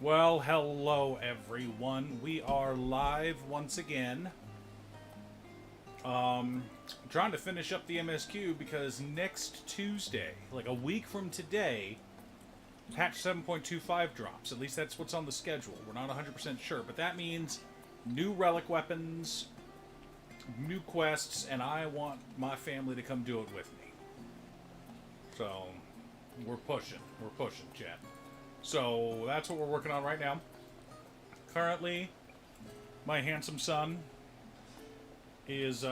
Well, hello everyone. We are live once again. Trying to finish up the MSQ because next Tuesday, like a week from today, patch 7.25 drops. At least that's what's on the schedule. We're not 100% sure, but that means new relic weapons, new quests, and I want my family to come do it with me. So, we're pushing, chat. So, that's what we're working on right now. Currently, my handsome son is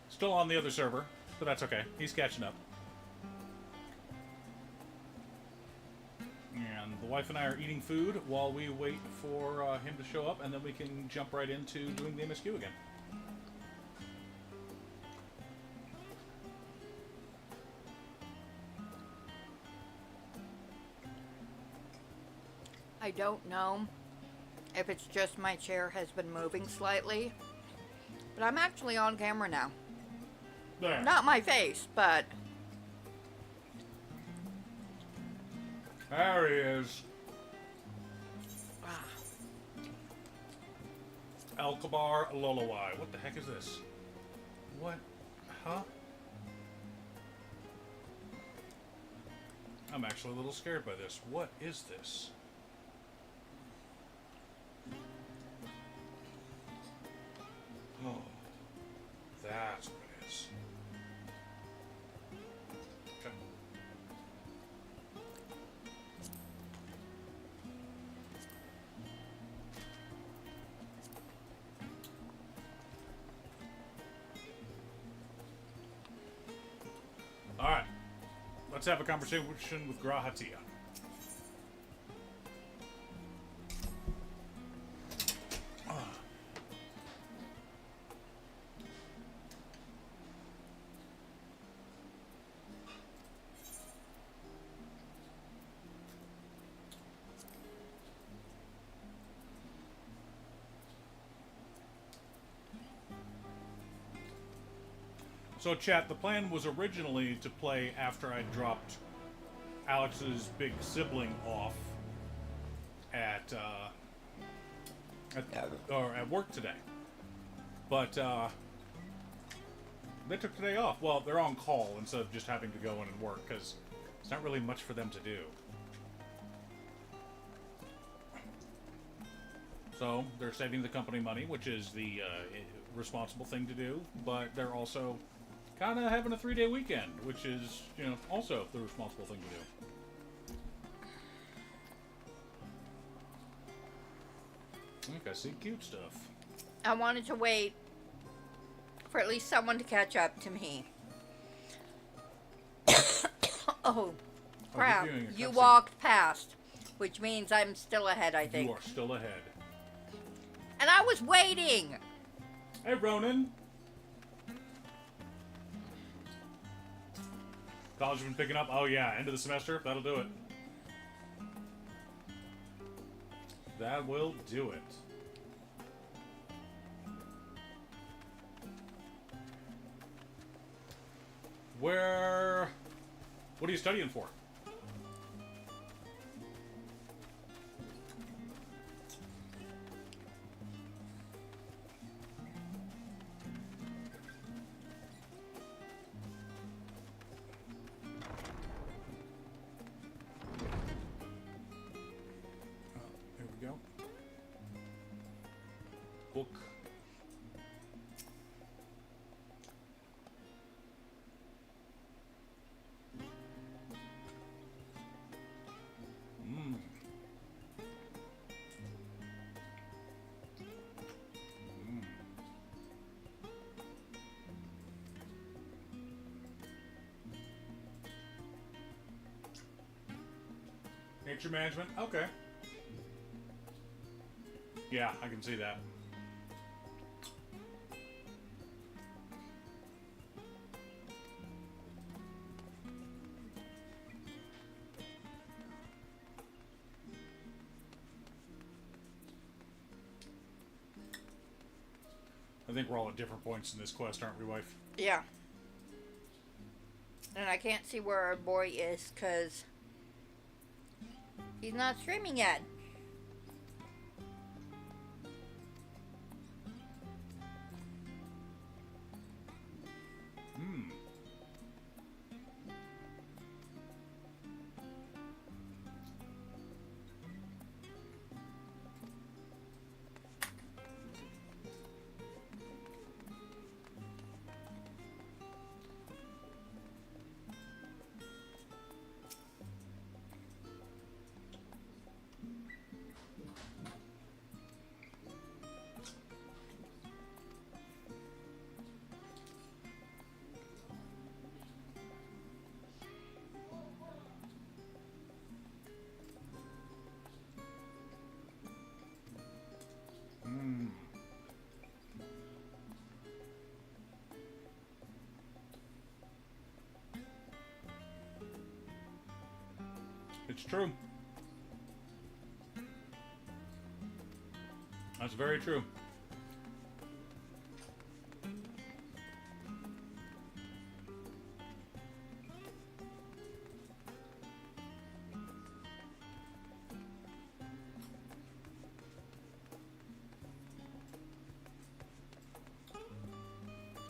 still on the other server, but that's okay. He's catching up. And the wife and I are eating food while we wait for him to show up, and then we can jump right into doing the MSQ again. I don't know if it's just my chair has been moving slightly, but I'm actually on camera now. There. Not my face, but... There he is. Alkabar Lolowai. What the heck is this? What? Huh? I'm actually a little scared by this. What is this? Oh. That's what it is. Okay. Alright. Let's have a conversation with Grahatia. So, chat, the plan was originally to play after I dropped Alex's big sibling off at work today. But they took today off. Well, they're on call instead of just having to go in and work, because it's not really much for them to do. So, they're saving the company money, which is the responsible thing to do, but they're also kind of having a 3-day weekend, which is, you know, also the responsible thing to do. I think I see cute stuff. I wanted to wait for at least someone to catch up to me. Oh, crap. You walked past, which means I'm still ahead, I think. You are still ahead. And I was waiting! Hey, Ronan. College been picking up? Oh, yeah. End of the semester? That'll do it. That will do it. What are you studying for? Book. Nature management? Okay. Yeah, I can see that. I think we're all at different points in this quest, aren't we, wife? Yeah. And I can't see where our boy is, because He's not streaming yet. Hmm. Hmm. It's true. That's very true.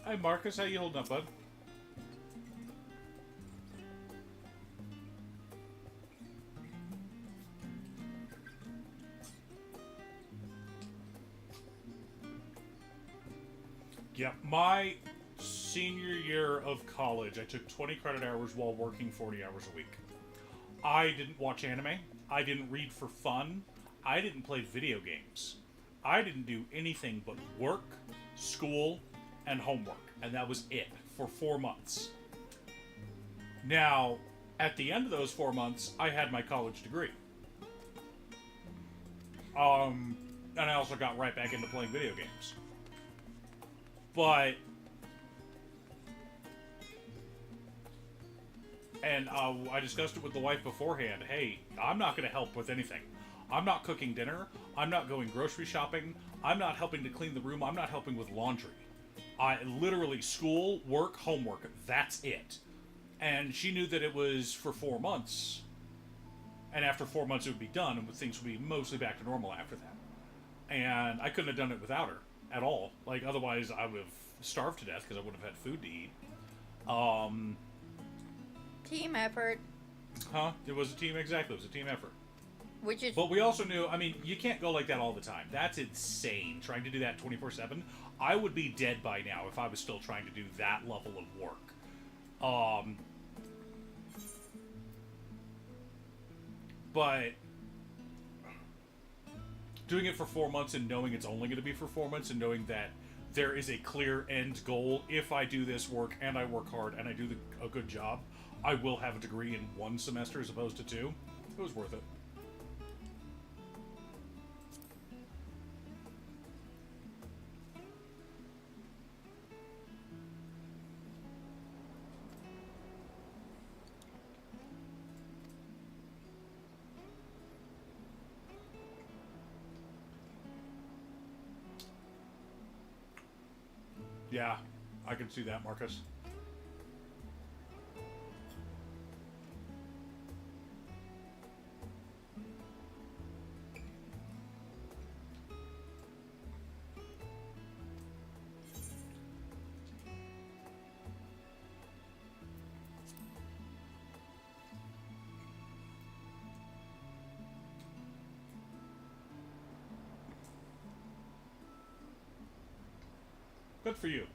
Hey Marcus, how you holding up, bud? Yeah, my senior year of college, I took 20 credit hours while working 40 hours a week. I didn't watch anime. I didn't read for fun. I didn't play video games. I didn't do anything but work, school, and homework. And that was it for 4 months. Now, at the end of those 4 months, I had my college degree. And I also got right back into playing video games. But, and I discussed it with the wife beforehand. Hey, I'm not going to help with anything. I'm not cooking dinner. I'm not going grocery shopping. I'm not helping to clean the room. I'm not helping with laundry. I literally school, work, homework. That's it. And she knew that it was for 4 months. And after 4 months it would be done, and things would be mostly back to normal after that. And I couldn't have done it without her. At all. Like, otherwise I would have starved to death because I would have had food to eat. Team effort. Huh? It was a team, exactly. It was a team effort. Which is... But we also knew, I mean, you can't go like that all the time. That's insane. Trying to do that 24/7. I would be dead by now if I was still trying to do that level of work. But doing it for 4 months and knowing it's only going to be for 4 months and knowing that there is a clear end goal. If I do this work and I work hard and I do a good job, I will have a degree in 1 semester as opposed to 2. It was worth it. Yeah, I can see that, Marcus. Good for you.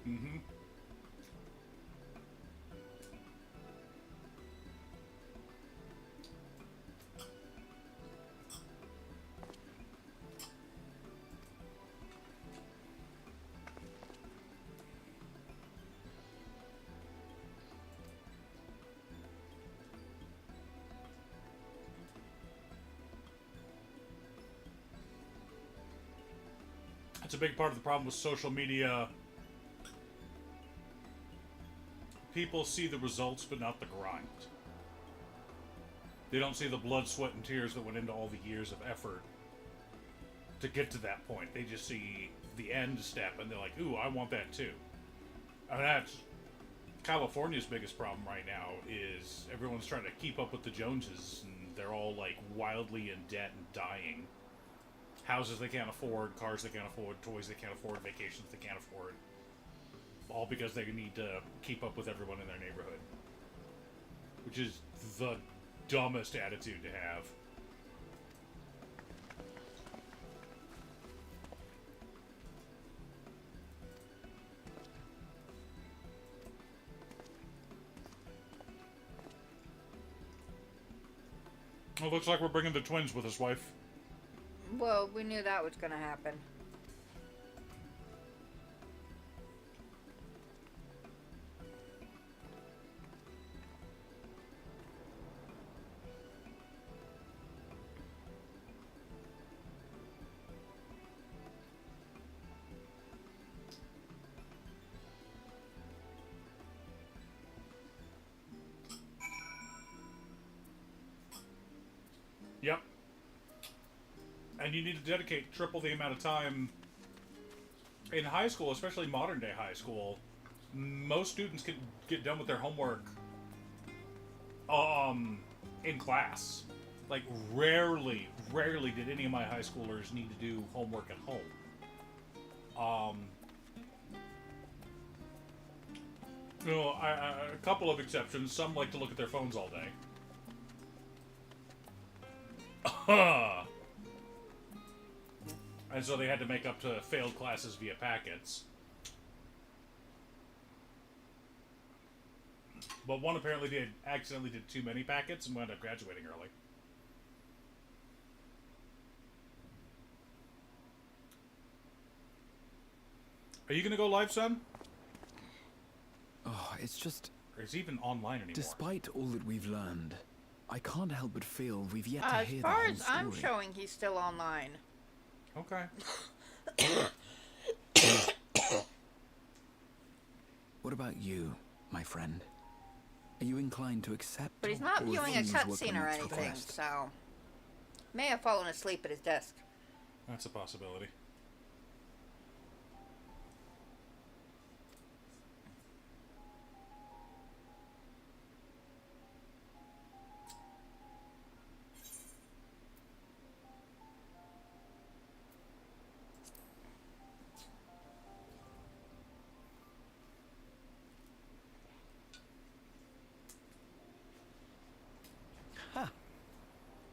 Mm-hmm. It's a big part of the problem with social media. People see the results, but not the grind. They don't see the blood, sweat, and tears that went into all the years of effort to get to that point. They just see the end step, and they're like, ooh, I want that too. And that's California's biggest problem right now, is everyone's trying to keep up with the Joneses, and they're all, like, wildly in debt and dying. Houses they can't afford, cars they can't afford, toys they can't afford, vacations they can't afford. All because they need to keep up with everyone in their neighborhood. Which is the dumbest attitude to have. It looks like we're bringing the twins with us, wife. Well, we knew that was gonna happen. Yep. And you need to dedicate triple the amount of time. In high school, especially modern day high school, most students can get done with their homework in class. Like, rarely did any of my high schoolers need to do homework at home. You know, a couple of exceptions. Some like to look at their phones all day. And so they had to make up to failed classes via packets. But one apparently accidentally did too many packets and wound up graduating early. Are you gonna go live, son? Oh, it's just... Or is he even online anymore? Despite all that we've learned, I can't help but feel we've yet to hear the As far whole as I'm story. showing, he's still online. Okay. What about you, my friend? Are you inclined to accept? But he's not or viewing a refuse what cutscene or Clements anything, request? so... May have fallen asleep at his desk. That's a possibility.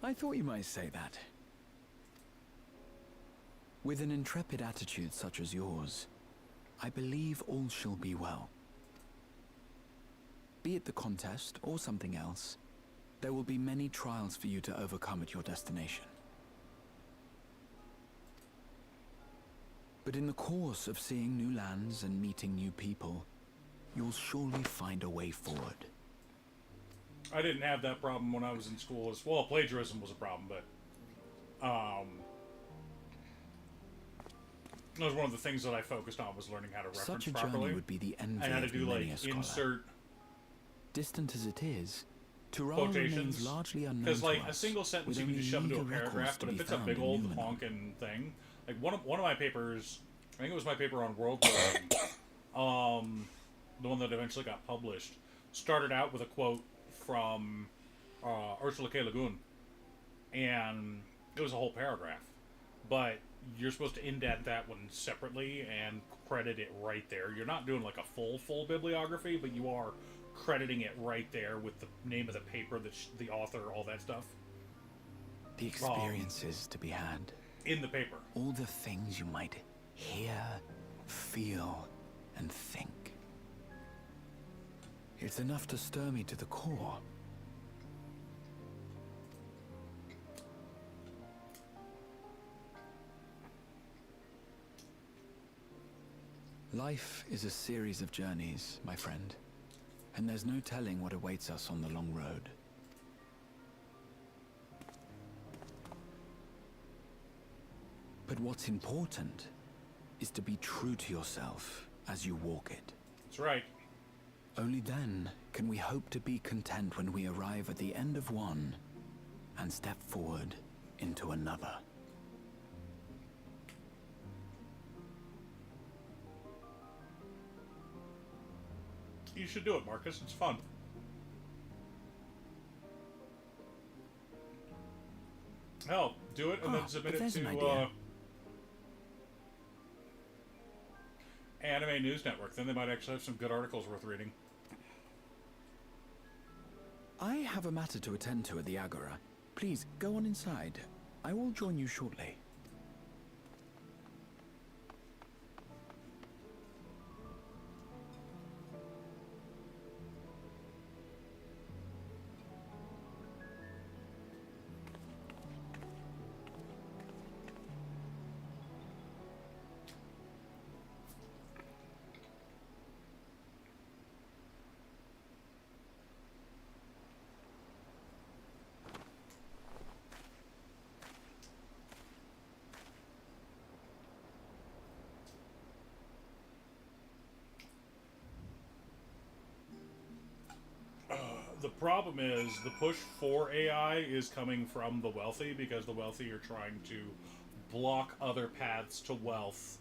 I thought you might say that. With an intrepid attitude such as yours, I believe all shall be well. Be it the contest or something else, there will be many trials for you to overcome at your destination. But in the course of seeing new lands and meeting new people, you'll surely find a way forward. I didn't have that problem when I was in school. As well, plagiarism was a problem, but that was one of the things that I focused on, was learning how to reference Such a properly. journey would be the envy and how to of do many like a scholar. insert Distant as it is, Tural quotations, remains largely unknown because like to a us, single sentence with you can only just shove into a meager records paragraph, to but if be it's a found big in old Numenor. honking thing, like one of my papers, I think it was my paper on world building, the one that eventually got published, started out with a quote from Ursula K. Le Guin, and it was a whole paragraph, but you're supposed to indent that one separately and credit it right there. You're not doing like a full bibliography, but you are crediting it right there with the name of the paper, the author, all that stuff. The experiences to be had. In the paper. All the things you might hear, feel, and think. It's enough to stir me to the core. Life is a series of journeys, my friend, and there's no telling what awaits us on the long road. But what's important is to be true to yourself as you walk it. That's right. Only then can we hope to be content when we arrive at the end of one and step forward into another. You should do it, Marcus. It's fun. Hell, do it and then submit it to Anime News Network. Then they might actually have some good articles worth reading. I have a matter to attend to at the Agora. Please, go on inside. I will join you shortly. The problem is the push for AI is coming from the wealthy because the wealthy are trying to block other paths to wealth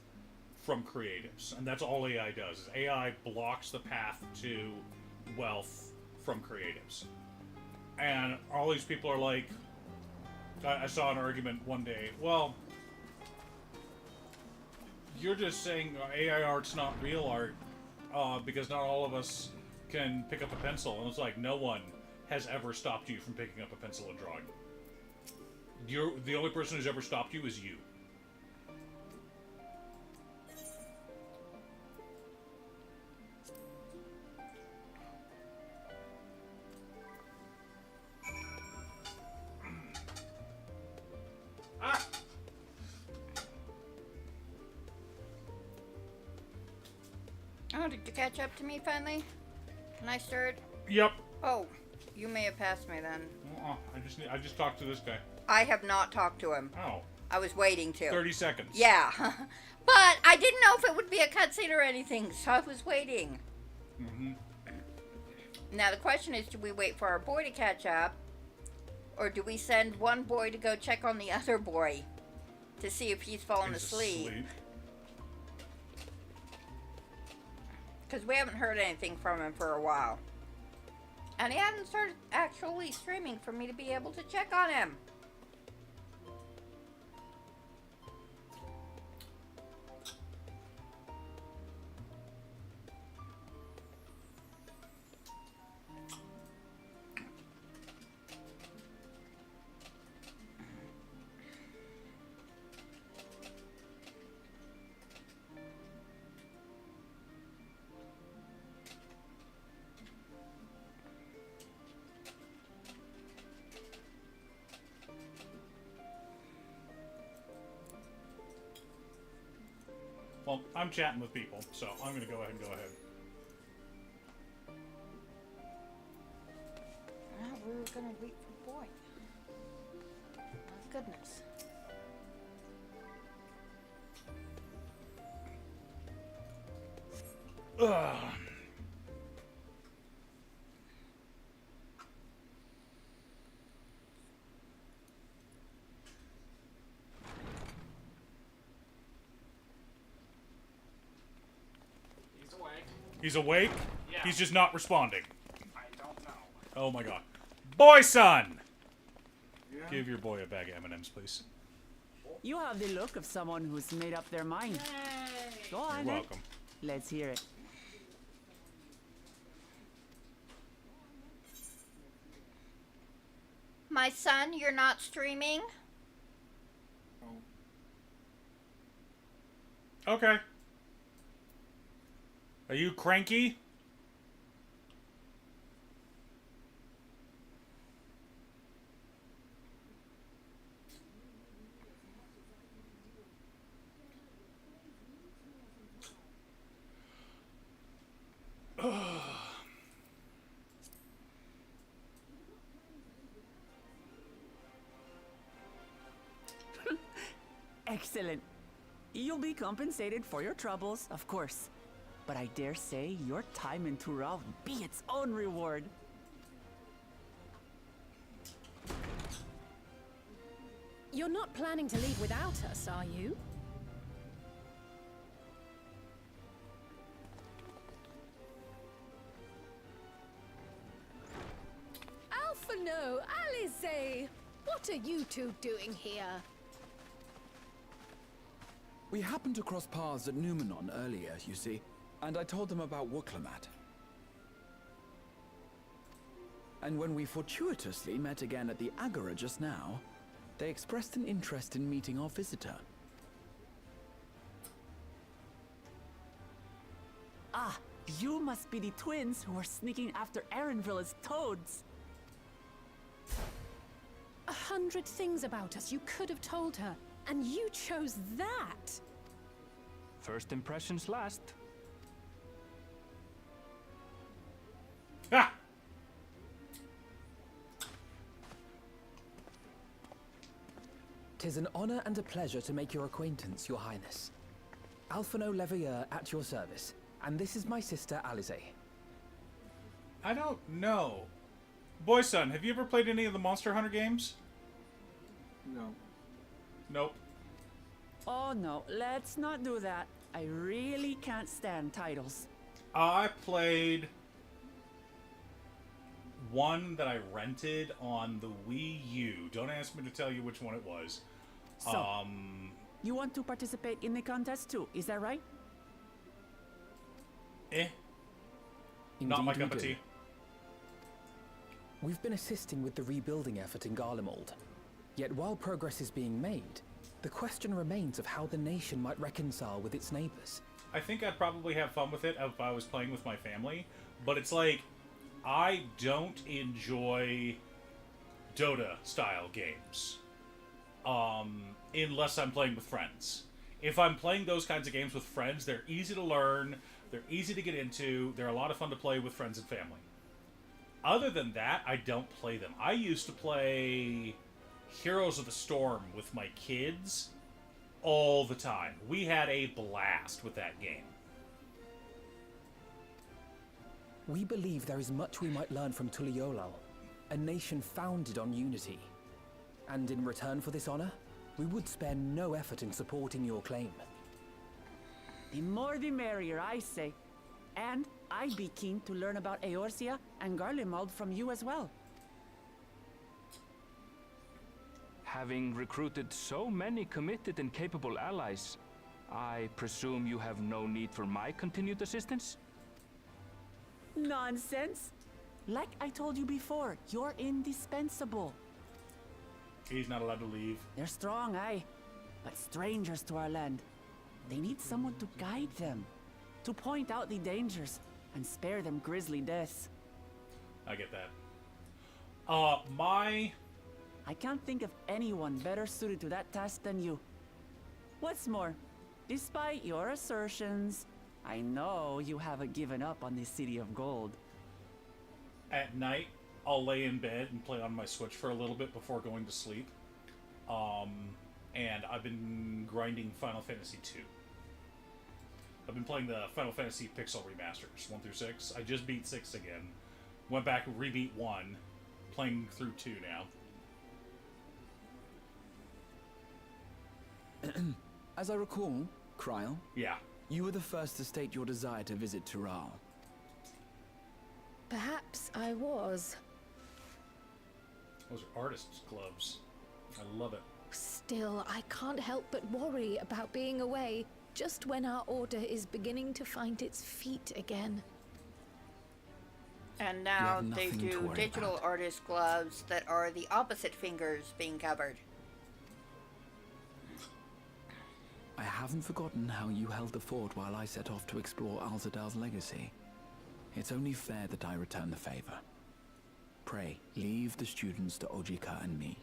from creatives. And that's all AI does, is AI blocks the path to wealth from creatives. And all these people are like, I saw an argument one day, well, you're just saying AI art's not real art because not all of us can pick up a pencil. And it's like, no one has ever stopped you from picking up a pencil and drawing. The only person who's ever stopped you is you. Ah! Oh, did you catch up to me finally? When I stirred? Yep. Oh, you may have passed me then. I just talked to this guy. I have not talked to him. Oh. I was waiting to. 30 seconds. Yeah. But I didn't know if it would be a cutscene or anything, so I was waiting. Mm-hmm. Now the question is, do we wait for our boy to catch up? Or do we send one boy to go check on the other boy to see if he's fallen asleep? Because we haven't heard anything from him for a while. And he hasn't started actually streaming for me to be able to check on him. Well, I'm chatting with people, so I'm going to go ahead and go ahead. Well, we were going to wait for boy. Oh, goodness. Ugh. He's awake? Yeah. He's just not responding. I don't know. Oh my god. Boy son! Yeah. Give your boy a bag of M&Ms, please. You have the look of someone who's made up their mind. Go on, You're then. welcome. Let's hear it. My son, you're not streaming? Okay. Are you cranky? Excellent. You'll be compensated for your troubles, of course. But I dare say your time in Tural will be its own reward. You're not planning to leave without us, are you? Alphino, Alize! What are you two doing here? We happened to cross paths at Numenon earlier, you see, and I told them about Wuklamat. And when we fortuitously met again at the Agora just now, they expressed an interest in meeting our visitor. Ah, you must be the twins who were sneaking after Erenville as toads. 100 things about us you could have told her, and you chose that! First impressions last. Ha! "'Tis an honor and a pleasure to make your acquaintance, Your Highness. Alphino Leveilleur at your service, and this is my sister Alize." I don't know. Boy, son, have you ever played any of the Monster Hunter games? No. Nope. Oh no, let's not do that. I really can't stand titles. I played one that I rented on the Wii U. Don't ask me to tell you which one it was. So, you want to participate in the contest too, is that right? Not my Indeed we cup of do. tea. We've been assisting with the rebuilding effort in Garlemald. Yet while progress is being made, the question remains of how the nation might reconcile with its neighbors. I think I'd probably have fun with it if I was playing with my family, but it's like, I don't enjoy Dota-style games. Unless I'm playing with friends. If I'm playing those kinds of games with friends, they're easy to learn, they're easy to get into, they're a lot of fun to play with friends and family. Other than that, I don't play them. I used to play Heroes of the Storm with my kids all the time. We had a blast with that game. We believe there is much we might learn from Tuliolal, a nation founded on unity. And in return for this honor, we would spare no effort in supporting your claim. The more the merrier, I say. And I'd be keen to learn about Eorzea and Garlemald from you as well. Having recruited so many committed and capable allies, I presume you have no need for my continued assistance? Nonsense! Like I told you before, you're indispensable. He's not allowed to leave. They're strong, aye, but strangers to our land. They need someone to guide them, to point out the dangers, and spare them grisly deaths. I get that. I can't think of anyone better suited to that task than you. What's more, despite your assertions, I know you haven't given up on the City of Gold. At night, I'll lay in bed and play on my Switch for a little bit before going to sleep. And I've been grinding Final Fantasy II. I've been playing the Final Fantasy Pixel remasters, 1 through 6. I just beat 6 again. Went back and rebeat 1. Playing through 2 now. As I recall, Kryl, Yeah. you were the first to state your desire to visit Tural. Perhaps I was. Those are artists' gloves. I love it. Still, I can't help but worry about being away just when our order is beginning to find its feet again. And now have they nothing to do worry digital about. artist gloves that are the opposite fingers being covered. I haven't forgotten how you held the fort while I set off to explore Alzadal's legacy. It's only fair that I return the favor. Pray, leave the students to Ojika and me.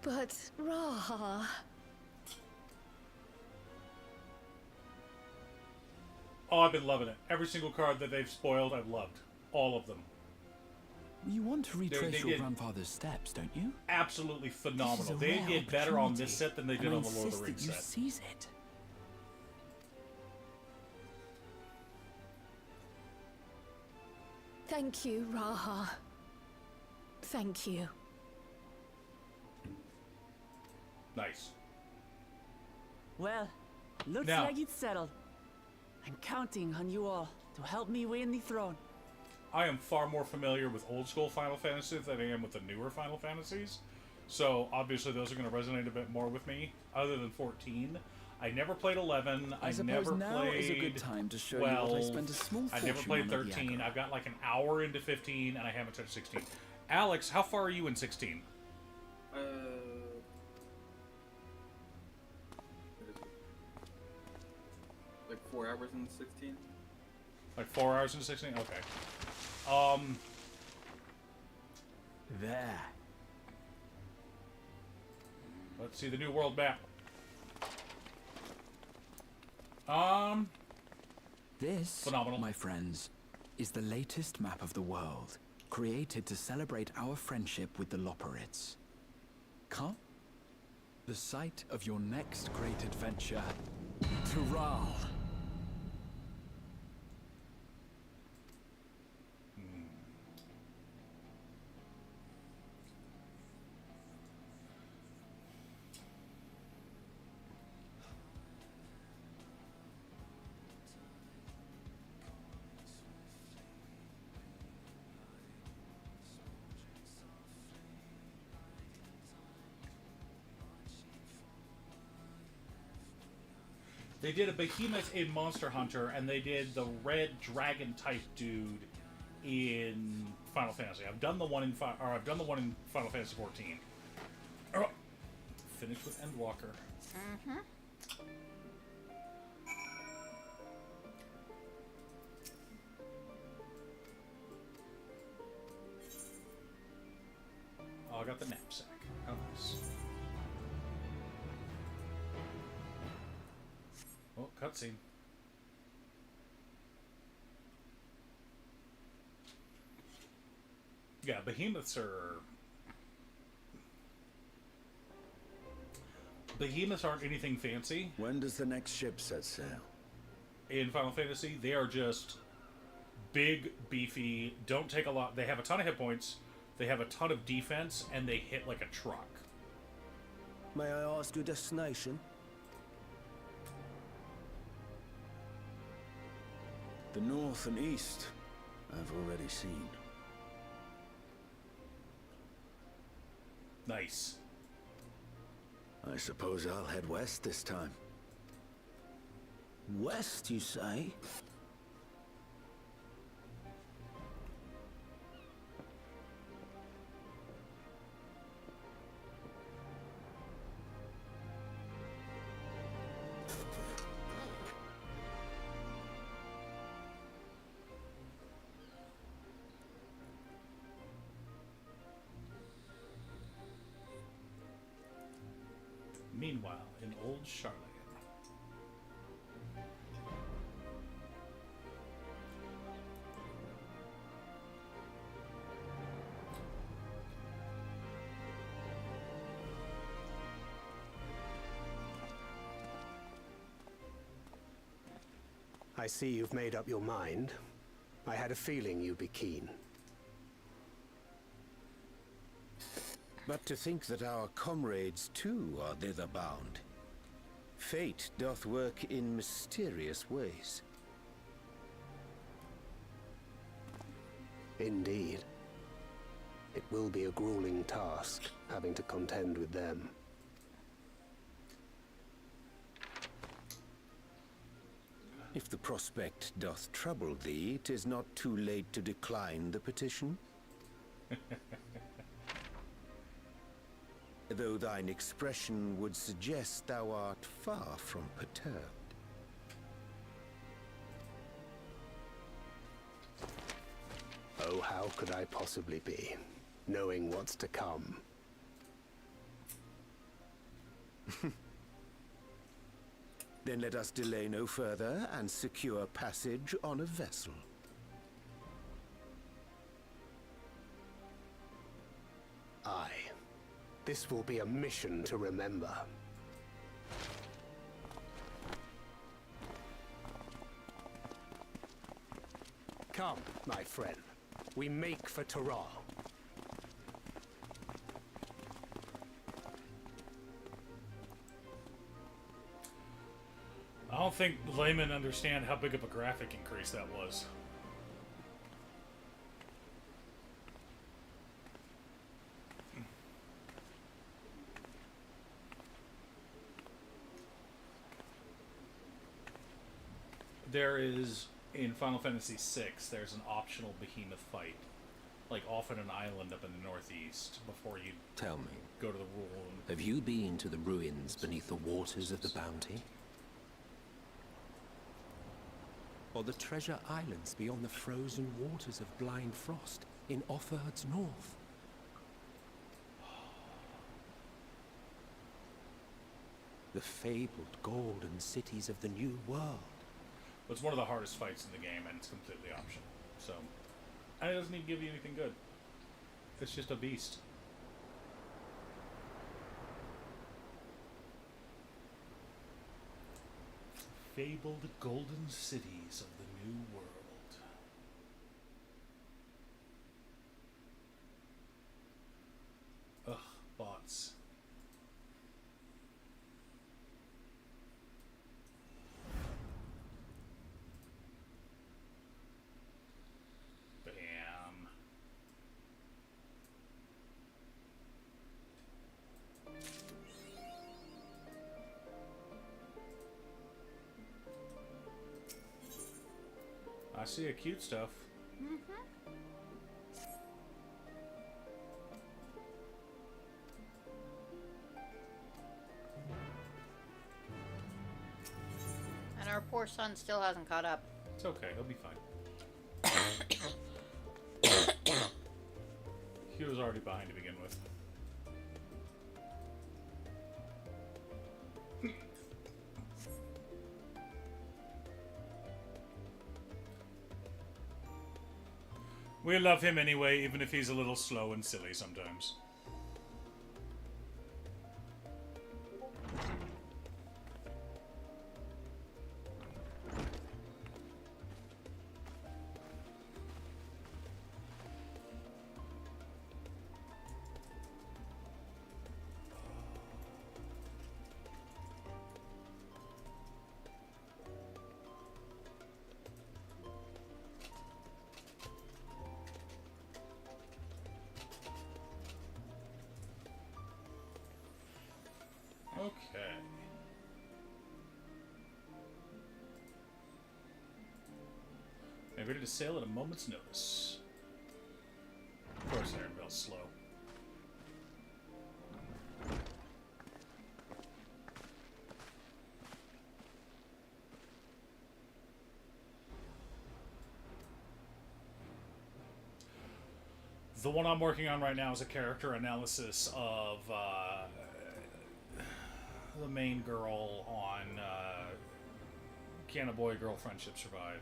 But, Raha... Oh, I've been loving it. Every single card that they've spoiled, I've loved. All of them. You want to retrace they your did grandfather's steps, don't you? absolutely This phenomenal. is a They rare did better on this opportunity, set than they did and I on the Lord of insist the Rings that you set. seize it. Thank you, Raha. Thank you. Nice. Well, looks Now- like it's settled. I'm counting on you all to help me win the throne. I am far more familiar with old school Final Fantasy than I am with the newer Final Fantasies. So obviously those are going to resonate a bit more with me. Other than 14, I never played 11. I suppose never now played is a good time to show you 12. what I spent a small I never fortune played on at the 13. Agora. I've got like an hour into 15, and I haven't touched 16. Alex, how far are you in 16? What is it? Like 4 hours in 16? Like 4 hours into 16? Okay. There. Let's see the new world map. This, Phenomenal. my friends, is the latest map of the world, created to celebrate our friendship with the Loporrits. Come, the site of your next great adventure, Tural. They did a behemoth in Monster Hunter, and they did the red dragon type dude in Final Fantasy. I've done the one in Final Fantasy 14. Oh, finished with Endwalker. Mm-hmm. Oh, I got the knapsack. How nice. Oh, cutscene. Yeah, behemoths aren't anything fancy. When does the next ship set sail? In Final Fantasy, they are just big, beefy, don't take a lot. They have a ton of hit points, they have a ton of defense, and they hit like a truck. May I ask your destination? The north and east, I've already seen. Nice. I suppose I'll head west this time. West, you say? Meanwhile, in Old Charlotte. I see you've made up your mind. I had a feeling you'd be keen. But to think that our comrades too are thither bound. Fate doth work in mysterious ways. Indeed. It will be a grueling task, having to contend with them. If the prospect doth trouble thee, 'tis not too late to decline the petition. Though thine expression would suggest thou art far from perturbed. Oh, how could I possibly be, knowing what's to come? Then let us delay no further and secure passage on a vessel. This will be a mission to remember. Come, my friend. We make for Taral. I don't think laymen understand how big of a graphic increase that was. There is, in Final Fantasy VI, there's an optional behemoth fight. Like off on an island up in the northeast before you Tell me, go to the rule. have you been to the ruins beneath the waters of the Bounty? Or the treasure islands beyond the frozen waters of Blind Frost in Offerd's north? The fabled golden cities of the New World. It's one of the hardest fights in the game, and it's completely optional. So, and it doesn't even give you anything good. It's just a beast. Fabled golden cities of the New World. Ugh, bots. Bam. I see a cute stuff. And our poor son still hasn't caught up. It's okay, he'll be fine. He was already behind to begin with. We love him anyway, even if he's a little slow and silly sometimes. Okay. I'm ready to sail at a moment's notice. Of course, Aaronville's slow. The one I'm working on right now is a character analysis of the main girl on Can a Boy-Girl Friendship Survive?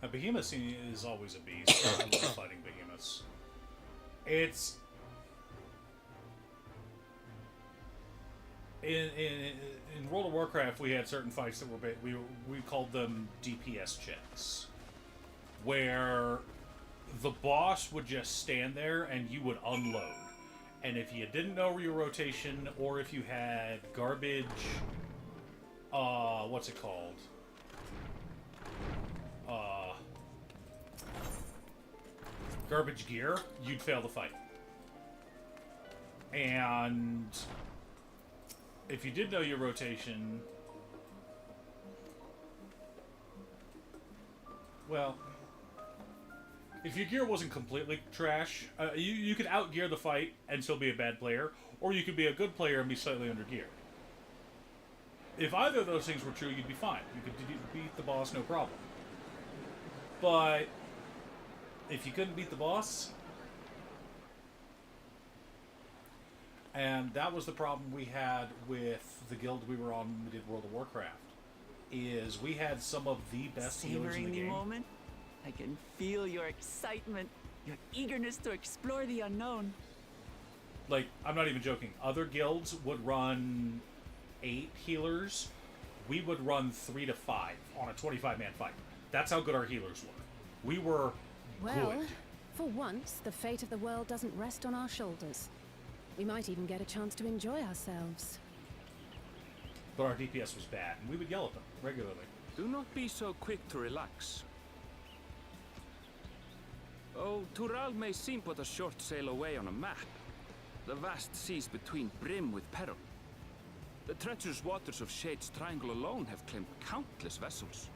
A behemoth is always a beast. I love fighting behemoths. It's in World of Warcraft, we had certain fights that were we called them DPS checks, where the boss would just stand there and you would unload. And if you didn't know your rotation, or if you had garbage, what's it called? Garbage gear, you'd fail the fight. And if you did know your rotation, well, if your gear wasn't completely trash, you could outgear the fight and still be a bad player, or you could be a good player and be slightly under gear. If either of those things were true, you'd be fine. You could beat the boss, no problem. But if you couldn't beat the boss, and that was the problem we had with the guild we were on when we did World of Warcraft, is we had some of the best healers in the game. Moment? I can feel your excitement, your eagerness to explore the unknown. Like, I'm not even joking. Other guilds would run 8 healers. We would run 3 to 5 on a 25-man fight. That's how good our healers were. We were Well, good. for once, the fate of the world doesn't rest on our shoulders. We might even get a chance to enjoy ourselves. But our DPS was bad, and we would yell at them regularly. Do not be so quick to relax. Oh, Tural may seem but a short sail away on a map. The vast seas between brim with peril. The treacherous waters of Shade's Triangle alone have claimed countless vessels.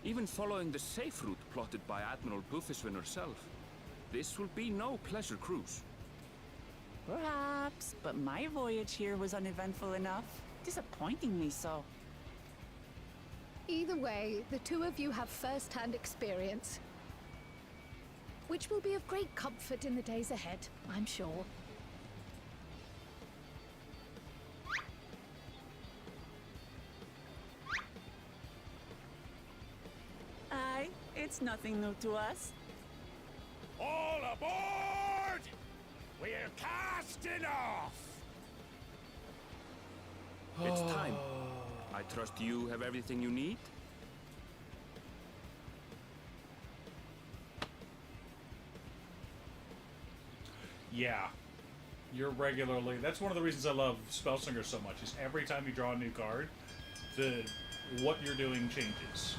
Even following the safe route plotted by Admiral Bufiswin herself, this will be no pleasure cruise. Perhaps, but my voyage here was uneventful enough. Disappointingly so. Either way, the two of you have first-hand experience, which will be of great comfort in the days ahead, I'm sure. Aye, it's nothing new to us. All aboard! We're casting off! It's time. I trust you have everything you need? Yeah. You're regularly... That's one of the reasons I love Spellslinger so much, is every time you draw a new card, what you're doing changes.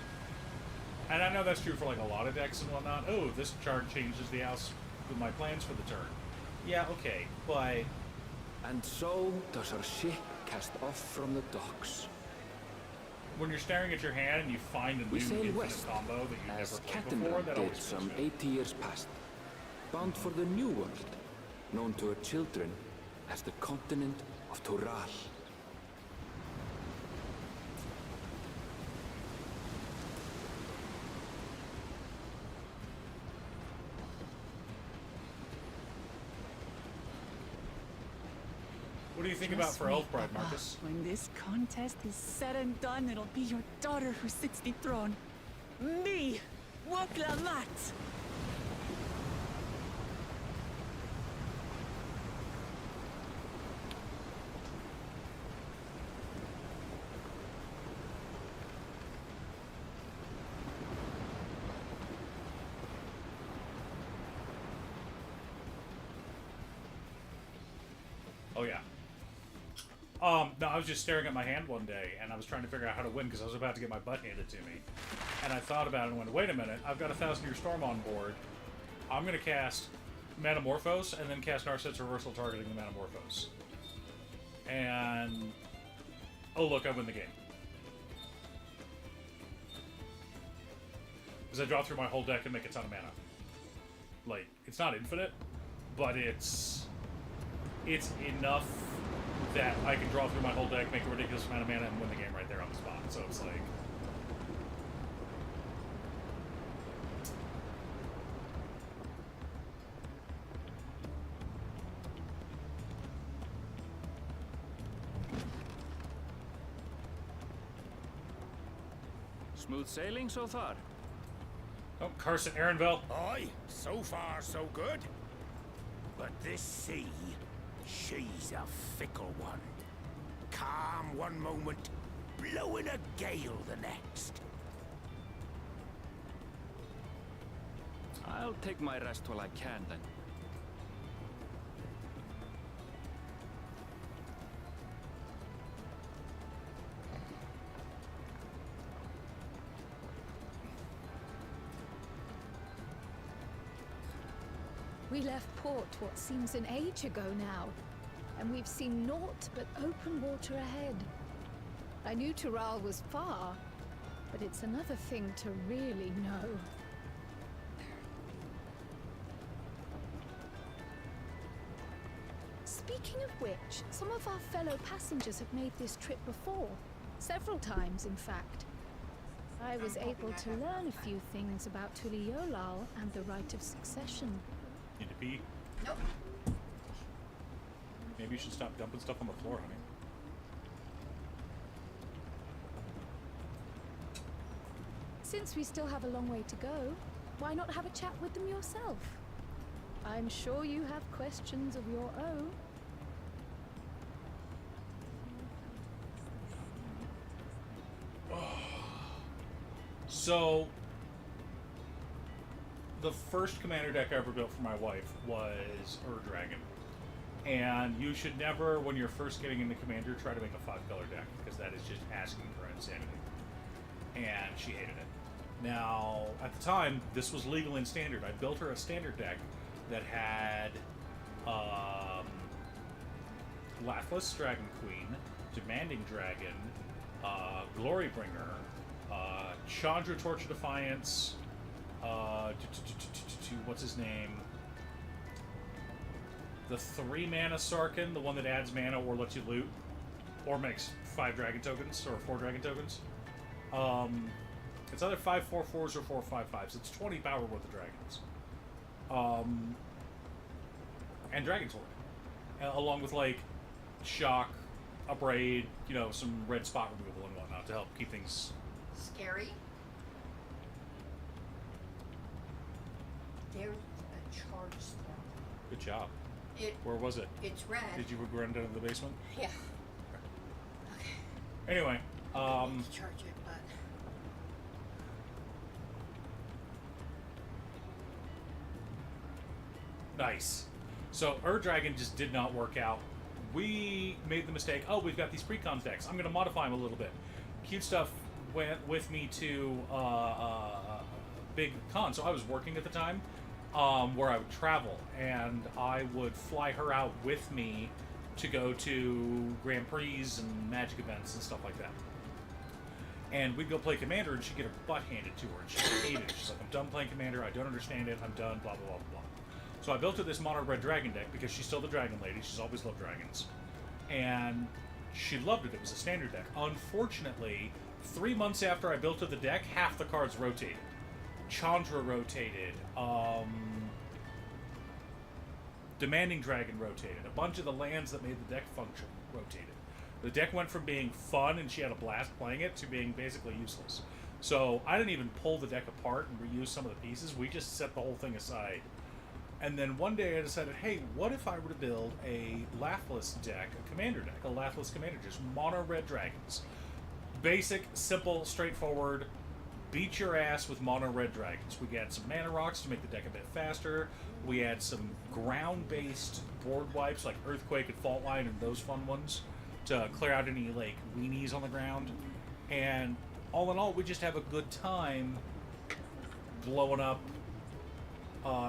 And I know that's true for like a lot of decks and whatnot. Oh, this chart changes the house with my plans for the turn. Yeah, okay, but... And so does our ship cast off from the docks. When you're staring at your hand and you find a new We sail infinite west, combo that you've never as played Captain before, that did always some feels good. 80 years past, bound for the new world, known to her children as the continent of Tural. What do you think about Just for wait, Elfbride, Papa. Marcus? When this contest is said and done, it'll be your daughter who sits the throne. Me, Woklamat. Oh, yeah. No, I was just staring at my hand one day, and I was trying to figure out how to win because I was about to get my butt handed to me. And I thought about it and went, wait a minute, I've got a 1,000-Year Storm on board. I'm going to cast Metamorphose and then cast Narset's Reversal targeting the Metamorphose. And... oh, look, I win the game. Because I draw through my whole deck and make a ton of mana. Like, it's not infinite, but it's enough that I can draw through my whole deck, make a ridiculous amount of mana, and win the game right there on the spot. So it's like... Smooth sailing so far? Don't curse it, Aaronville. Aye, so far so good. But this sea, she's a fickle one. Calm one moment, blowing a gale the next. I'll take my rest while I can, then. We left port what seems an age ago now, and we've seen naught but open water ahead. I knew Tural was far, but it's another thing to really know. Speaking of which, some of our fellow passengers have made this trip before. Several times, in fact. I was able to learn a few things about Tuliolal and the right of succession. Need to pee? Nope. Maybe you should stop dumping stuff on the floor, honey. Since we still have a long way to go, why not have a chat with them yourself? I'm sure you have questions of your own. So, the first commander deck I ever built for my wife was Dragon. And you should never, when you're first getting into Commander, try to make a 5-color deck, because that is just asking for insanity. And she hated it. Now, at the time, this was legal in Standard. I built her a Standard deck that had Lathlis Dragon Queen, Demanding Dragon, Glorybringer, Chandra Torch of Defiance, what's his name? The 3-mana Sarkin, the one that adds mana or lets you loot, or makes 5 dragon tokens, or 4 dragon tokens. It's either 5 4/4s or 4 5/5s. It's 20 power worth of dragons. And Dragon Sword. Along with, like, Shock, Upbraid, you know, some red spot removal and whatnot to help keep things... Scary. There's a charge spell. Good job. Where was it? It's red. Did you run down to the basement? Yeah. Okay. Anyway, I need to charge it, but... Nice. So, Dragon just did not work out. We made the mistake, oh, we've got these pre-cons decks. I'm going to modify them a little bit. Cute Stuff went with me to Big Con. So I was working at the time, where I would travel, and I would fly her out with me to go to Grand Prix and Magic events and stuff like that. And we'd go play Commander, and she'd get her butt handed to her, and she hated it. She's like, I'm done playing Commander, I don't understand it, I'm done, blah, blah, blah, blah. So I built her this Mono Red Dragon deck, because she's still the Dragon Lady, she's always loved dragons. And she loved it, it was a standard deck. Unfortunately, 3 months after I built her the deck, half the cards rotated. Chandra rotated, Demanding Dragon rotated, a bunch of the lands that made the deck function rotated. The deck went from being fun and she had a blast playing it to being basically useless. So I didn't even pull the deck apart and reuse some of the pieces, we just set the whole thing aside. And then one day I decided, hey, what if I were to build a Lathlis deck, a commander deck, a Lathlis commander, just mono red dragons. Basic, simple, straightforward, beat your ass with mono red dragons. We got some mana rocks to make the deck a bit faster. We had some ground-based board wipes like Earthquake and Fault Line and those fun ones to clear out any like weenies on the ground. And all in all, we just have a good time blowing up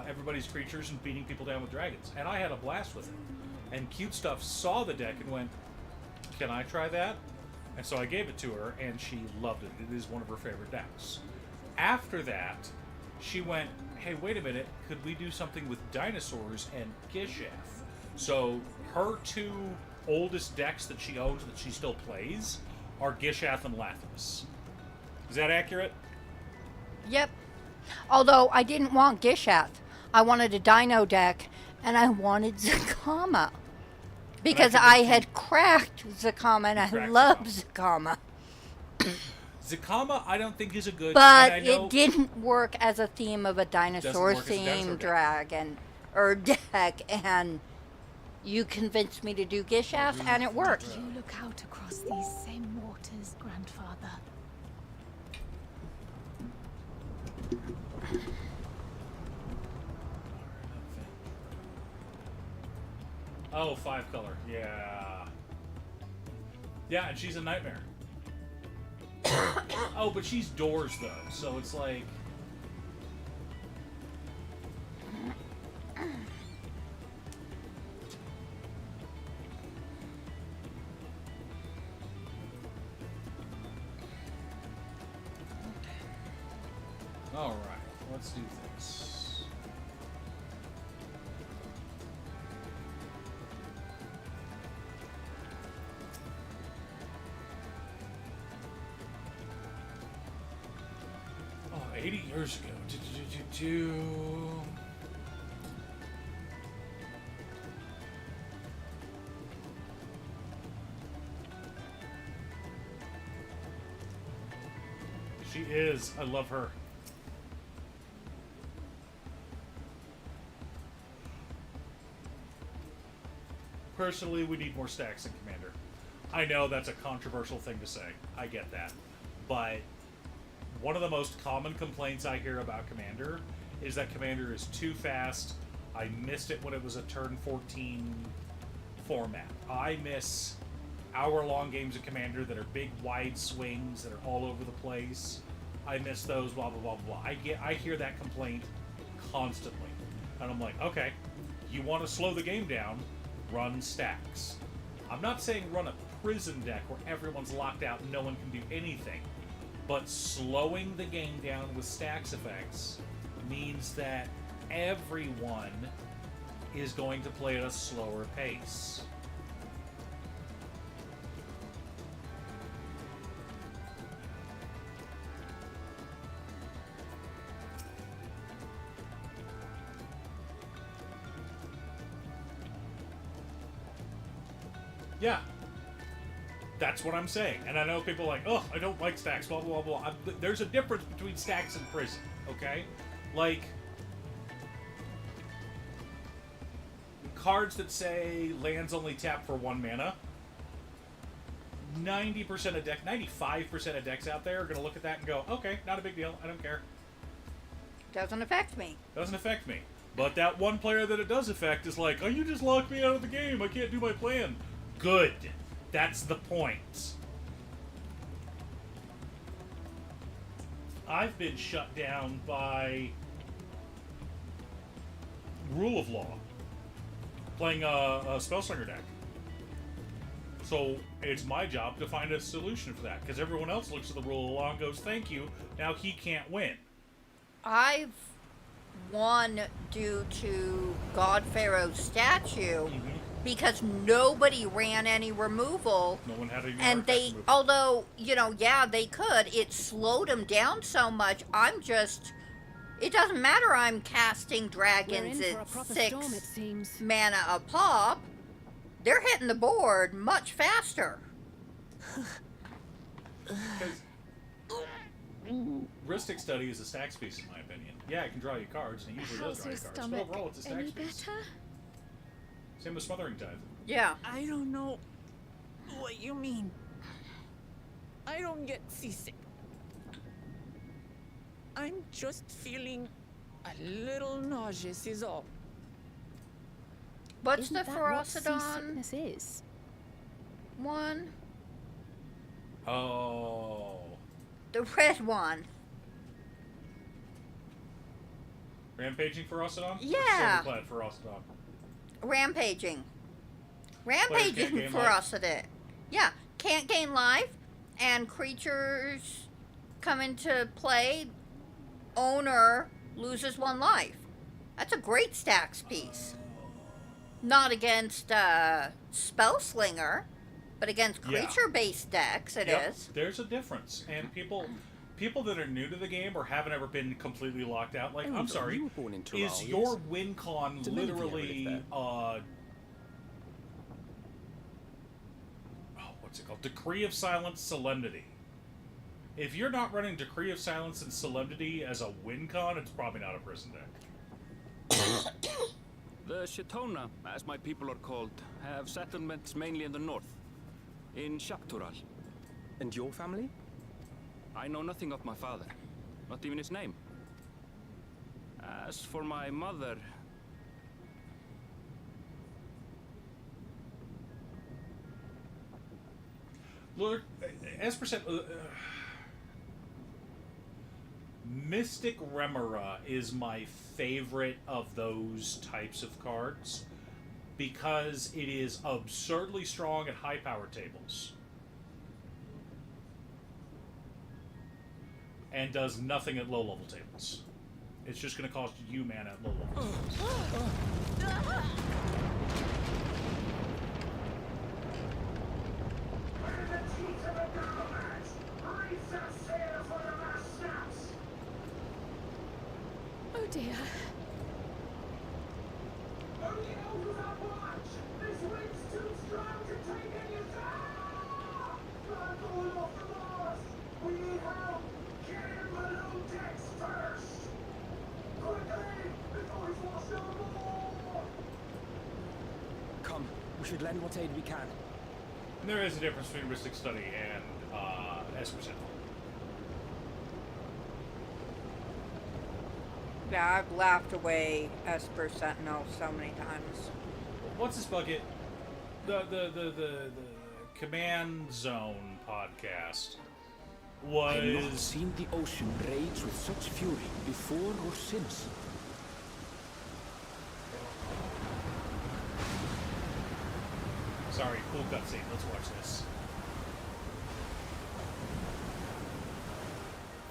everybody's creatures and beating people down with dragons. And I had a blast with it. And Cute Stuff saw the deck and went, can I try that? And so I gave it to her, and she loved it. It is one of her favorite decks. After that, she went, hey, wait a minute, could we do something with dinosaurs and Gishath? So her 2 oldest decks that she owns that she still plays are Gishath and Lathlis. Is that accurate? Yep. Although I didn't want Gishath. I wanted a dino deck, and I wanted Zakama. Because I had cracked Zakama, and I love Zakama. Zakama, I don't think is a good. But and I know, it didn't work as a theme of a dinosaur Doesn't work as a dinosaur themed deck. dragon or deck, and you convinced me to do Gishath, and it worked. You look out across these same waters, grandfather. Oh, 5-color. Yeah. Yeah, and she's a nightmare. Oh, but she's doors though, so it's like. All right, let's do this. Oh, 80 years ago. She is. I love her. Personally, we need more stacks in Commander. I know that's a controversial thing to say. I get that. But one of the most common complaints I hear about Commander is that Commander is too fast. I missed it when it was a turn 14 format. I miss hour-long games of Commander that are big, wide swings that are all over the place. I miss those, blah, blah, blah, blah. I hear that complaint constantly. And I'm like, okay, you want to slow the game down, run stacks. I'm not saying run a prison deck where everyone's locked out and no one can do anything. But slowing the game down with stacks effects means that everyone is going to play at a slower pace. Yeah. That's what I'm saying. And I know people are like, oh, I don't like stacks, blah, blah, blah. There's a difference between stacks and prison, okay? Like, cards that say lands only tap for 1 mana, 90% of deck, 95% of decks out there are going to look at that and go, okay, not a big deal, I don't care. Doesn't affect me. Doesn't affect me. But that one player that it does affect is like, oh, you just locked me out of the game, I can't do my plan. Good. That's the point. I've been shut down by Rule of Law, playing a Spellslinger deck. So it's my job to find a solution for that, because everyone else looks at the Rule of Law and goes, thank you, now he can't win. I've won due to God Pharaoh's statue. Because nobody ran any removal. No one had any and they, removal. although, you know, yeah, they could. It slowed them down so much. I'm just, it doesn't matter I'm casting dragons at 6 mana a pop. They're hitting the board much faster. Ristic Study is a stacks piece, in my opinion. Yeah, it can draw you cards, and it usually does draw you cards. But overall, it's a stacks piece. Same with Smothering Tithe. Yeah. I don't know what you mean. I don't get seasick. I'm just feeling a little nauseous is all. What's Isn't the that what Ferocidon seasickness is? one? Oh. The red one. Rampaging Ferocidon? Yeah. Silverclad Ferocidon. Rampaging. Players Rampaging can't gain Ferocidon. Yeah. Can't gain life, and creatures come into play. Owner loses 1 life. That's a great stacks piece. Not against Spellslinger, but against creature-based decks it is. There's a difference. And people that are new to the game or haven't ever been completely locked out, like, I'm sorry, you were born in Toral, is your win con It's a mini literally, theory, what's it called? Decree of Silence Solemnity. If you're not running Decree of Silence and Solemnity as a win con, it's probably not a prison deck. The Shetona, as my people are called, have settlements mainly in the north, in Shaktural. And your family? I know nothing of my father, not even his name. As for my mother... Lord, S%... Mystic Remora is my favorite of those types of cards because it is absurdly strong at high power tables and does nothing at low level tables. It's just going to cost you mana at low level tables. Oh dear. Come, we should lend what aid we can. And there is a difference between Mystic Study and S%. Yeah, I've laughed away Esper Sentinel so many times. What's this bucket? The Command Zone podcast I've not was... seen the ocean rage with such fury before or since. Sorry, cool cutscene. Let's watch this.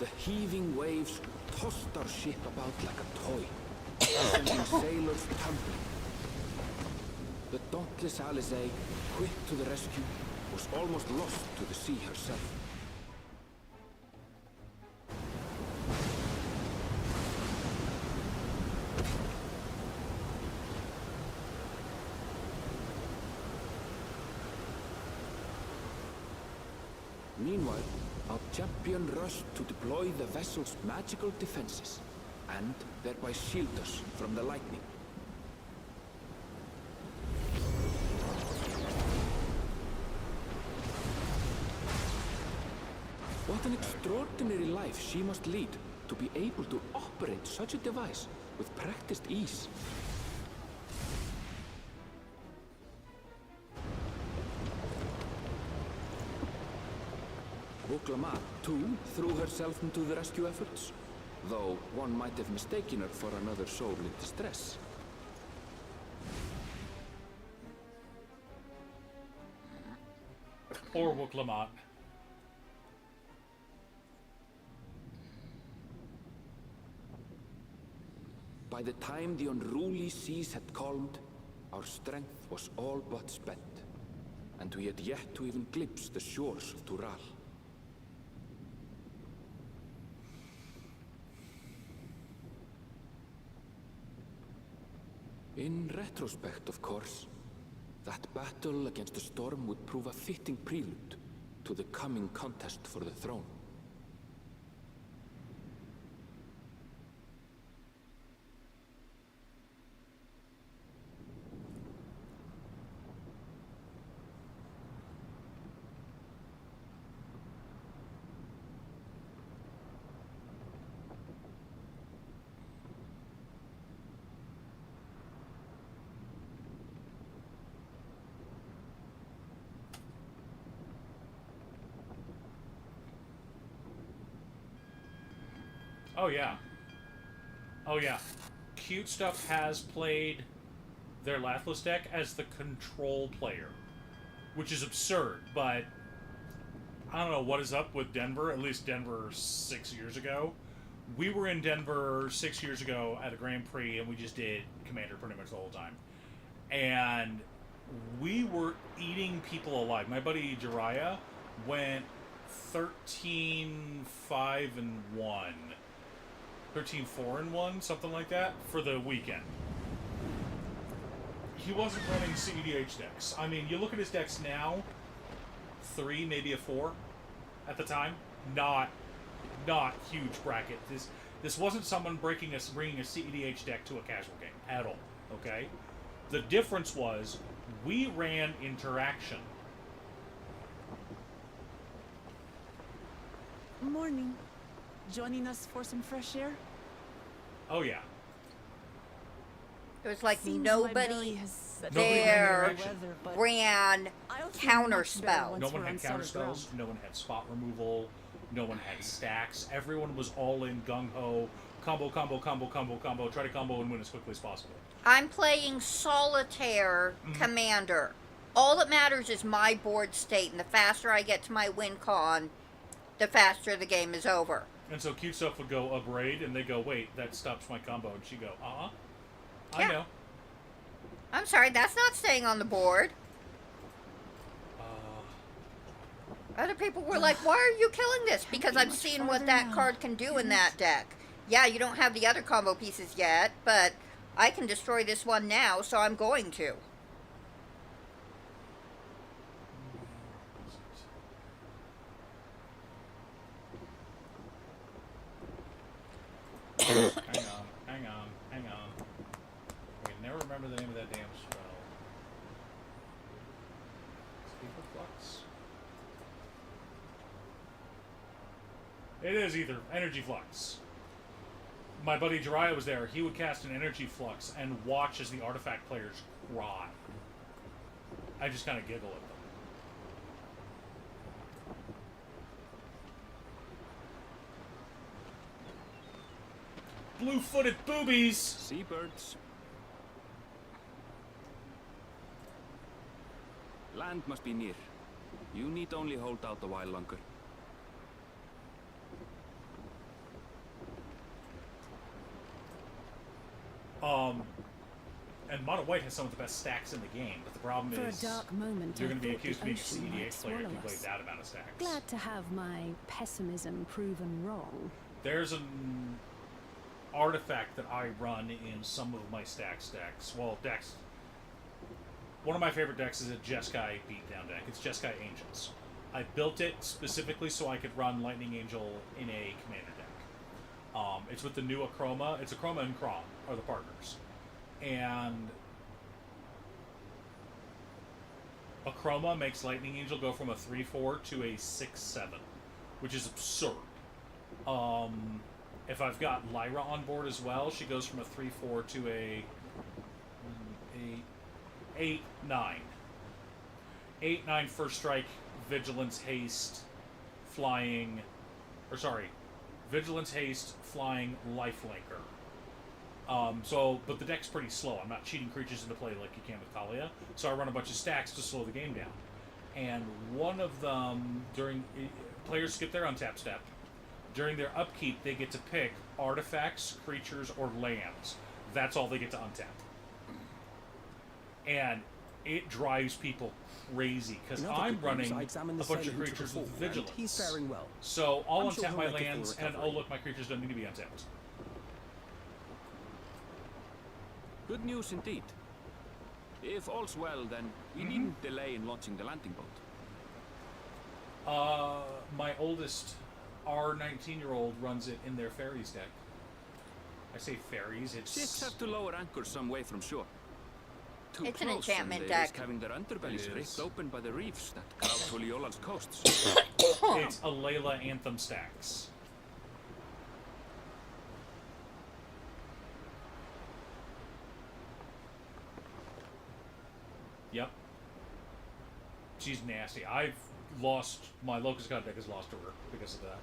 The heaving waves tossed our ship about like a toy, sending sailors tumbling. The dauntless Alizé, quick to the rescue, was almost lost to the sea herself. Meanwhile, our champion rushed to deploy the vessel's magical defenses, and thereby shield us from the lightning. What an extraordinary life she must lead to be able to operate such a device with practiced ease. Woklama, too, threw herself into the rescue efforts, though one might have mistaken her for another soul in distress. Or Woklamat. By the time the unruly seas had calmed, our strength was all but spent, and we had yet to even glimpse the shores of Tural. In retrospect, of course, that battle against the storm would prove a fitting prelude to the coming contest for the throne. Oh yeah. Oh yeah. Cute Stuff has played their Lathless deck as the control player, which is absurd, but I don't know what is up with Denver, at least Denver 6 years ago. We were in Denver 6 years ago at a Grand Prix, and we just did Commander pretty much the whole time. And we were eating people alive. My buddy Jiraiya went 13-5-1. 13-4-1, something like that, for the weekend. He wasn't running CEDH decks. I mean, you look at his decks now, 3, maybe a 4 at the time. not huge bracket. This wasn't someone bringing a CEDH deck to a casual game at all. Okay, the difference was we ran interaction. Morning. Joining us for some fresh air? Oh yeah. There was like Seems my belly nobody has set there the weather, but ran I'll feel counter much better spell. once No one we're had on counter solid ground. spells. No one had spot removal. No one had stacks. Everyone was all in gung ho. Combo. Try to combo and win as quickly as possible. I'm playing solitaire commander. All that matters is my board state, and the faster I get to my win con, the faster the game is over. And so cute stuff would go abrade, and they go, wait, that stops my combo. And she go, I Yeah. know. I'm sorry, that's not staying on the board. Other people were like, why are you killing this? Because I've seen what that card can do in that deck. Yeah, you don't have the other combo pieces yet, but I can destroy this one now, so I'm going to. Hang on. I can never remember the name of that damn spell. Speaker Flux? It is either Energy Flux. My buddy Jiraiya was there. He would cast an Energy Flux and watch as the artifact players cry. I just kind of giggle at them. Blue-footed boobies! Seabirds. Land must be near. You need only hold out a while longer. And Mono White has some of the best stacks in the game, but the problem For is a dark moment, you're I going to be thought accused of the being a ocean might CEDH player if swallow you play us. that amount of stacks. Glad to have my pessimism proven wrong. There's an artifact that I run in some of my stacks. Well, decks. One of my favorite decks is a Jeskai beatdown deck. It's Jeskai Angels. I built it specifically so I could run Lightning Angel in a commander deck. It's with the new Akroma. It's Akroma and Krom are the partners. And Akroma makes Lightning Angel go from a 3/4 to a 6/7, which is absurd. If I've got Lyra on board as well, she goes from a 3/4 to a 8/9. 8/9 first strike, vigilance, haste, flying, vigilance, haste, flying, lifelinker. But the deck's pretty slow. I'm not cheating creatures into play like you can with Kalia, so I run a bunch of stacks to slow the game down. And one of them, players skip their untap step. During their upkeep, they get to pick artifacts, creatures, or lands. That's all they get to untap. And it drives people crazy, because I'm running a bunch of creatures with vigilance. He's faring well. So I'll I'm sure untap he'll my make a full lands, and recovery. oh look, my creatures don't need to be untapped. Good news indeed. If all's well, then we needn't delay in launching the landing boat. My oldest, our 19-year-old, runs it in their fairies deck. I say fairies, it's... Ships have to lower anchors some way from shore. Too It's an close, enchantment and they deck. risk having their underbellies It ripped is. open by the reefs that crowd Tuliola's coasts. It's a Layla Anthem stacks. Yep. She's nasty. I've lost, my Locust God deck has lost to her because of that.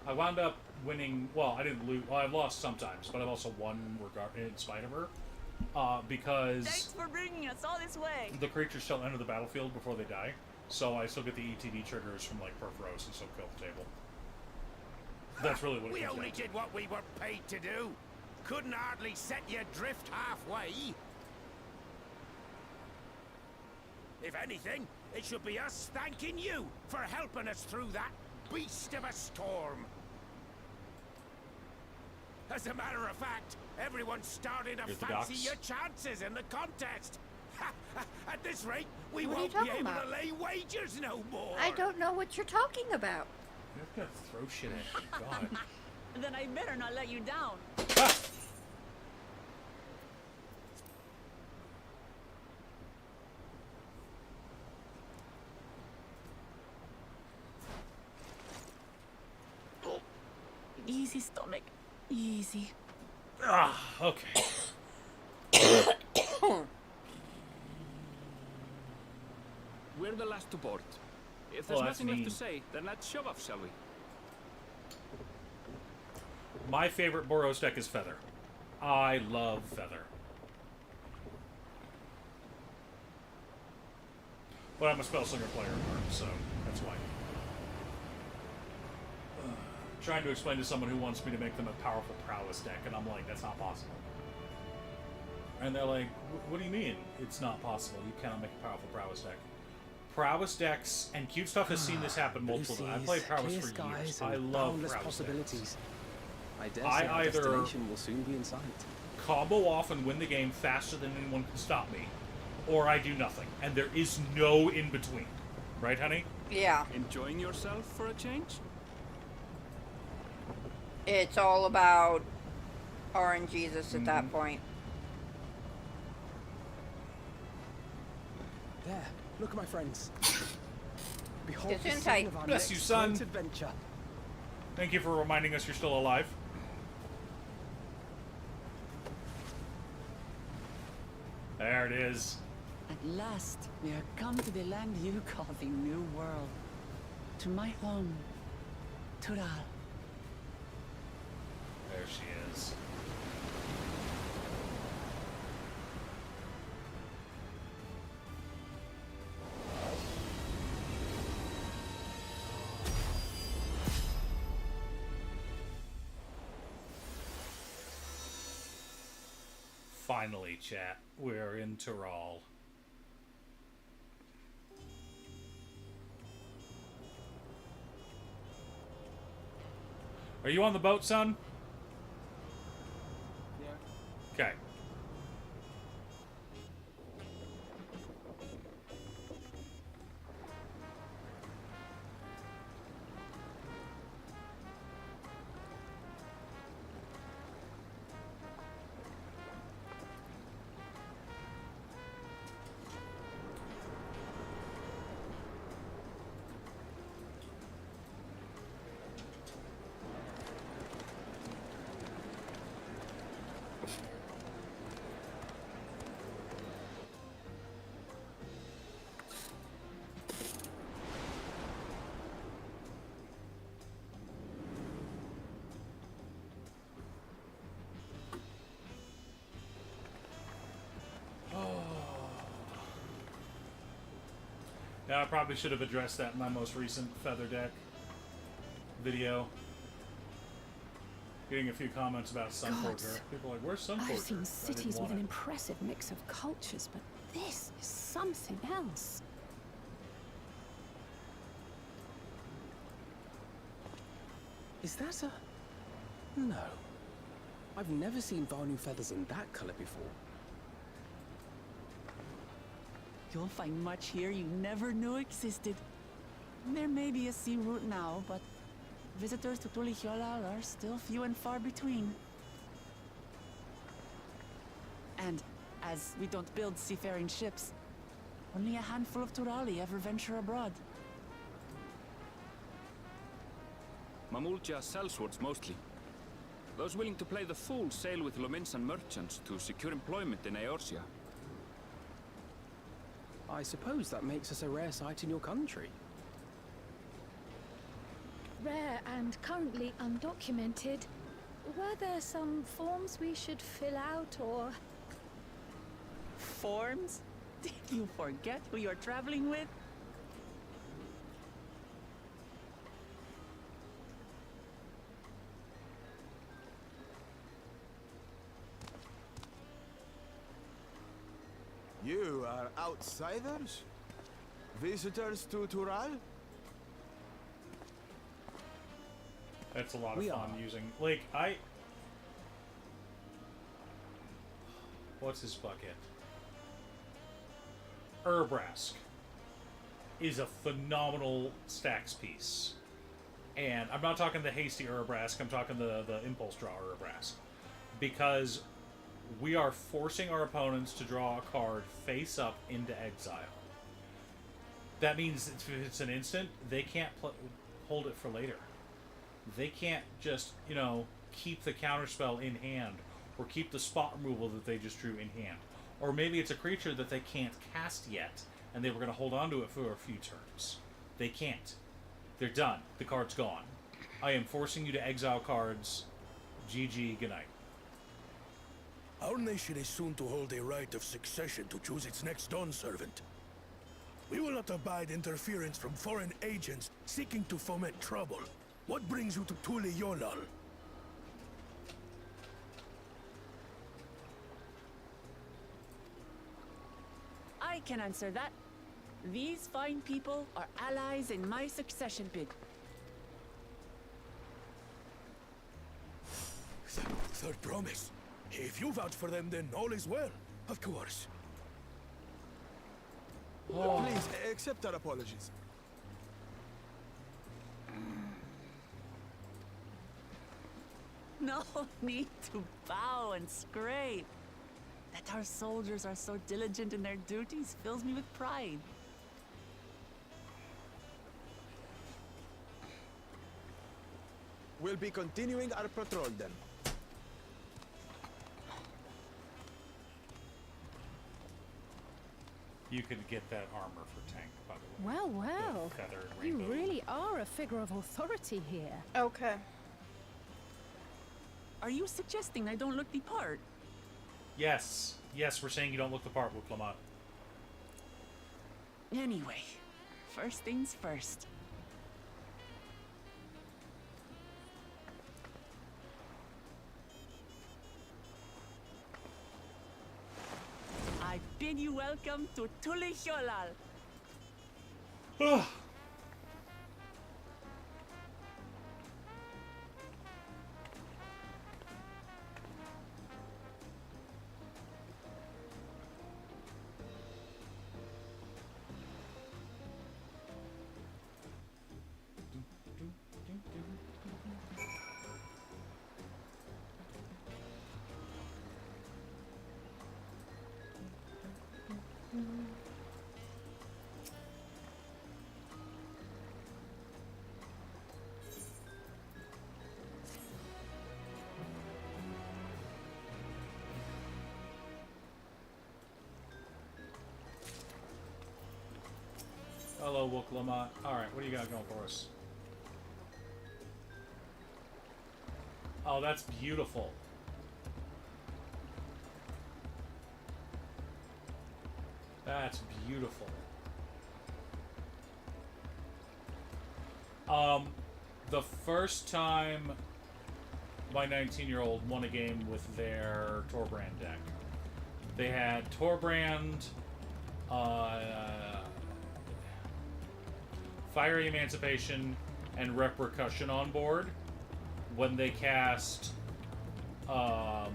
I wound up winning, well, I didn't lose, well, I've lost sometimes, but I've also won in spite of her. Because Thanks for bringing us all this way. the creatures still enter the battlefield before they die, so I still get the ETB triggers from like Perforos and still kill the table. That's really what it We comes only down to. did what we were paid to do. Couldn't hardly set you adrift halfway. If anything, it should be us thanking you for helping us through that beast of a storm. As a matter of fact, everyone's starting to Here's the fancy docks. your chances in the contest. At this rate, we What are you won't be talking able about? to lay wagers no more. I don't know what you're talking about. I'm gonna throw shit at you. God. Then I better not let you down. Ah! Easy, stomach. Easy. Ah, okay. We're the last to board. If Oh, there's that's nothing left mean. to say, then let's shove off, shall we? My favorite Boros deck is Feather. I love Feather. But I'm a Spellslinger player at heart, so that's why. Trying to explain to someone who wants me to make them a powerful prowess deck, and I'm like, that's not possible. And they're like, what do you mean it's not possible? You cannot make a powerful prowess deck. Prowess decks, and Cute Stuff has seen this happen multiple times. I played prowess for years. I love prowess possibilities. decks. I dare I say our either destination will soon be in sight. combo off and win the game faster than anyone can stop me, or I do nothing. And there is no in between. Right, honey? Yeah. Enjoying yourself for a change? It's all about RNGesus at that point. There, look at my friends. Behold the Gesundheit. scene of our Bless you, next son. great adventure. Thank you for reminding us you're still alive. There it is. At last, we are come to the land you call the New World. To my home, Tural. There she is. Finally, chat, we're in Tural. Are you on the boat, son? Yeah. Okay. Yeah, I probably should have addressed that in my most recent Feather deck video. Getting a few comments about Sunforger. Gods. People are like, where's Sunforger? I've seen I didn't cities want with an it. impressive mix of cultures, but this is something else. Is that a... No. I've never seen Vanu feathers in that color before. You'll find much here you never knew existed. There may be a sea route now, but visitors to Tulihiolal are still few and far between. And as we don't build seafaring ships, only a handful of Turali ever venture abroad. Mamulja sellswords mostly. Those willing to play the fool sail with Lominsan merchants to secure employment in Eorzea. I suppose that makes us a rare sight in your country. Rare and currently undocumented. Were there some forms we should fill out or... Forms? Did you forget who you're traveling with? You are outsiders? Visitors to Tural? That's a lot of We fun are. using. Like, what's his bucket? Urbrask is a phenomenal stacks piece. And I'm not talking the hasty Urabrask, I'm talking the impulse draw Urabrask. Because we are forcing our opponents to draw a card face up into exile. That means if it's an instant, they can't hold it for later. They can't just, you know, keep the counterspell in hand, or keep the spot removal that they just drew in hand. Or maybe it's a creature that they can't cast yet, and they were going to hold on to it for a few turns. They can't. They're done. The card's gone. I am forcing you to exile cards. GG, good night. Our nation is soon to hold a right of succession to choose its next Dawn servant. We will not abide interference from foreign agents seeking to foment trouble. What brings you to Tuli-Yolal? I can answer that. These fine people are allies in my succession bid. Third promise. If you vouch for them, then all is well. Of course. Please, accept our apologies. No need to bow and scrape. That our soldiers are so diligent in their duties fills me with pride. We'll be continuing our patrol then. You can get that armor for tank, by the way. Well, well. The feather and You rainbow. really are a figure of authority here. Okay. Are you suggesting I don't look the part? Yes. Yes, we're saying you don't look the part, Wook Lamont. Anyway, first things first. I bid you welcome to Tuli-Yolal. Hello, Wook Lamont. Alright, what do you got going for us? Oh, that's beautiful. That's beautiful. The first time my 19-year-old won a game with their Torbrand deck, they had Torbrand, Fiery Emancipation, and Repercussion on board when they cast Goblin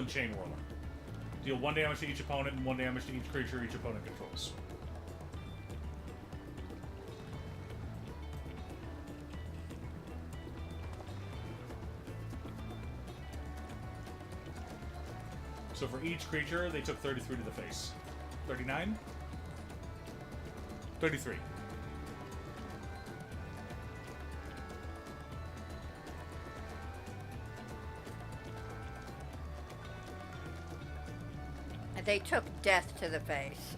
Chain Whirler. Deal 1 damage to each opponent and 1 damage to each creature each opponent controls. So for each creature, they took 33 to the face. 39? 33. And they took death to the face.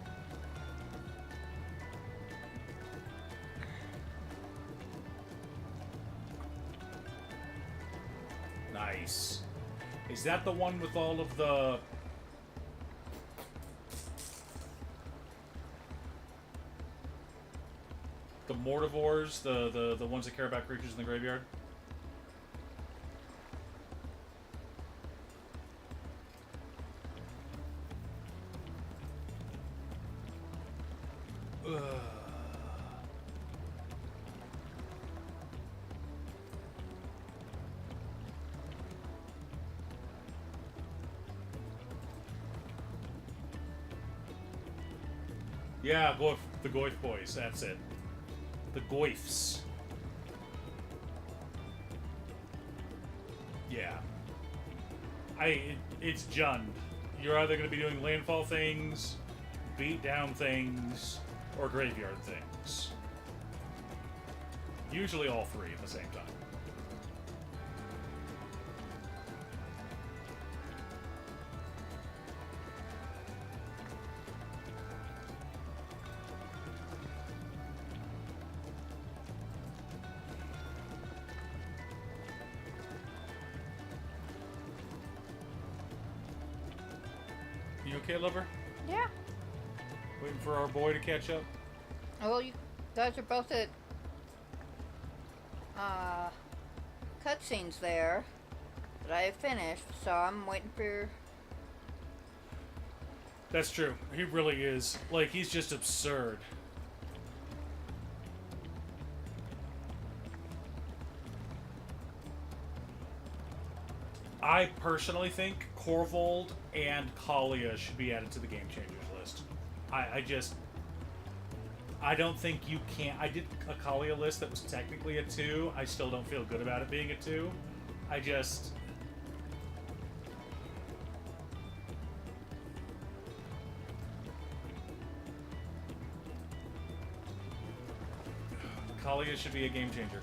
Nice. Is that the one with all of the... the Mortivores, the ones that care about creatures in the graveyard? Yeah, the Goyf boys, that's it. The Goifs. Yeah. It's Jund. You're either going to be doing landfall things, beat down things, or graveyard things. Usually all three at the same time. You okay, lover? Yeah. Waiting for our boy to catch up? Well, you guys are both at cutscenes there that I have finished, so I'm waiting for your... That's true. He really is. Like, he's just absurd. I personally think Korvold and Kalia should be added to the Game Changers list. I don't think you can. I did a Kalia list that was technically a 2. I still don't feel good about it being a 2. Kalia should be a game changer.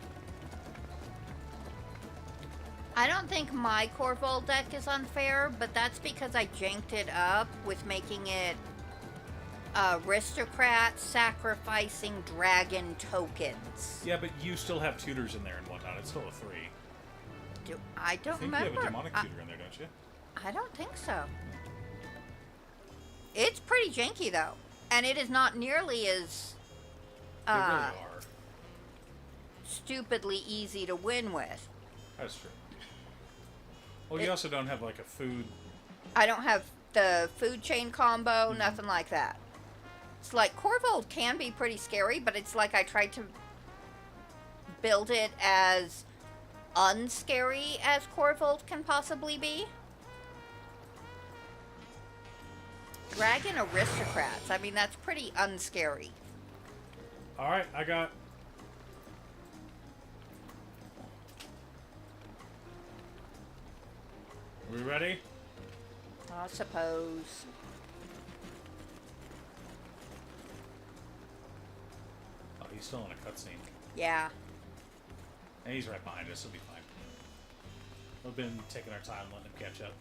I don't think my Korvold deck is unfair, but that's because I janked it up with making it aristocrat sacrificing dragon tokens. Yeah, but you still have tutors in there and whatnot. It's still a 3. I don't think remember. You have a demonic tutor in there, don't you? I don't think so. It's pretty janky though, and it is not nearly as They really are. stupidly easy to win with. That's true. Well, you also don't have like a food. I don't have the food chain combo, nothing like that. It's like Korvold can be pretty scary, but it's like I tried to build it as unscary as Korvold can possibly be. Dragon aristocrats. I mean, that's pretty unscary. Alright, I got... We ready? I suppose. Oh, he's still in a cutscene. Yeah. And he's right behind us, he'll be fine. We've been taking our time letting him catch up.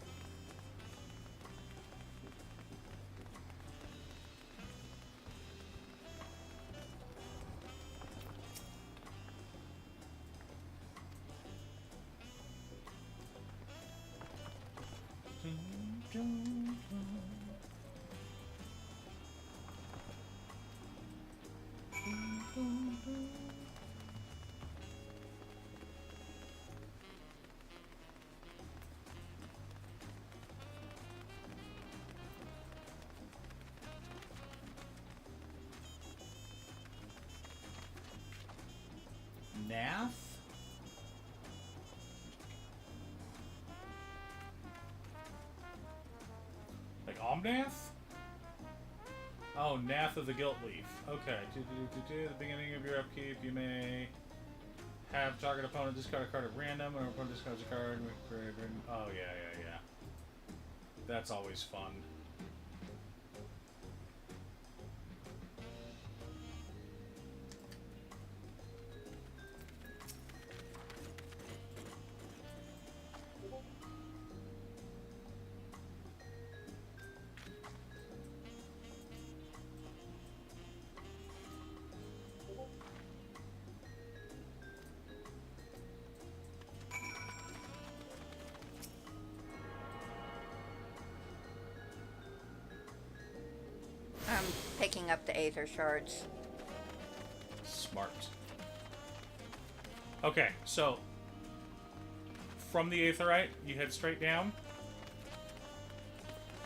Nath? Like Omnath? Oh, Nath of the Guilt Leaf. Okay. At the beginning of your upkeep, you may have target opponent discard a card at random, or opponent discards a card. Oh, yeah. That's always fun. I'm picking up the Aether Shards. Smart. Okay, so from the Aetherite, you head straight down.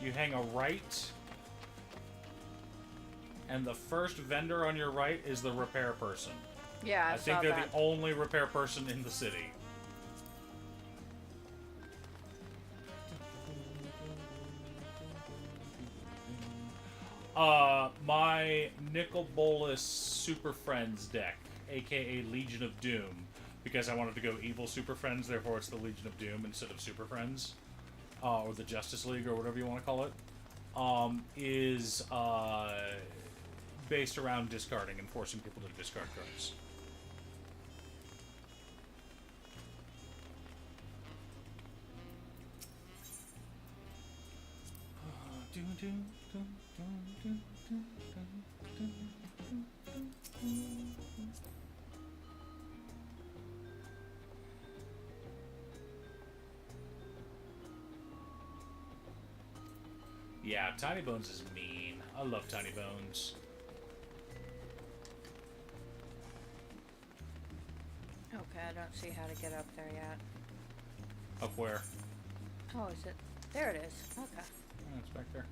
You hang a right. And the first vendor on your right is the repair person. Yeah, I think saw they're that. the only repair person in the city. My Nicol Bolas Super Friends deck aka Legion of Doom, because I wanted to go evil Super Friends, therefore it's the Legion of Doom instead of Super Friends, or the Justice League, or whatever you want to call it, is based around discarding and forcing people to discard cards. Yeah, Tiny Bones is mean. I love Tiny Bones. Okay, I don't see how to get up there yet. Up where? Oh, is it? There it is. Okay. Oh, it's back there.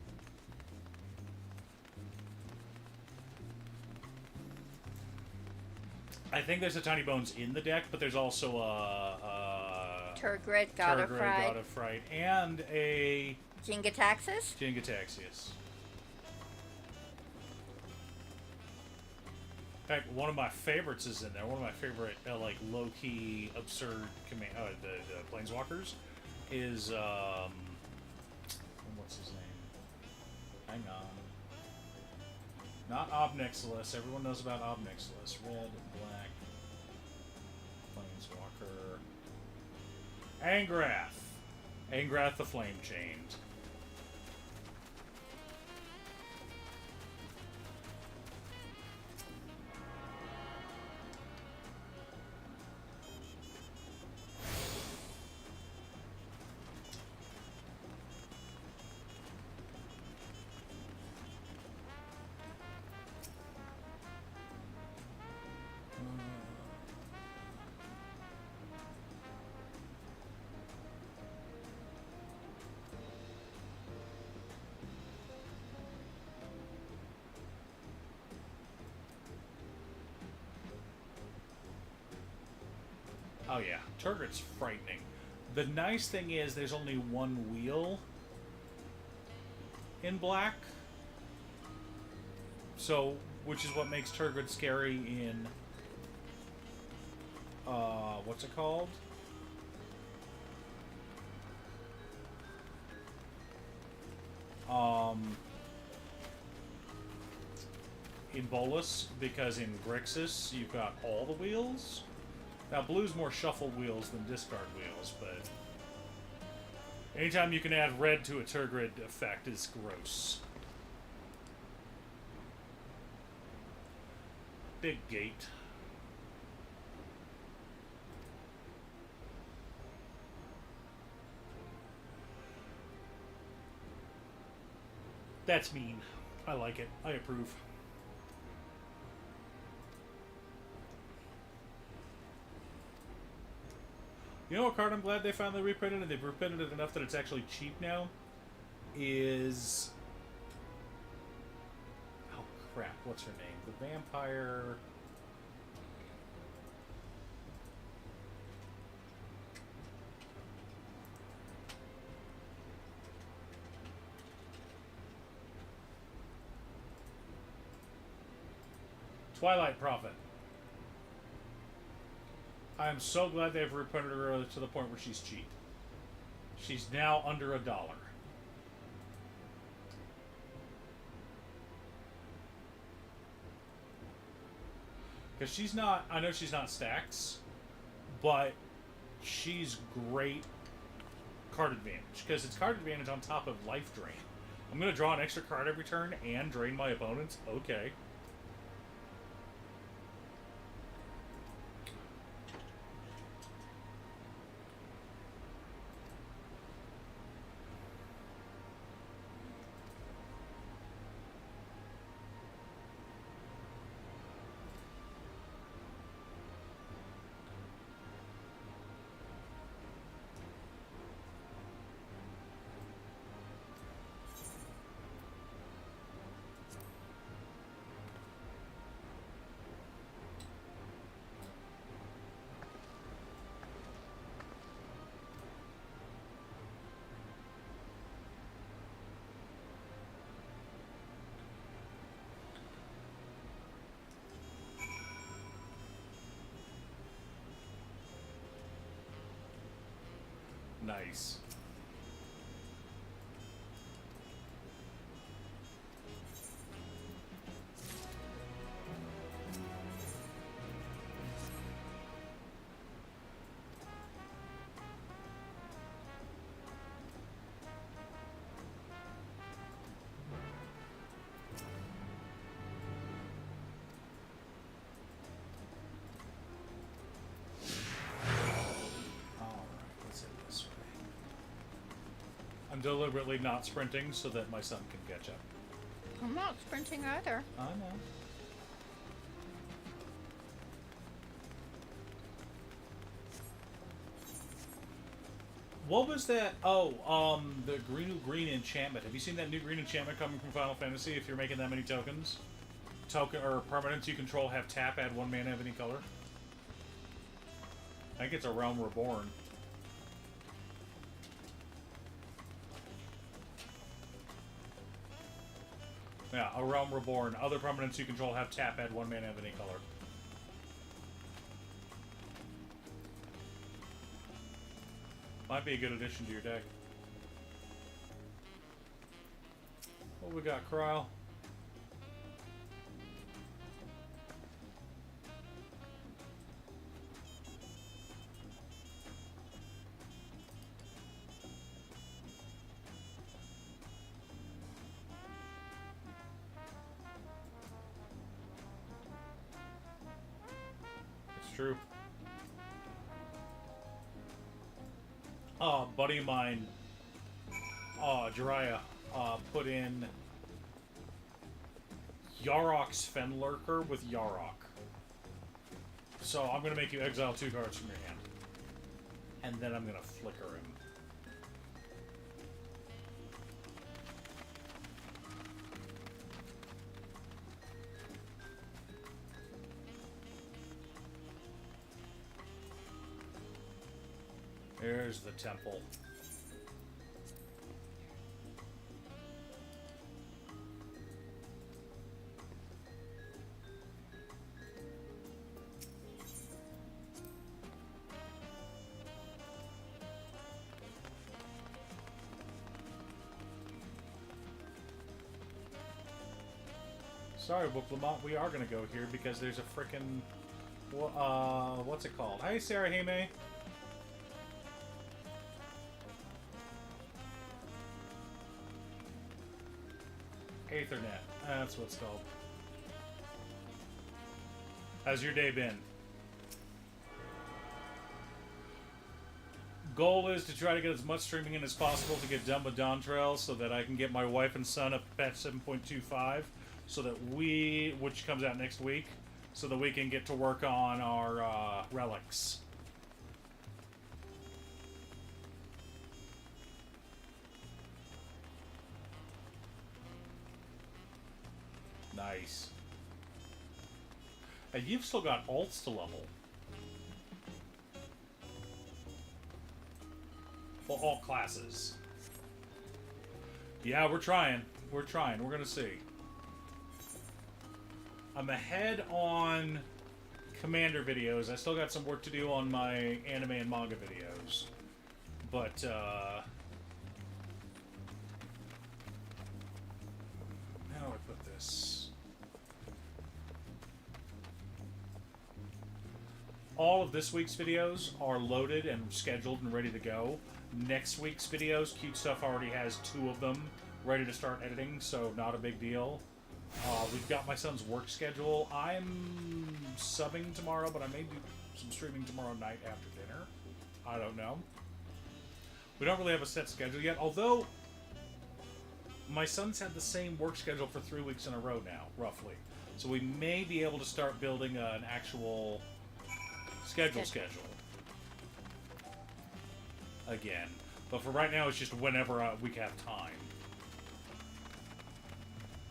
I think there's a Tiny Bones in the deck, but there's also a Turgid, God of Fright, and a Jingataxis? Jingataxius. In fact, one of my favorites is in there. One of my favorite, like, low-key, absurd command, the Planeswalkers is, what's his name? Hang on. Not Obnixilis. Everyone knows about Obnixilis. Red, black, Planeswalker. Angrath. Angrath the Flame-Chained. Oh yeah, Turgid's frightening. The nice thing is there's only one wheel in black. So, which is what makes Turgid scary in, what's it called? In Bolus, because in Grixis you've got all the wheels. Now, blue's more shuffled wheels than discard wheels, but anytime you can add red to a Turgid effect is gross. Big gate. That's mean. I like it. I approve. You know what card I'm glad they finally reprinted, and they've reprinted it enough that it's actually cheap now? Is... oh crap, what's her name? The vampire... Twilight Prophet. I am so glad they've reprinted her to the point where she's cheap. She's now under $1. Because she's not, I know she's not stacks, but she's great card advantage. Because it's card advantage on top of life drain. I'm going to draw an extra card every turn and drain my opponents? Okay. Nice. I'm deliberately not sprinting so that my son can catch up. I'm not sprinting either. I know. What was that? Oh, the green enchantment. Have you seen that new green enchantment coming from Final Fantasy? If you're making that many tokens, token or permanents you control have tap, add 1 mana of any color. I think it's a Realm Reborn. Yeah, a Realm Reborn. Other permanents you control have tap, add 1 mana of any color. Might be a good addition to your deck. What we got, Kryle? It's true. A buddy of mine, Jiraiya, put in Yarok's Fenlurker with Yarok. So I'm going to make you exile 2 cards from your hand. And then I'm going to flicker him. Here's the temple. Sorry, Book Lamont, we are going to go here because there's a frickin' what's it called? Hi, Sarah Hayme. Ethernet. That's what it's called. How's your day been? Goal is to try to get as much streaming in as possible to get done with Dawntrail so that I can get my wife and son up to patch 7.25 so that which comes out next week, so that we can get to work on our relics. Nice. And you've still got alts to level. Well, all classes. Yeah, we're trying. We're trying. We're gonna see. I'm ahead on Commander videos. I still got some work to do on my anime and manga videos. But, how do I put this? All of this week's videos are loaded and scheduled and ready to go. Next week's videos, Cute Stuff already has 2 of them ready to start editing, so not a big deal. We've got my son's work schedule. I'm subbing tomorrow, but I may do some streaming tomorrow night after dinner. I don't know. We don't really have a set schedule yet, although my son's had the same work schedule for 3 weeks in a row now, roughly. So we may be able to start building an actual schedule again. But for right now, it's just whenever we have time.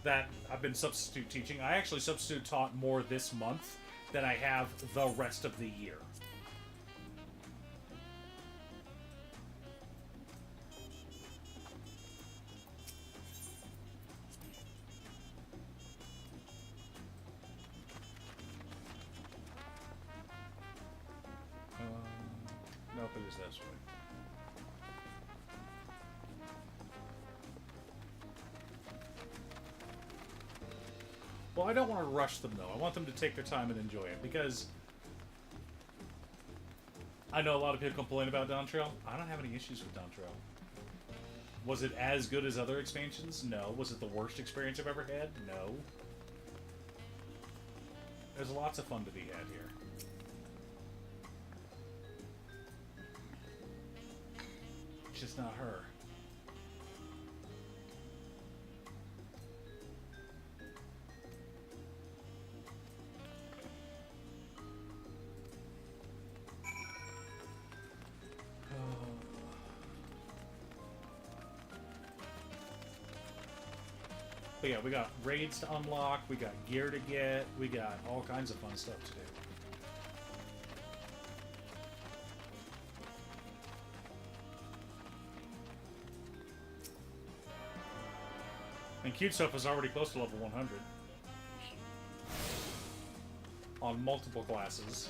That I've been substitute teaching. I actually substitute taught more this month than I have the rest of the year. Nope, it is this way. Well, I don't want to rush them, though. I want them to take their time and enjoy it, because I know a lot of people complain about Dawntrail. I don't have any issues with Dawntrail. Was it as good as other expansions? No. Was it the worst experience I've ever had? No. There's lots of fun to be had here. It's just not her. But yeah, we got raids to unlock, we got gear to get, we got all kinds of fun stuff to do. And cute stuff is already close to level 100 on multiple classes.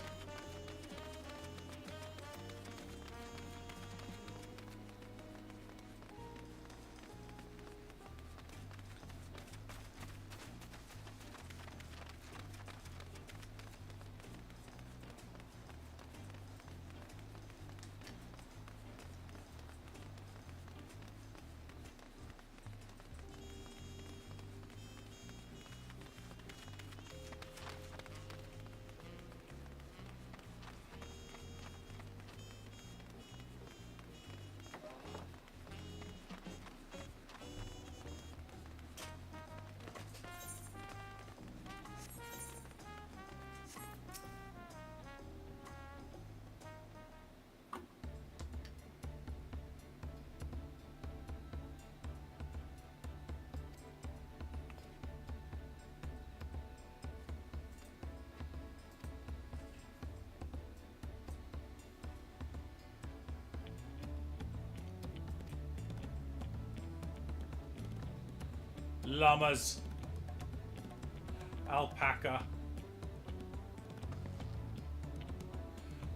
Llamas. Alpaca.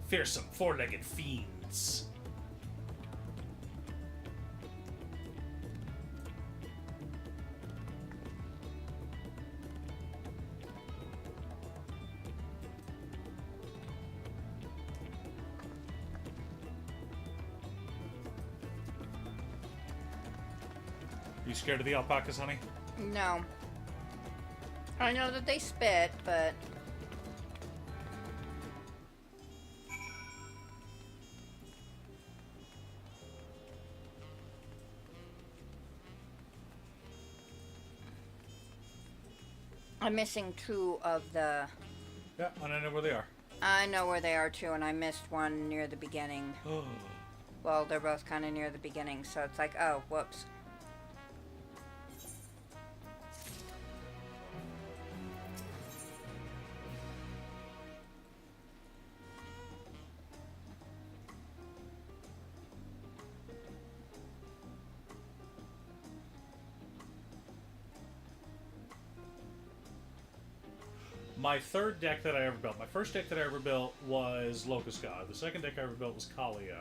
Fearsome four-legged fiends. You scared of the alpacas, honey? No. I know that they spit, but... I'm missing 2 of the... Yeah, and I know where they are. I know where they are too, and I missed one near the beginning. Well, they're both kind of near the beginning, so it's like, oh, whoops. My third deck that I ever built. My first deck that I ever built was Locust God. The second deck I ever built was Kalia.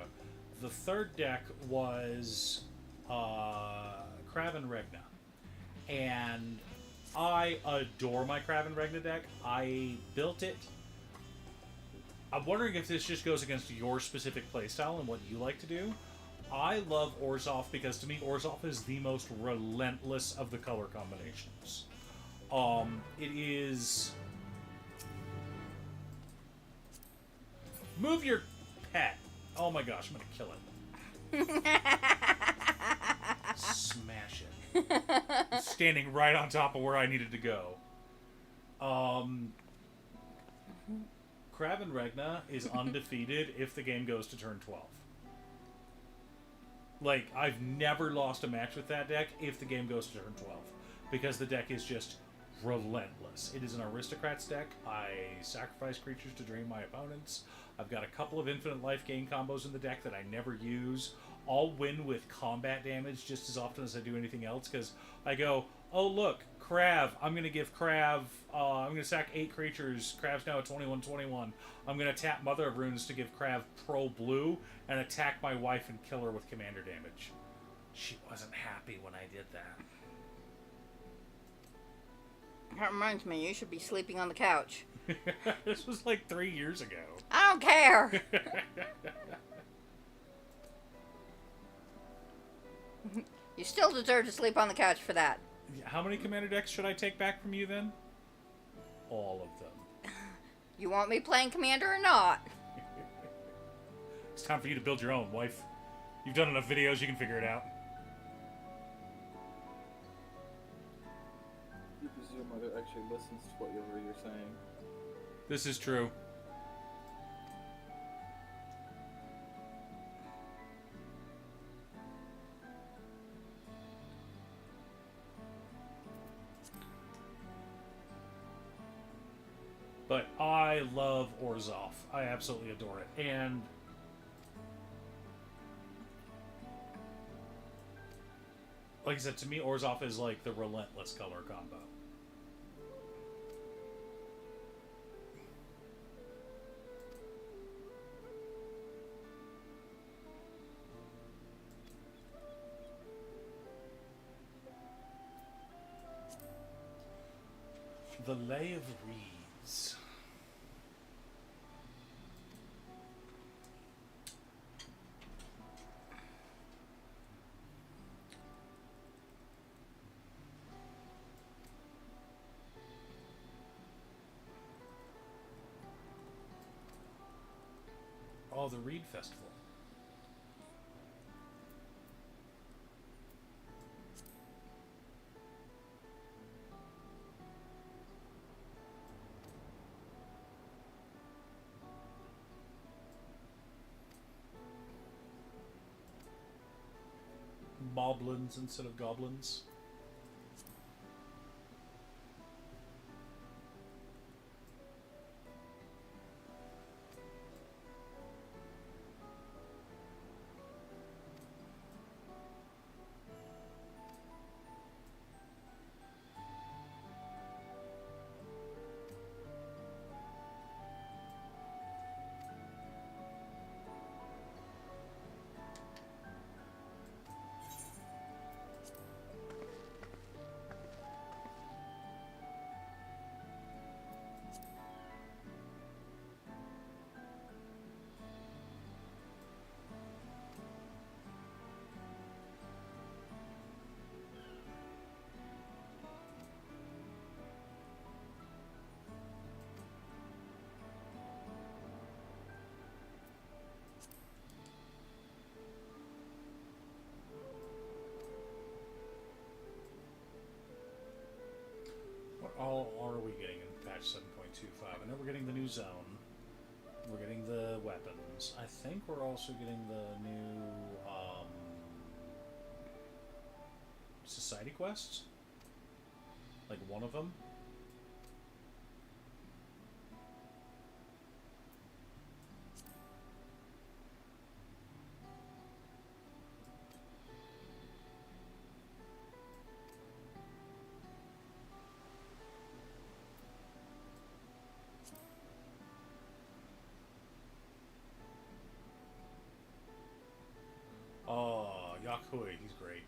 The third deck was Kraven Regna. And I adore my Kraven Regna deck. I built it. I'm wondering if this just goes against your specific playstyle and what you like to do. I love Orzhov because to me Orzhov is the most relentless of the color combinations. It is... Move your pet. Oh my gosh, I'm gonna kill it. Smash it. It's standing right on top of where I needed to go. Kraven Regna is undefeated if the game goes to turn 12. Like, I've never lost a match with that deck if the game goes to turn 12. Because the deck is just relentless. It is an aristocrats deck. I sacrifice creatures to drain my opponents. I've got a couple of infinite life gain combos in the deck that I never use. I'll win with combat damage just as often as I do anything else, because I go, oh look, Krav, I'm going to give Krav, I'm going to sack 8 creatures, Krav's now at 21/21. I'm going to tap Mother of Runes to give Krav Pro Blue, and attack my wife and kill her with commander damage. She wasn't happy when I did that. That reminds me, you should be sleeping on the couch. This was like 3 years ago. I don't care. You still deserve to sleep on the couch for that. How many commander decks should I take back from you then? All of them. You want me playing commander or not? It's time for you to build your own, wife. You've done enough videos, you can figure it out. You presume mother actually listens to whatever you're saying. This is true. But I love Orzhov. I absolutely adore it. And like I said, to me, Orzhov is like the relentless color combo. The Lay of Reeds. Oh, the Reed Festival. Moblins instead of goblins. What all are we getting in patch 7.25? I know we're getting the new zone. We're getting the weapons. I think we're also getting the new society quests. Like one of them. Oh, Yakhui, he's great.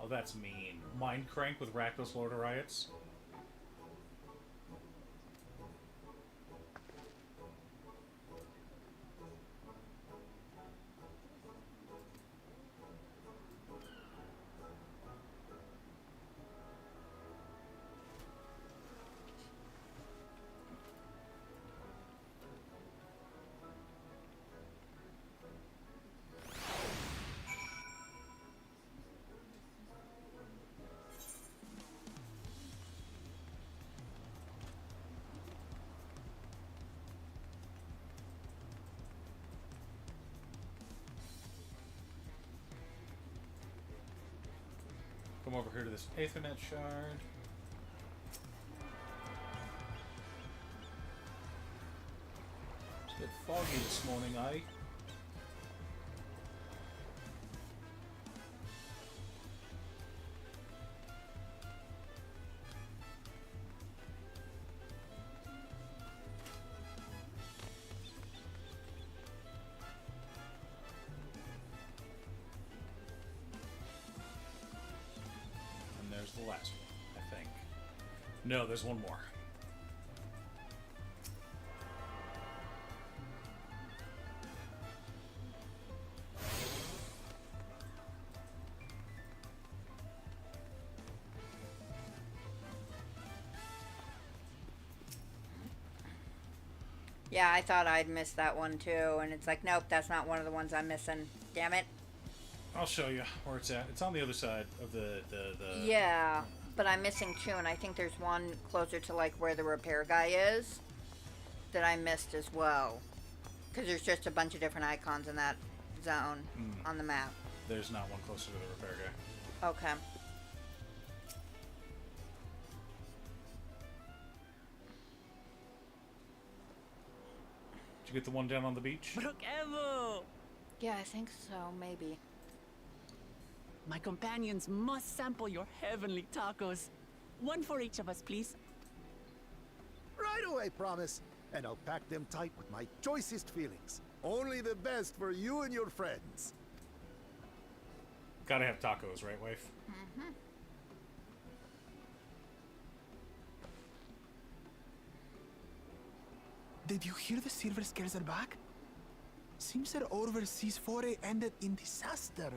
Oh, that's mean. Mind Crank with Rakdos Lord of Riots. Come over here to this Aethernet shard. foggy this morning, eh? And there's the last one, I think. No, there's one more. Yeah, I thought I'd missed that one too, and it's like, nope, that's not one of the ones I'm missing. Damn it. I'll show you where it's at. It's on the other side of the... Yeah, but I'm missing two, and I think there's one closer to like where the repair guy is that I missed as well. Because there's just a bunch of different icons in that zone on the map. There's not one closer to the repair guy. Okay. Did you get the one down on the beach? Brook-evo! Yeah, I think so, maybe. My companions must sample your heavenly tacos. One for each of us, please. Right away, promise. And I'll pack them tight with my choicest feelings. Only the best for you and your friends. Gotta have tacos, right, wife? Mm-hmm. Did you hear the Silver Scales are back? Seems their overseas foray ended in disaster.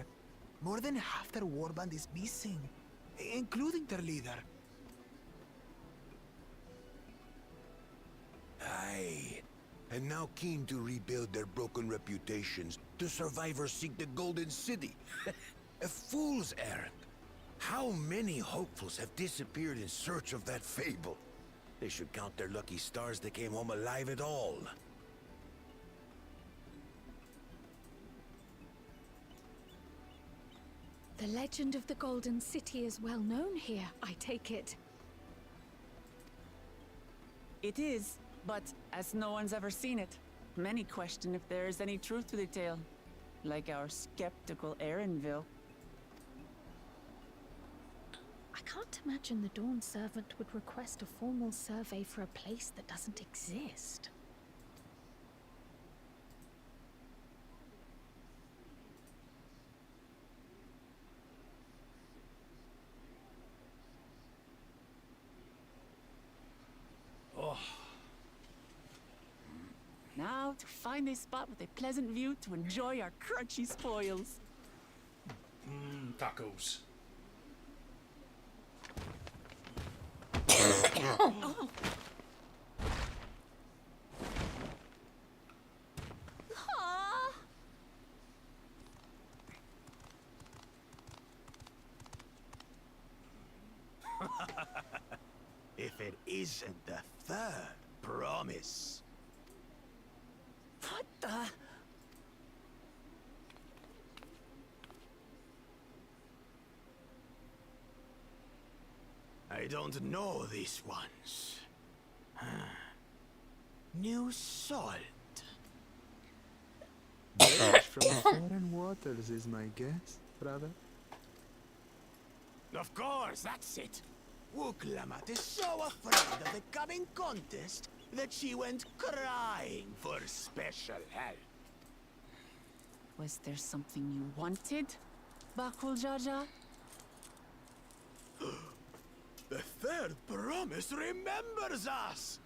More than half their warband is missing, including their leader. Aye. And now keen to rebuild their broken reputations, the survivors seek the Golden City. A fool's errand. How many hopefuls have disappeared in search of that fable? They should count their lucky stars they came home alive at all. The legend of the Golden City is well known here, I take it. It is, but as no one's ever seen it, many question if there is any truth to the tale. Like our skeptical Erinville. I can't imagine the Dawn Servant would request a formal survey for a place that doesn't exist. Oh. Now to find a spot with a pleasant view to enjoy our crunchy spoils. Tacos. Oh. Ah. If it isn't the third promise. What the? I don't know these ones. New salt. Fresh from foreign waters is my guess, brother. Of course, that's it. Wuklamat is so afraid of the coming contest that she went crying for special help. Was there something you wanted, Bakul Jaja? The third promise remembers us.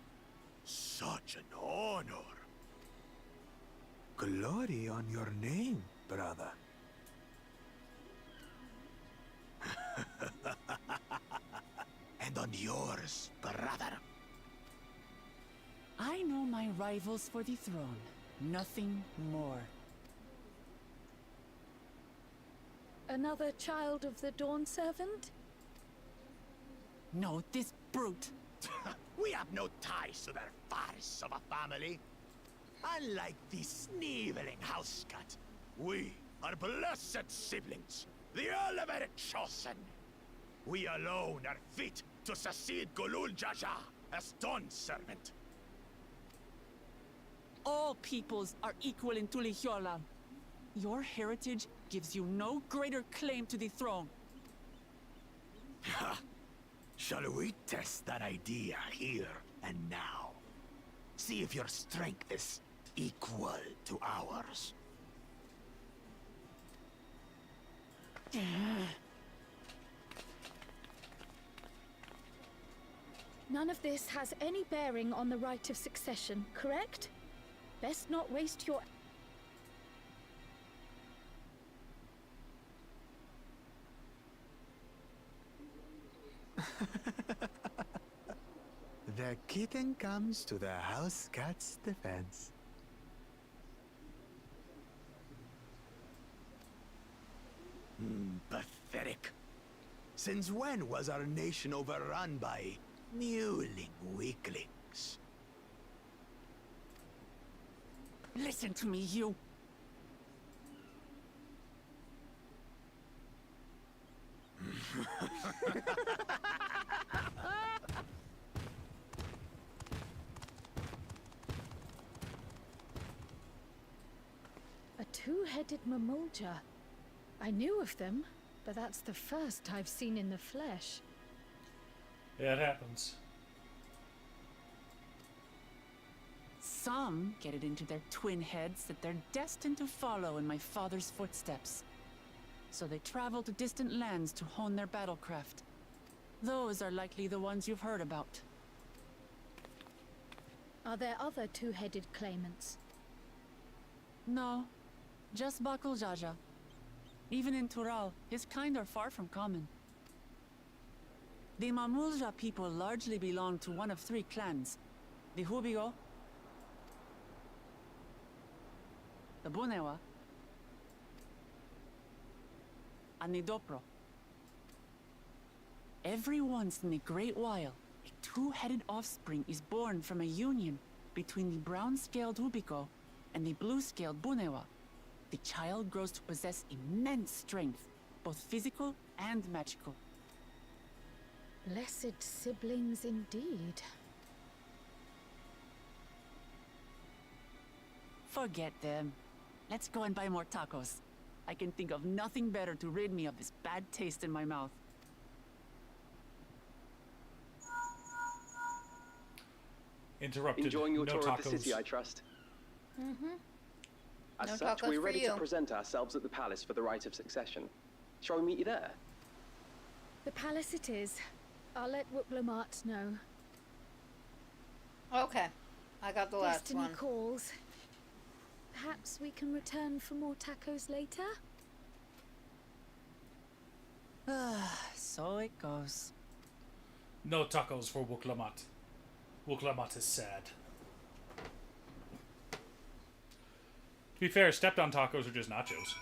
Such an honor. Glory on your name, brother. And on yours, brother. I know my rivals for the throne. Nothing more. Another child of the Dawn Servant? No, this brute. We have no ties to their farce of a family. Unlike the sneevling housecut, we are blessed siblings, the elevated chosen. We alone are fit to succeed Golul Jaja as Dawn Servant. all peoples are equal in Tuliyollal. Your heritage gives you no greater claim to the throne. Ha! Shall we test that idea here and now? See if your strength is equal to ours. None of this has any bearing on the right of succession, correct? Best not waste your... The kitten comes to the house cat's defense. Pathetic. Since when was our nation overrun by mewling weaklings? Listen to me, you. A two-headed Mamulja. I knew of them, but that's the first I've seen in the flesh. Yeah, it happens. Some get it into their twin heads that they're destined to follow in my father's footsteps. So they travel to distant lands to hone their battlecraft. Those are likely the ones you've heard about. Are there other two-headed claimants? No, just Bakul Jaja. Even in Tural, his kind are far from common. The Mamulja people largely belong to one of three clans. The Hubigo, the Bunewa, and the Dopro. Every once in a great while, a two-headed offspring is born from a union between the brown-scaled Hubigo and the blue-scaled Bunewa. The child grows to possess immense strength, both physical and magical. Blessed siblings indeed. Forget them. Let's go and buy more tacos. I can think of nothing better to rid me of this bad taste in my mouth. Interrupted. Enjoying your no tour tacos. of the city, I trust. Mm-hmm. As No such, tacos we're for ready you. to present ourselves at the palace for the rite of succession. Shall we meet you there? The palace it is. I'll let Wuklamart know. Okay. I got the last Destiny one. calls. Perhaps we can return for more tacos later? So it goes. No tacos for Wuklamart. Wuklamart is sad. To be fair, stepped-on tacos are just nachos.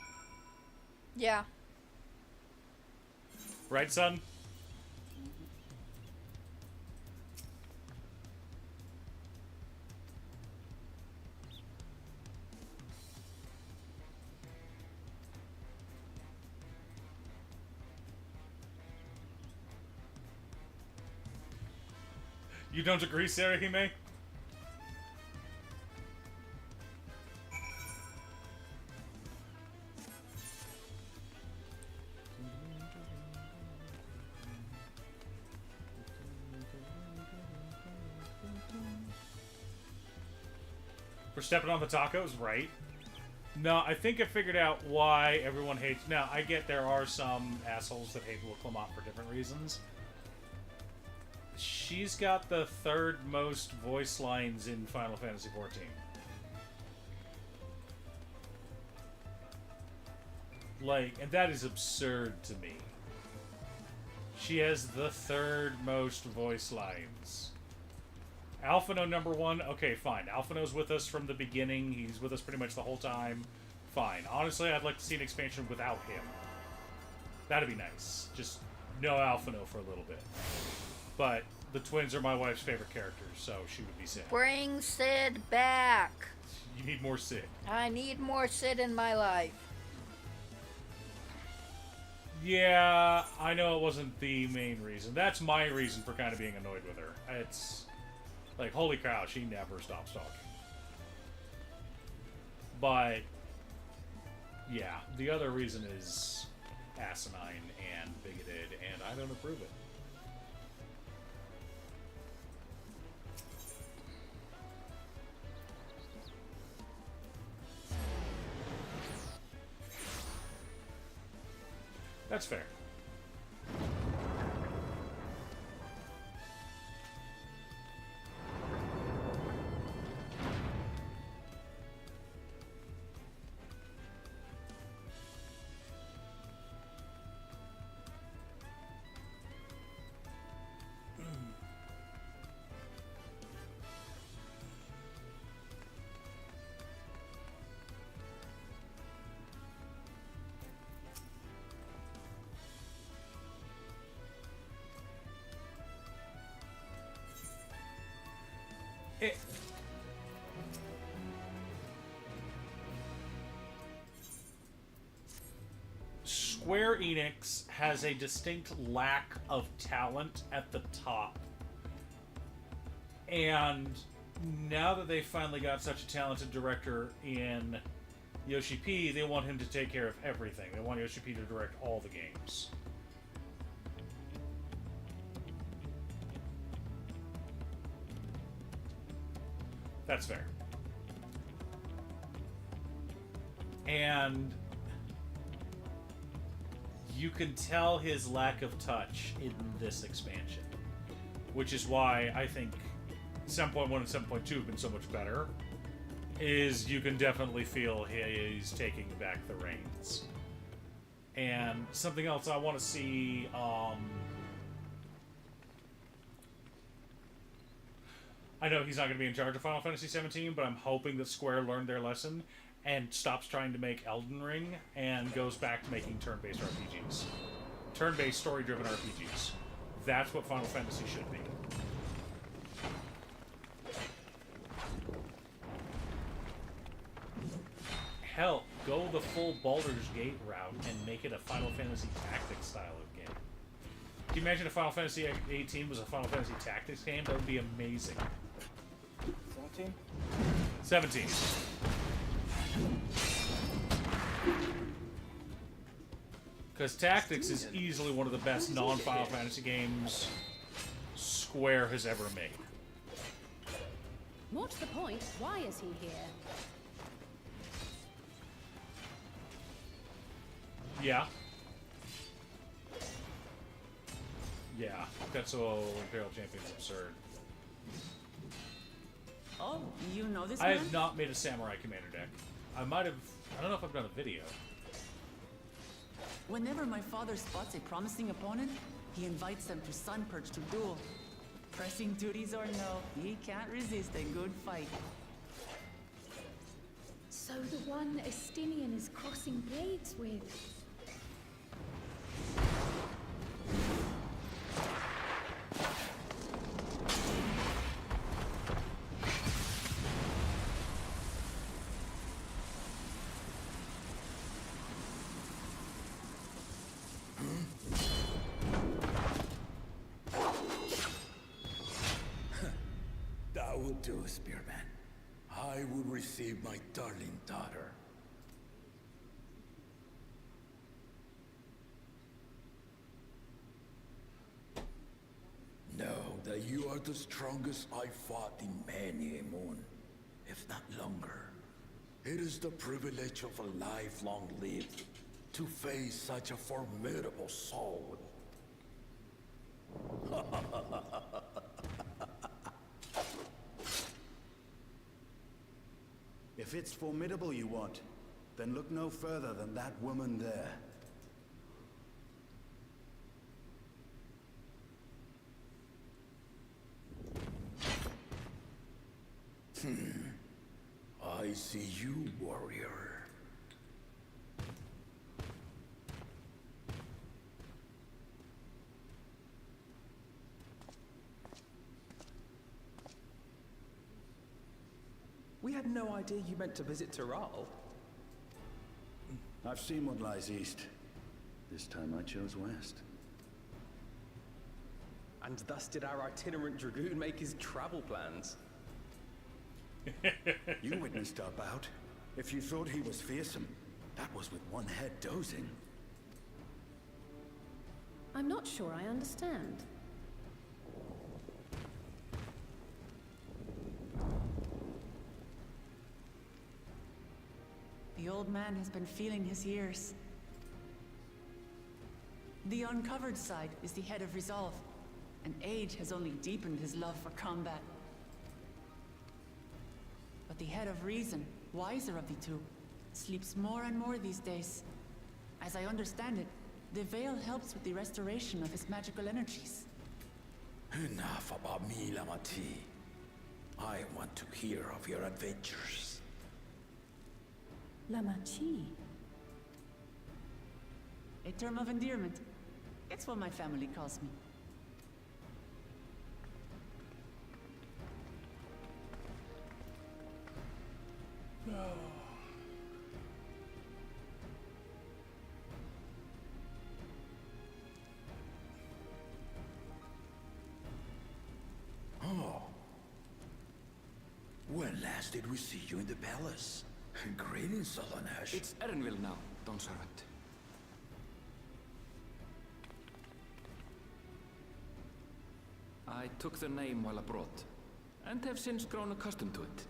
Yeah. Right, son? You don't agree, Sarahime? For stepping on the tacos, right? No, I think I figured out why everyone hates... Now, I get there are some assholes that hate Wuklamart for different reasons. She's got the third most voice lines in Final Fantasy XIV. Like, and that is absurd to me. She has the third most voice lines. Alphino #1, okay, fine. Alphino's with us from the beginning. He's with us pretty much the whole time. Fine. Honestly, I'd like to see an expansion without him. That'd be nice. Just no Alphino for a little bit. But the twins are my wife's favorite characters, so she would be sad. Bring Sid back. You need more Sid. I need more Sid in my life. Yeah, I know it wasn't the main reason. That's my reason for kind of being annoyed with her. It's like, holy cow, she never stops talking. But yeah, the other reason is asinine and bigoted, and I don't approve it. That's fair. Square Enix has a distinct lack of talent at the top. And now that they finally got such a talented director in Yoshi P, they want him to take care of everything. They want Yoshi P to direct all the games. That's fair. And you can tell his lack of touch in this expansion, which is why I think 7.1 and 7.2 have been so much better, is you can definitely feel he's taking back the reins. And something else I want to see, I know he's not going to be in charge of Final Fantasy 17, but I'm hoping that Square learned their lesson and stops trying to make Elden Ring and goes back to making turn-based RPGs. Turn-based, story-driven RPGs. That's what Final Fantasy should be. Hell, go the full Baldur's Gate route and make it a Final Fantasy Tactics style of game. Can you imagine if Final Fantasy 18 was a Final Fantasy Tactics game? That would be amazing. 17? 17. Because Tactics is easily one of the best non-Final Fantasy games Square has ever made. More to the point, why is he here? Yeah. Yeah, Tetsuo Imperial Champion's absurd. Oh, you know this I man? have not made a Samurai Commander deck. I might have... I don't know if I've done a video. Whenever my father spots a promising opponent, he invites them to Sunperch to duel. Pressing duties or no, he can't resist a good fight. So the one Estinian is crossing blades with. That will do, Spearman. I will receive my darling daughter. Know that you are the strongest I fought in many a moon, if not longer. It is the privilege of a lifelong life to face such a formidable soul. If it's formidable you want, then look no further than that woman there. I see you, warrior. We had no idea you meant to visit Taral. I've seen what lies east. This time I chose west. And thus did our itinerant dragoon make his travel plans. You witnessed our bout. If you thought he was fearsome, that was with one head dozing. I'm not sure I understand. The old man has been feeling his years. The uncovered side is the head of resolve, and age has only deepened his love for combat. But the head of reason, wiser of the two, sleeps more and more these days. As I understand it, the veil helps with the restoration of his magical energies. Enough about me, Lamati. I want to hear of your adventures. Lamachi. A term of endearment. It's what my family calls me. Oh. When last did we see you in the palace? Greetings, Solonesh. It's Erenville now, Dawn Servant. I took the name while abroad, and have since grown accustomed to it.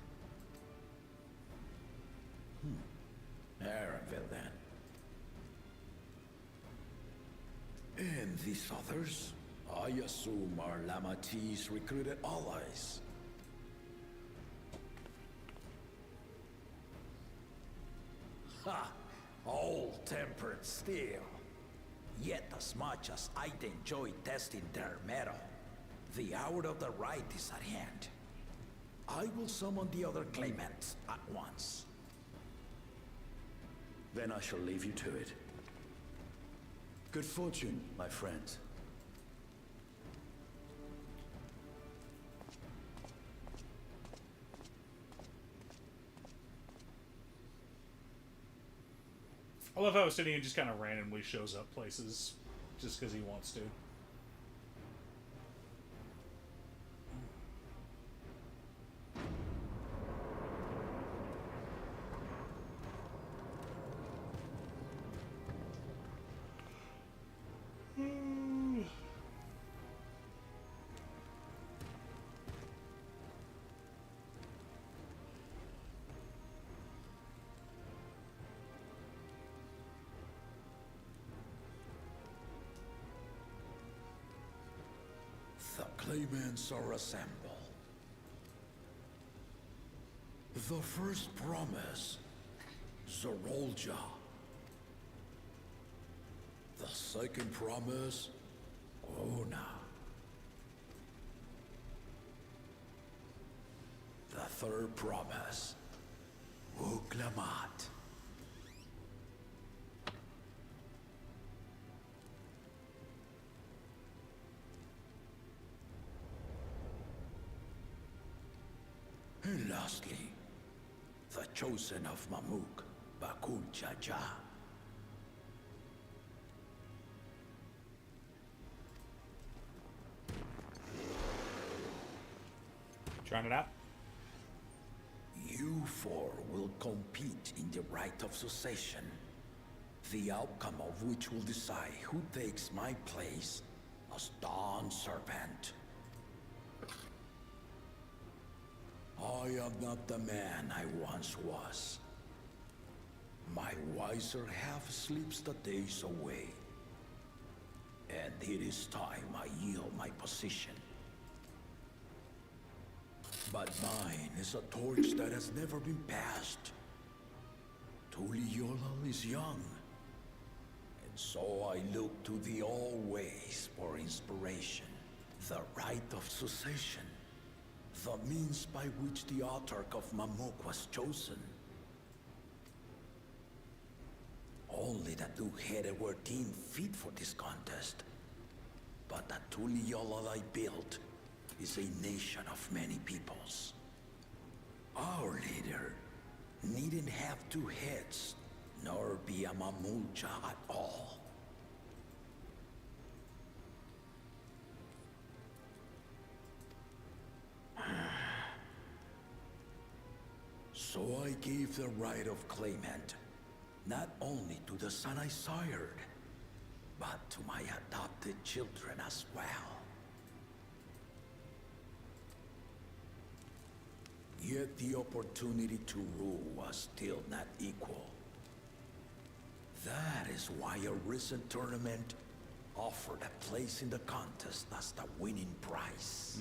Erenville, then. And these others? I assume are Lamati's recruited allies. Ha! All-tempered steel. Yet as much as I'd enjoy testing their metal, the hour of the right is at hand. I will summon the other claimants at once. Then I shall leave you to it. Good fortune, my friends. I love how Obsidian just kind of randomly shows up places just because he wants to. The claimants are assembled. The first promise, Zorolja. The second promise, Ona. The third promise, Uklamat. And lastly, the chosen of Mamuk, Bakul Jaja. Trying it out? You four will compete in the right of succession, the outcome of which will decide who takes my place as Dawn Servant. I am not the man I once was. My wiser half sleeps the days away. And it is time I yield my position. But mine is a torch that has never been passed. Tuliyola is young. And so I look to the always for inspiration. The right of succession. The means by which the autarch of Mamuk was chosen. Only the two-headed were deemed fit for this contest. But the Tuliyola I built is a nation of many peoples. Our leader needn't have two heads, nor be a Mamulja at all. So I gave the right of claimant, not only to the son I sired, but to my adopted children as well. Yet the opportunity to rule was still not equal. That is why a recent tournament offered a place in the contest as the winning prize.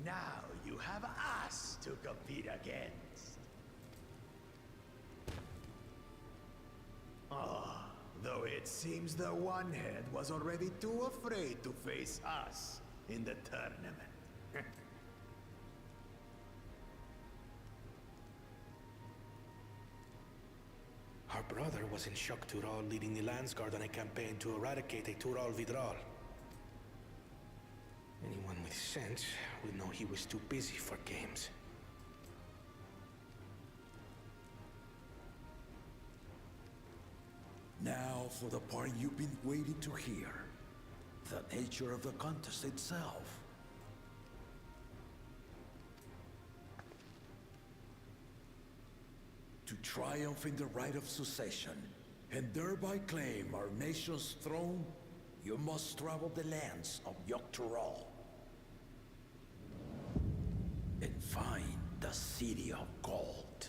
Now you have us to compete against. Ah, though it seems the One-Head was already too afraid to face us in the tournament. Our brother was in Shock Tural leading the Landsguard on a campaign to eradicate a Tural Vidral. Anyone with sense would know he was too busy for games. Now for the part you've been waiting to hear. The nature of the contest itself. To triumph in the right of succession, and thereby claim our nation's throne, you must travel the lands of Yogg-Tural and find the City of Gold.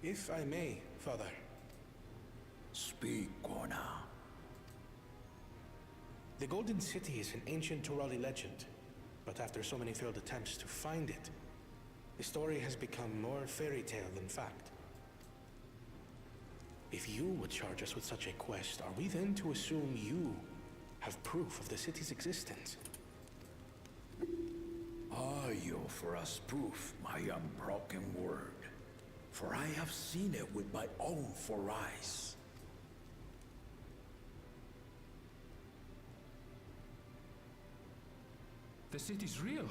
If I may, Father. Speak, Kona. The Golden City is an ancient Turali legend, but after so many failed attempts to find it, the story has become more fairy tale than fact. If you would charge us with such a quest, are we then to assume you have proof of the city's existence? I offer us proof, my unbroken word, for I have seen it with my own 4 eyes. The city's real.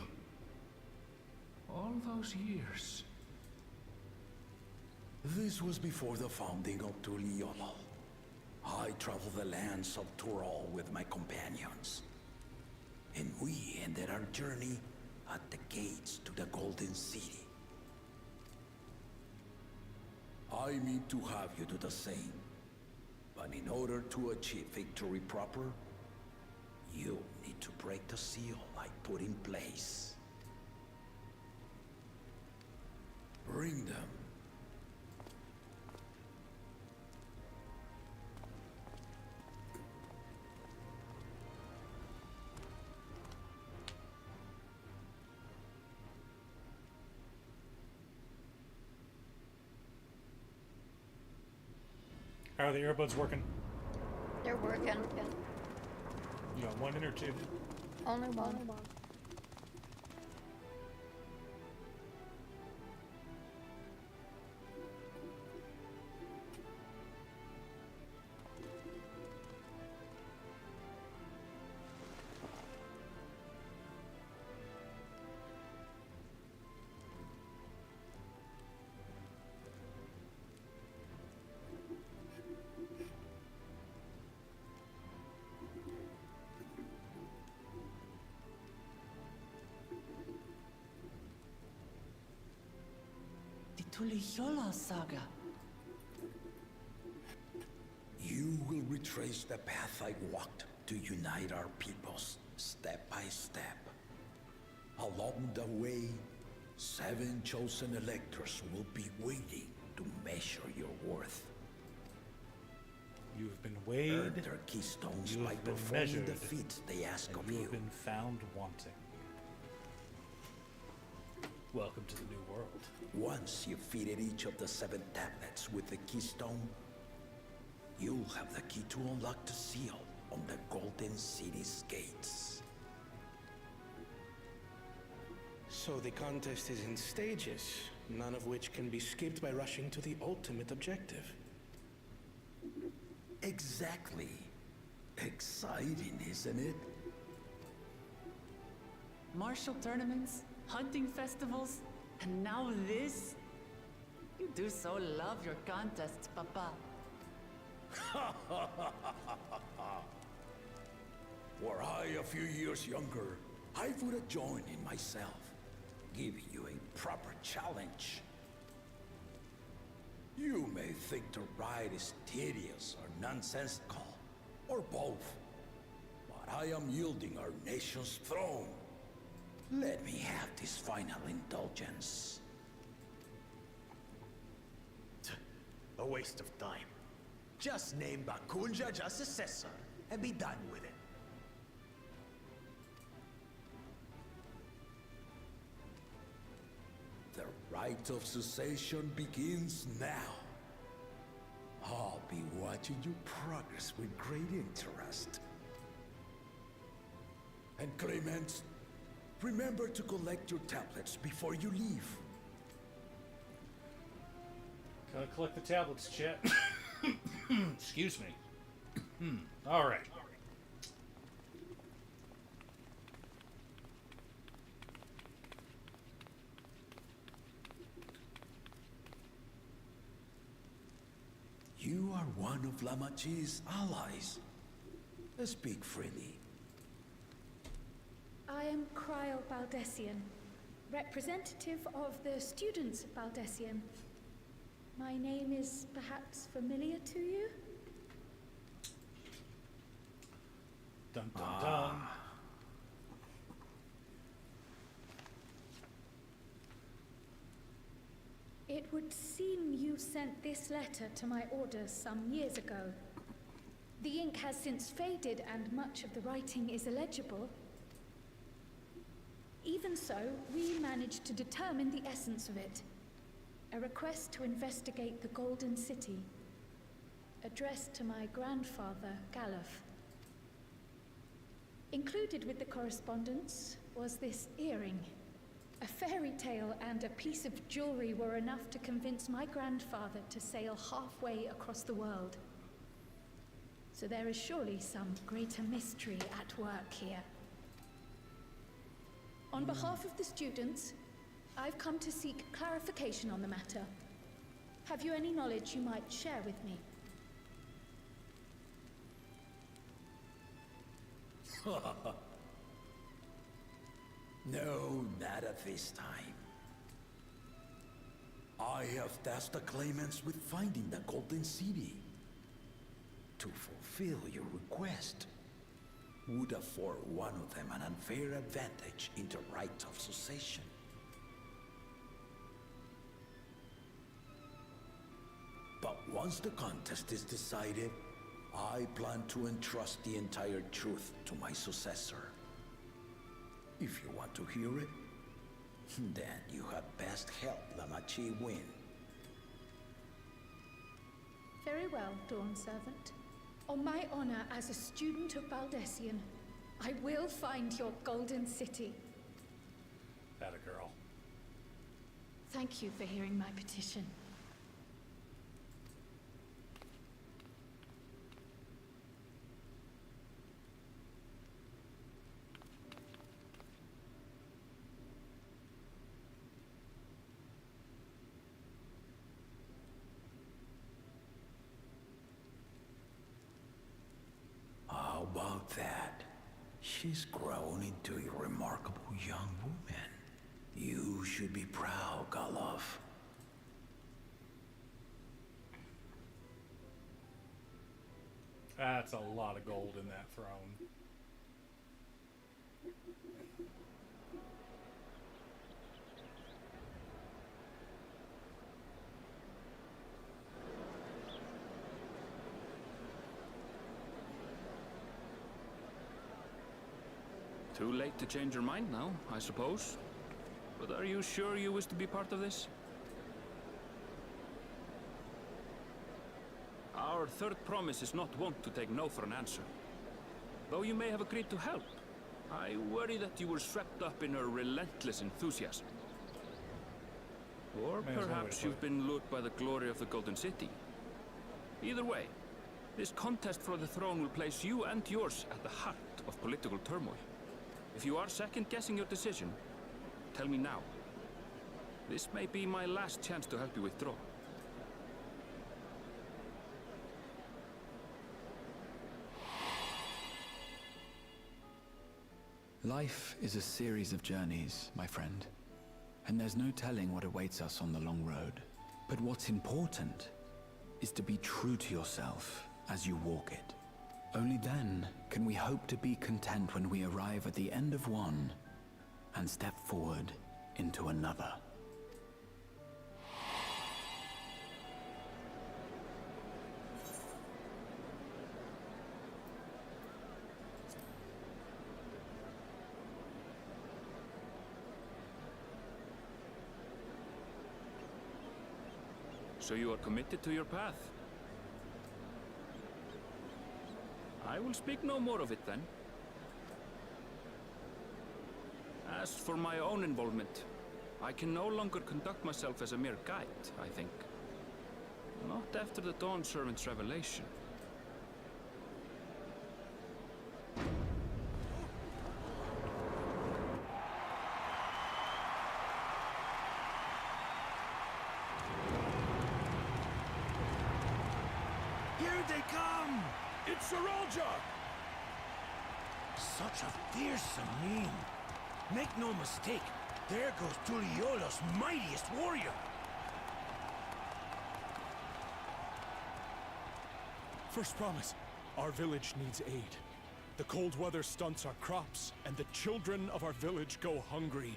All those years. This was before the founding of Tuliyollal. I traveled the lands of Tural with my companions. And we ended our journey at the gates to the Golden City. I mean to have you do the same. But in order to achieve victory proper, you need to break the seal I put in place. Bring them. How are the earbuds working? They're working. You got one in or two? Only one. Tuliyollal saga. You will retrace the path I walked to unite our peoples, step by step. Along the way, 7 chosen electors will be waiting to measure your worth. You have been weighed. Earn their keystones by performing the feats they ask of you. You have been found wanting. Welcome to the new world. Once you've fitted each of the 7 tablets with the keystone, you'll have the key to unlock the seal on the Golden City's gates. So the contest is in stages, none of which can be skipped by rushing to the ultimate objective. Exactly. Exciting, isn't it? Martial tournaments, hunting festivals, And now this? You do so love your contests, Papa. Were I a few years younger, I would have joined in myself, giving you a proper challenge. You may think the ride is tedious or nonsensical, or both, but I am yielding our nation's throne. Let me have this final indulgence. A waste of time. Just name Bakunja as successor and be done with it. The rite of succession begins now. I'll be watching your progress with great interest. And Clemens, remember to collect your tablets before you leave. Gotta collect the tablets, Chet. Excuse me. All right. You are one of Lamachi's allies. Speak freely. I am Cryle Baldessian, representative of the students of Baldessian. My name is perhaps familiar to you? Dun dun dun. It would seem you sent this letter to my orders some years ago. The ink has since faded and much of the writing is illegible. Even so, we managed to determine the essence of it. A request to investigate the Golden City, addressed to my grandfather, Galuf. Included with the correspondence was this earring. A fairy tale and a piece of jewelry were enough to convince my grandfather to sail halfway across the world. So there is surely some greater mystery at work here. On behalf of the students, I've come to seek clarification on the matter. Have you any knowledge you might share with me? No, not at this time. I have tasked the claimants with finding the Golden City. To fulfill your request would afford one of them an unfair advantage in the right of succession. But once the contest is decided, I plan to entrust the entire truth to my successor. If you want to hear it, then you had best help Lamachi win. Very well, Dawn Servant. On my honor as a student of Baldessian, I will find your Golden City. That a girl. Thank you for hearing my petition. How about that? She's grown into a remarkable young woman. You should be proud, Galuf. That's a lot of gold in that throne. Too late to change your mind now, I suppose. But are you sure you wish to be part of this? Our third promise is not wont to take no for an answer. Though you may have agreed to help, I worry that you were swept up in her relentless enthusiasm. Or perhaps you've been lured by the glory of the Golden City. Either way, this contest for the throne will place you and yours at the heart of political turmoil. If you are second-guessing your decision, tell me now. This may be my last chance to help you withdraw. Life is a series of journeys, my friend. And there's no telling what awaits us on the long road. But what's important is to be true to yourself as you walk it. Only then can we hope to be content when we arrive at the end of one and step forward into another. So you are committed to your path? I will speak no more of it then. As for my own involvement, I can no longer conduct myself as a mere guide, I think. Not after the Dawn Servant's revelation. Here they come! It's Saralja! Such a fearsome name. Make no mistake, there goes Tuliola's mightiest warrior. First promise, our village needs aid. The cold weather stunts our crops, and the children of our village go hungry.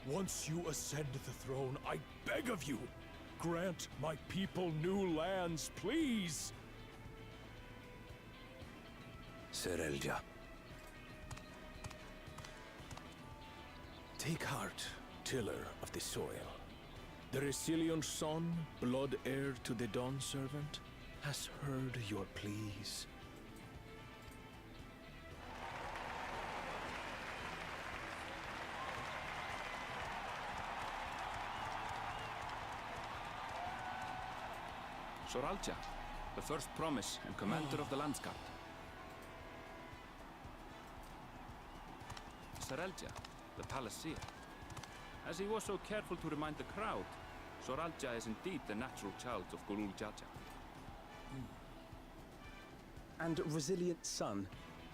Once you ascend the throne, I beg of you, grant my people new lands, please! Saralja. Take heart, tiller of the soil. The Resilient son, blood heir to the Dawn Servant, has heard your pleas. Soralja, the first promise and commander of the Landsguard. Saralja, the Palaceer. As he was so careful to remind the crowd, Soralja is indeed the natural child of Gulul Jaja. And Resilient Son,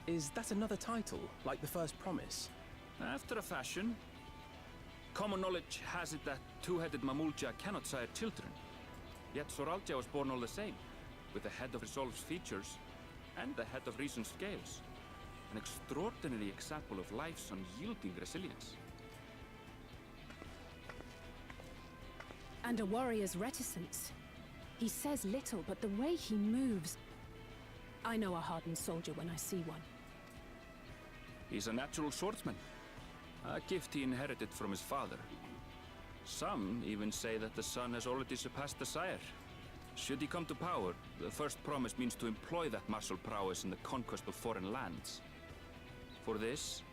is that another title, like the first promise? After a fashion. Common knowledge has it that two-headed Mamulja cannot sire children. Yet Soralja was born all the same, with the head of Resolve's features and the head of Reason's scales. An extraordinary example of life's unyielding resilience. And a warrior's reticence. He says little, but the way he moves... I know a hardened soldier when I see one. He's a natural swordsman, a gift he inherited from his father. Some even say that the son has already surpassed the sire. Should he come to power, the first promise means to employ that martial prowess in the conquest of foreign lands. For this,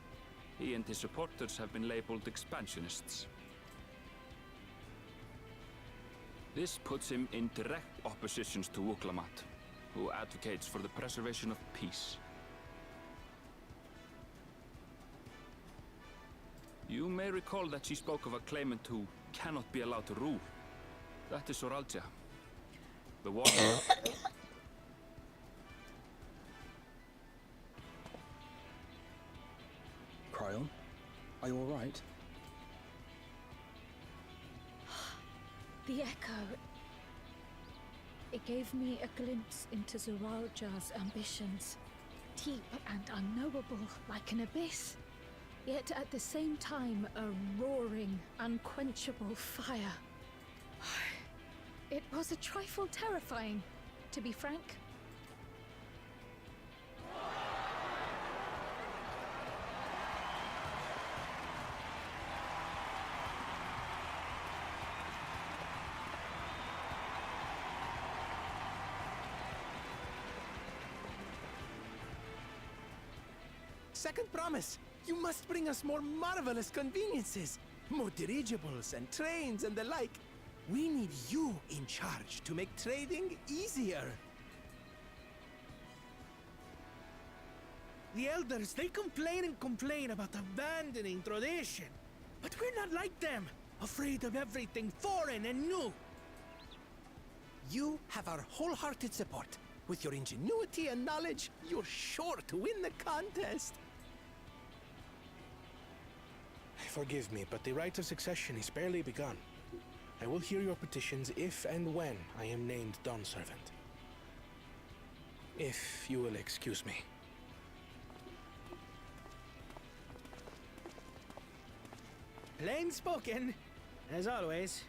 he and his supporters have been labeled expansionists. This puts him in direct opposition to Wuklamat, who advocates for the preservation of peace. You may recall that she spoke of a claimant who cannot be allowed to rule. That is Soralja, the warrior. Cryon, are you all right? The echo. It gave me a glimpse into Zeralja's ambitions. Deep and unknowable, like an abyss. Yet at the same time, a roaring, unquenchable fire. It was a trifle terrifying, to be frank. Second promise, you must bring us more marvelous conveniences. More dirigibles and trains and the like. We need you in charge to make trading easier. The elders, they complain and complain about abandoning tradition. But we're not like them, afraid of everything foreign and new. You have our wholehearted support. With your ingenuity and knowledge, you're sure to win the contest. Forgive me, but the rite of succession is barely begun. I will hear your petitions if and when I am named Dawn Servant. If you will excuse me. Plain spoken, as always.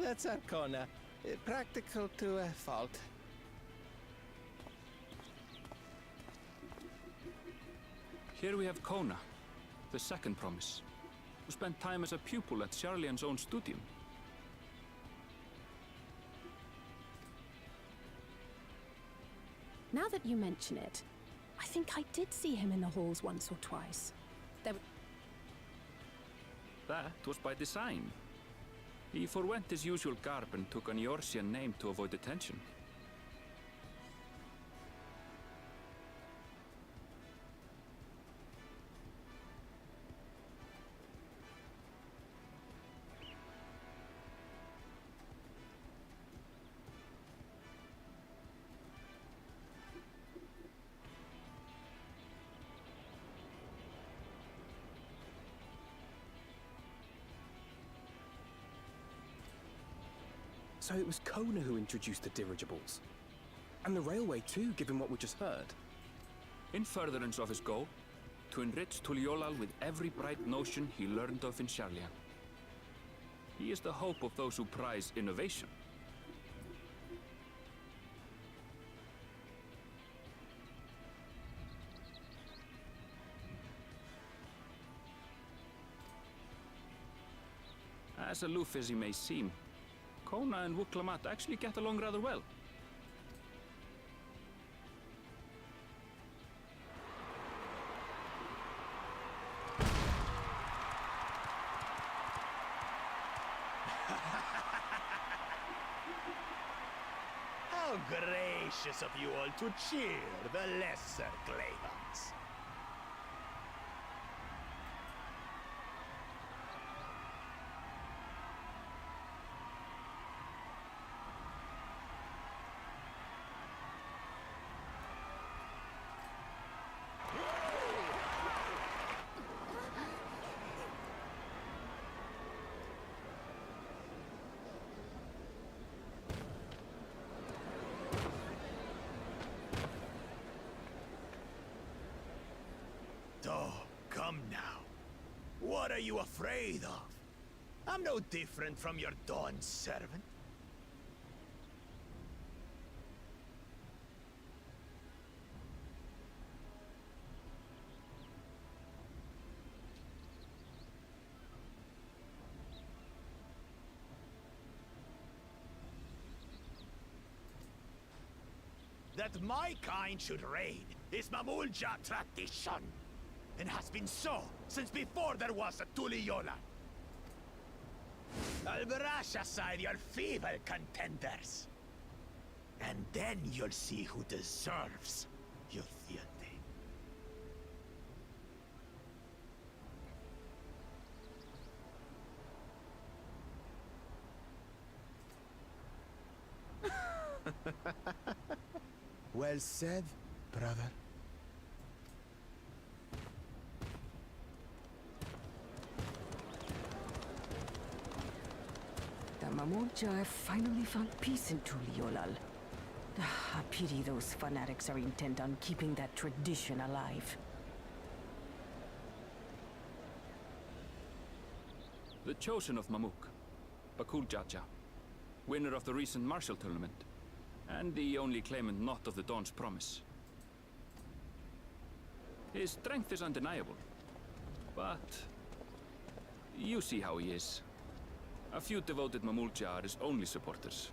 That's Arcona. Practical to a fault. Here we have Kona, the second promise, who spent time as a pupil at Sharlian's own studium. Now that you mention it, I think I did see him in the halls once or twice. That was by design. He forwent his usual garb and took an Eorzean name to avoid attention. So it was Kona who introduced the dirigibles. And the railway too, given what we just heard. In furtherance of his goal, to enrich Tuliolal with every bright notion he learned of in Sharlian. He is the hope of those who prize innovation. As aloof as he may seem, Kona and Wuklamat actually get along rather well. How gracious of you all to cheer the lesser Clavans. Oh, come now. What are you afraid of? I'm no different from your Dawn servant. That my kind should reign is Mamulja tradition, and has been so since before there was a Tuliola. I'll brush aside your feeble contenders, and then you'll see who deserves your fealty. Well said, brother. The Mamurja have finally found peace in Tuliolal. A pity those fanatics are intent on keeping that tradition alive. The chosen of Mamuk, Bakul Jaja, winner of the recent martial tournament, and the only claimant not of the Dawn's promise. His strength is undeniable, but you see how he is. A few devoted Mamulja are his only supporters.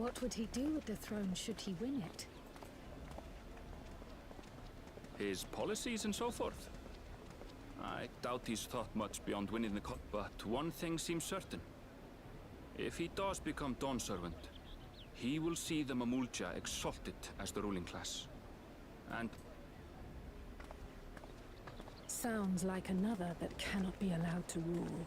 What would he do with the throne should he win it? His policies and so forth. I doubt he's thought much beyond winning the cup, but one thing seems certain. If he does become Dawn Servant, he will see the Mamulja exalted as the ruling class. And Sounds like another that cannot be allowed to rule.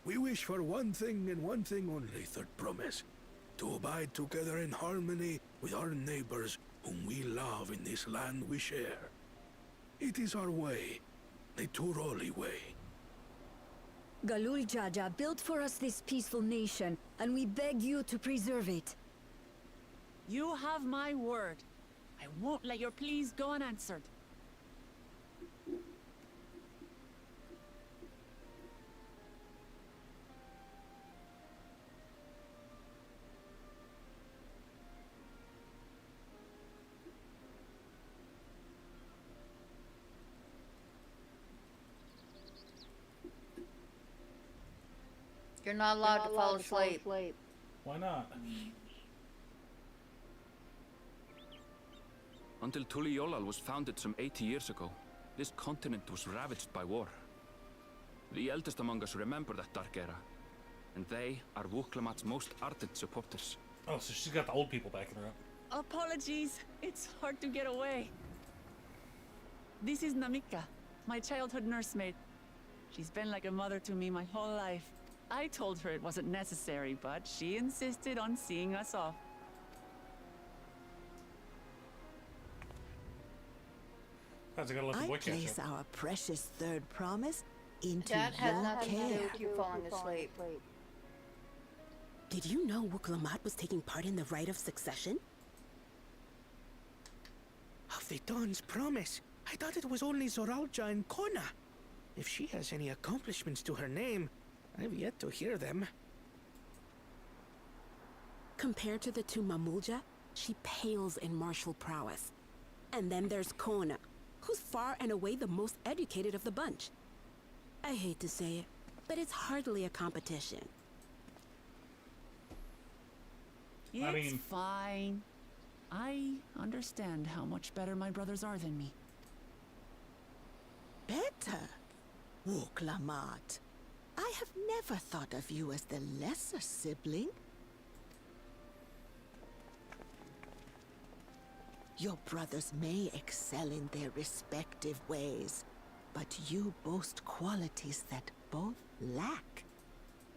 We wish for one thing and one thing only, Third Promise. To abide together in harmony with our neighbors whom we love in this land we share. It is our way, the Turoli way. Galul Jaja built for us this peaceful nation, and we beg you to preserve it. You have my word. I won't let your pleas go unanswered. You're not allowed to fall asleep. Why not? until Tuliolal was founded some 80 years ago, this continent was ravaged by war. The eldest among us remember that dark era, and they are Wuklamat's most ardent supporters. Oh, so she's got the old people backing her up. Apologies, it's hard to get away. This is Namika, my childhood nursemaid. She's been like a mother to me my whole life. I told her it wasn't necessary, but she insisted on seeing us off. I place our precious third promise into That has your nothing to do care. with you falling asleep. Did you know Wuklamat was taking part in the rite of succession? Of the Dawn's promise. I thought it was only Zoralja and Kona. If she has any accomplishments to her name, I've yet to hear them. Compared to the two Mamulja, she pales in martial prowess. And then there's Kona, who's far and away the most educated of the bunch. I hate to say it, but it's hardly a competition. It's fine. I understand how much better my brothers are than me. Better? Wuklamat. I have never thought of you as the lesser sibling. Your brothers may excel in their respective ways, but you boast qualities that both lack.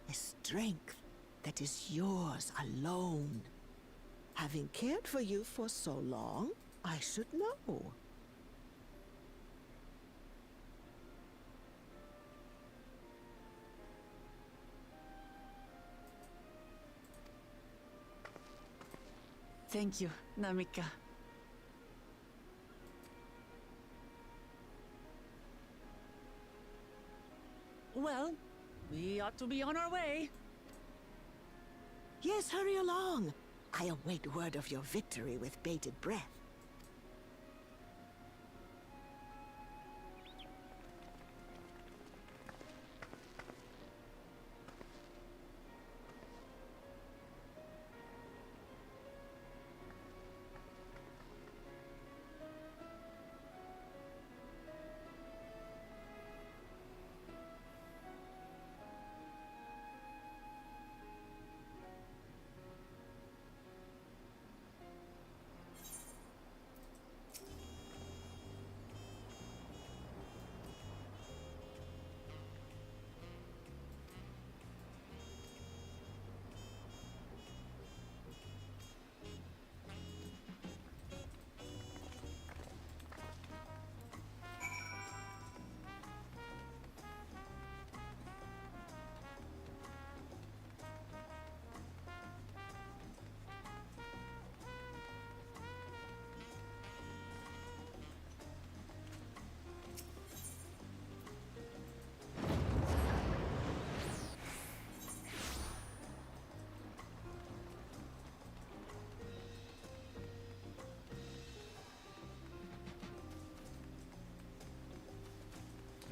A strength that is yours alone. Having cared for you for so long, I should know. Thank you, Namika. Well, we ought to be on our way. Yes, hurry along. I await word of your victory with bated breath.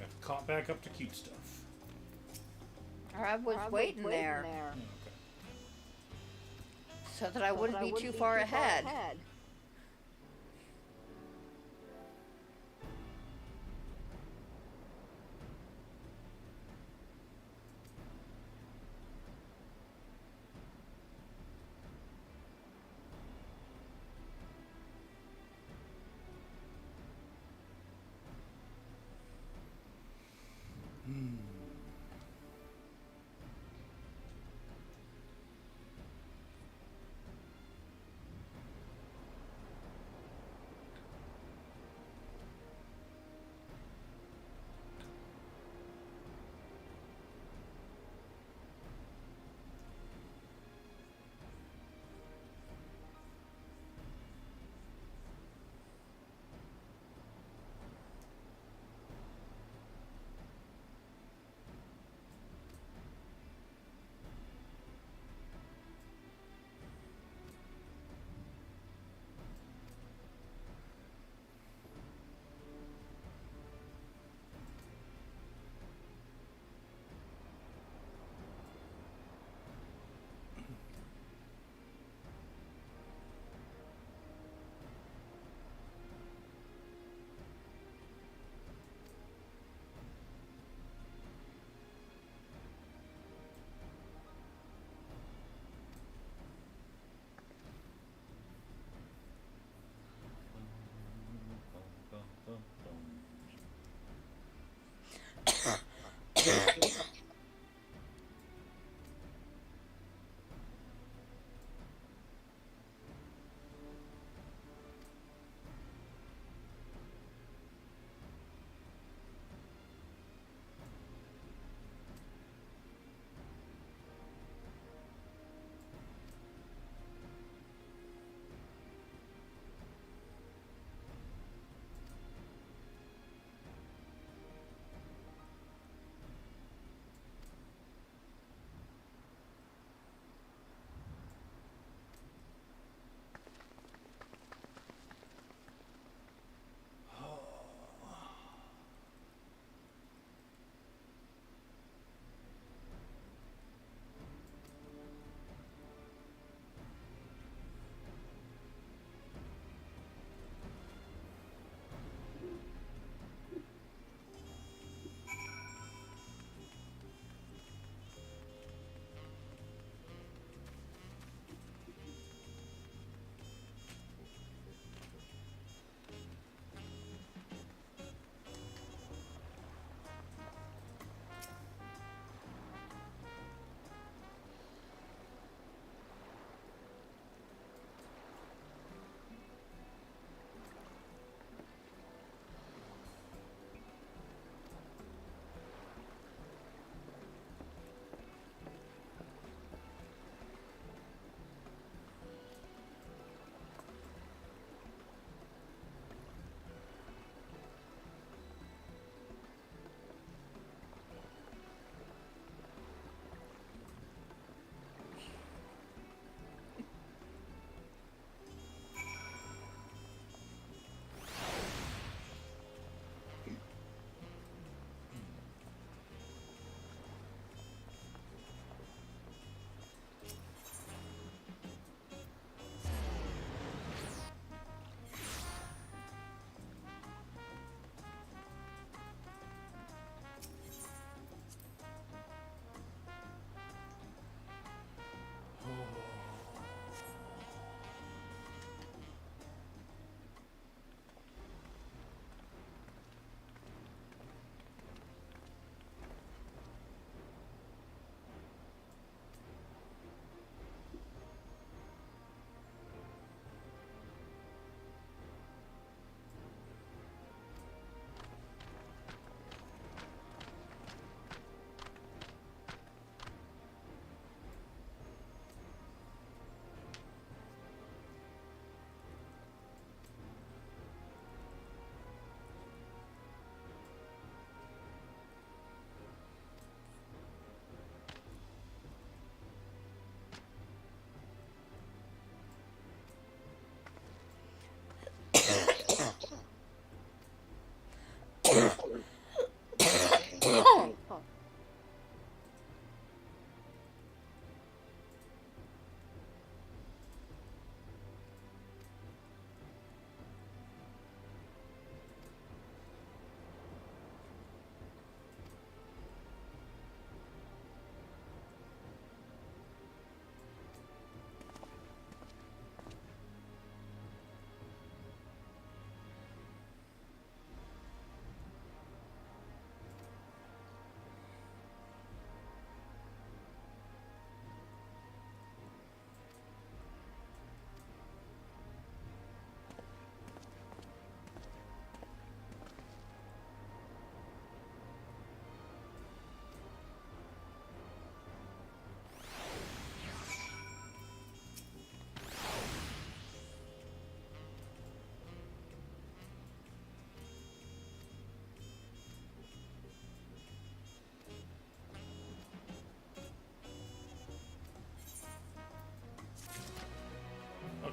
I've caught back up to cute stuff. I was waiting there. Okay. So that I wouldn't be too far ahead.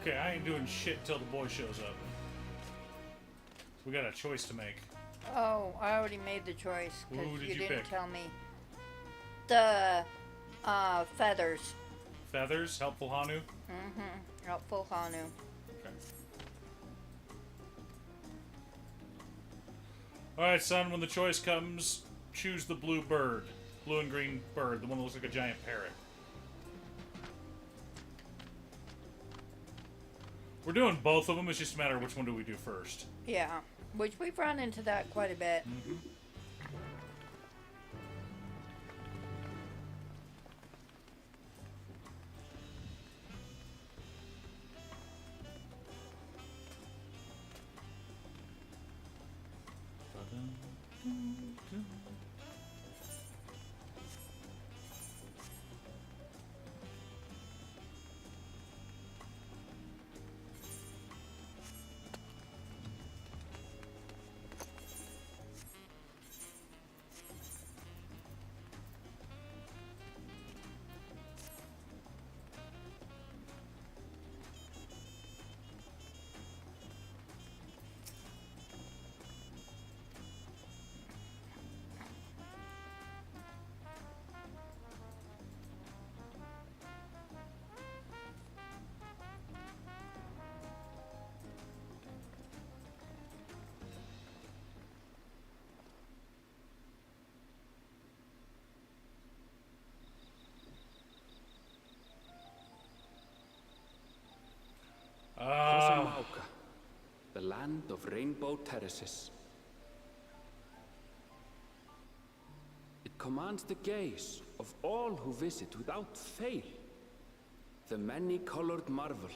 Okay, I ain't doing shit till the boy shows up. We got a choice to make. Oh, I already made the choice Who because did you you didn't pick? tell me. The feathers. Feathers? Helpful Hanu? Mm-hmm. Helpful Hanu. Okay. Alright, son, when the choice comes, choose the blue bird. Blue and green bird, the one that looks like a giant parrot. We're doing both of them, it's just a matter of which one do we do first. Yeah, which we've run into that quite a bit. Mm-hmm. Mauka, the land of rainbow terraces. It commands the gaze of all who visit without fail. The many-colored marvel.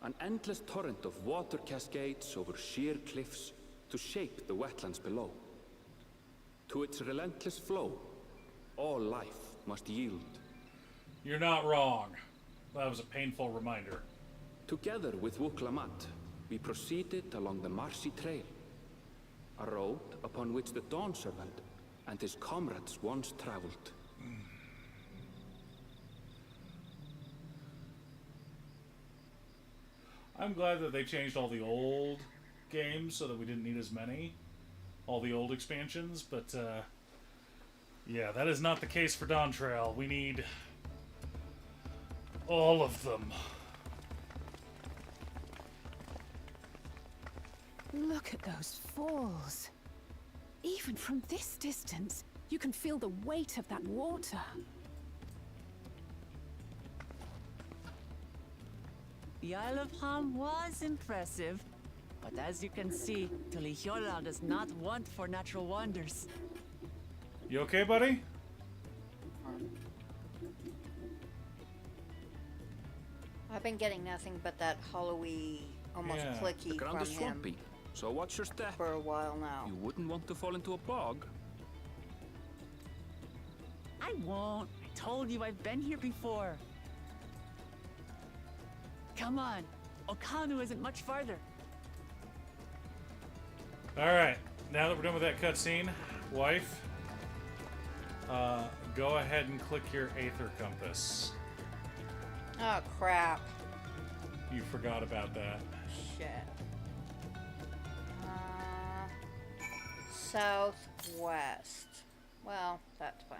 An endless torrent of water cascades over sheer cliffs to shape the wetlands below. To its relentless flow, all life must yield. You're not wrong. That was a painful reminder. Together with Wuklamat, we proceeded along the marshy trail, a road upon which the Dawn Servant and his comrades once traveled. I'm glad that they changed all the old games so that we didn't need as many. All the old expansions, but yeah, that is not the case for Dawntrail. We need all of them. Look at those falls. Even from this distance, you can feel the weight of that water. The Isle of Ham was impressive, but as you can see, Tulihiola does not want for natural wonders. You okay, buddy? I've been getting nothing but that hollowy, almost clicky The ground from is him swampy, so watch your step. for a while now. You wouldn't want to fall into a bog. I won't. I told you I've been here before. Come on. Okanu isn't much farther. Alright, now that we're done with that cutscene, wife, go ahead and click your Aether Compass. Oh, crap. You forgot about that. Shit. Southwest. Well, that's fine.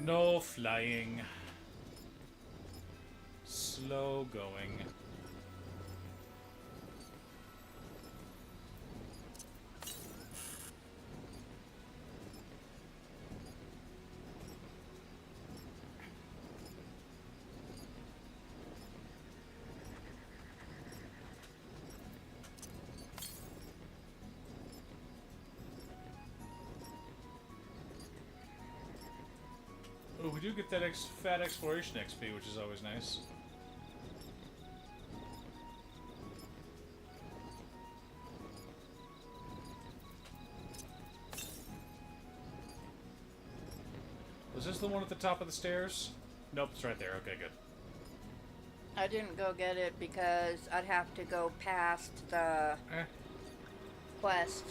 No flying. Slow going. Oh, we do get that fat exploration XP, which is always nice. Was this the one at the top of the stairs? Nope, it's right there. Okay, good. I didn't go get it because I'd have to go past the quest.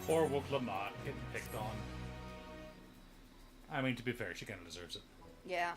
Poor Wook Lamont getting picked on. I mean, to be fair, she kind of deserves it. Yeah.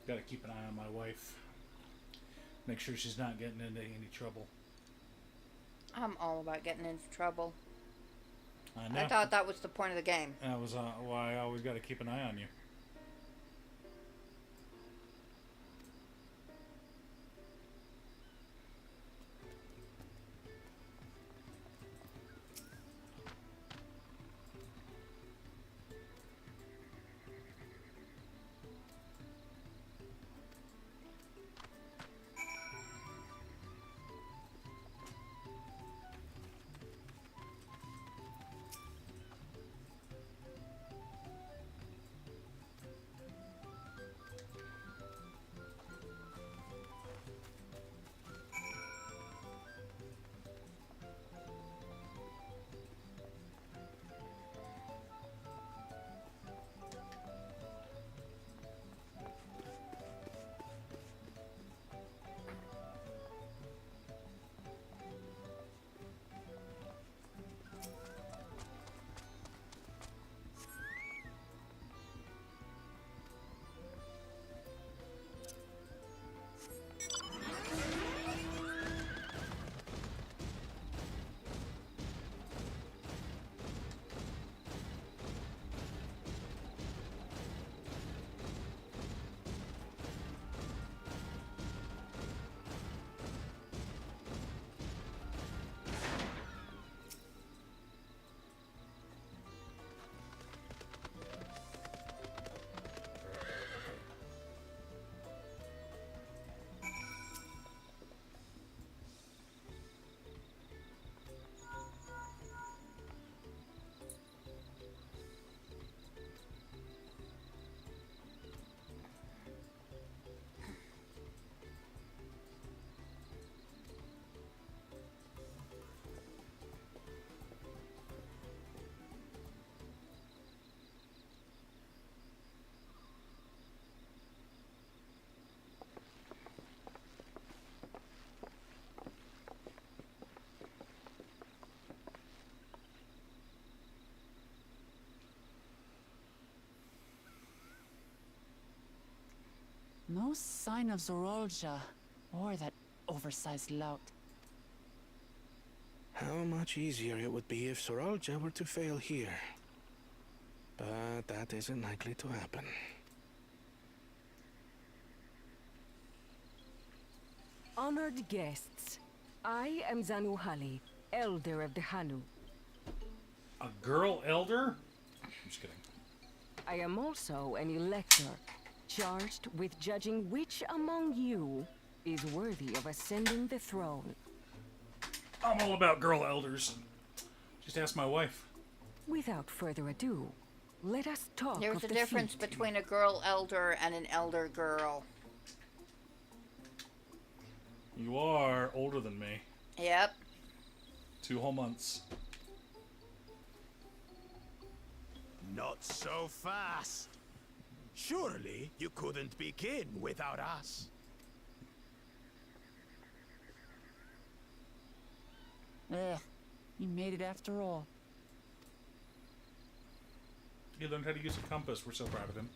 Gotta keep an eye on my wife. Make sure she's not getting into any trouble. I'm all about getting into trouble. I know. I thought that was the point of the game. That was why I always gotta keep an eye on you. No sign of Zorolja or that oversized lout. How much easier it would be if Soralja were to fail here. But that isn't likely to happen. Honored guests, I am Zanuhali, Elder of the Hanu. A girl elder? I'm just kidding. I am also an elector, charged with judging which among you is worthy of ascending the throne. I'm all about girl elders. Just ask my wife. Without further ado, let us talk There's of a the difference feat. between a girl elder and an elder girl. You are older than me. Yep. 2 whole months. Not so fast. Surely you couldn't begin without us. He made it after all. He learned how to use a compass. We're so proud of him.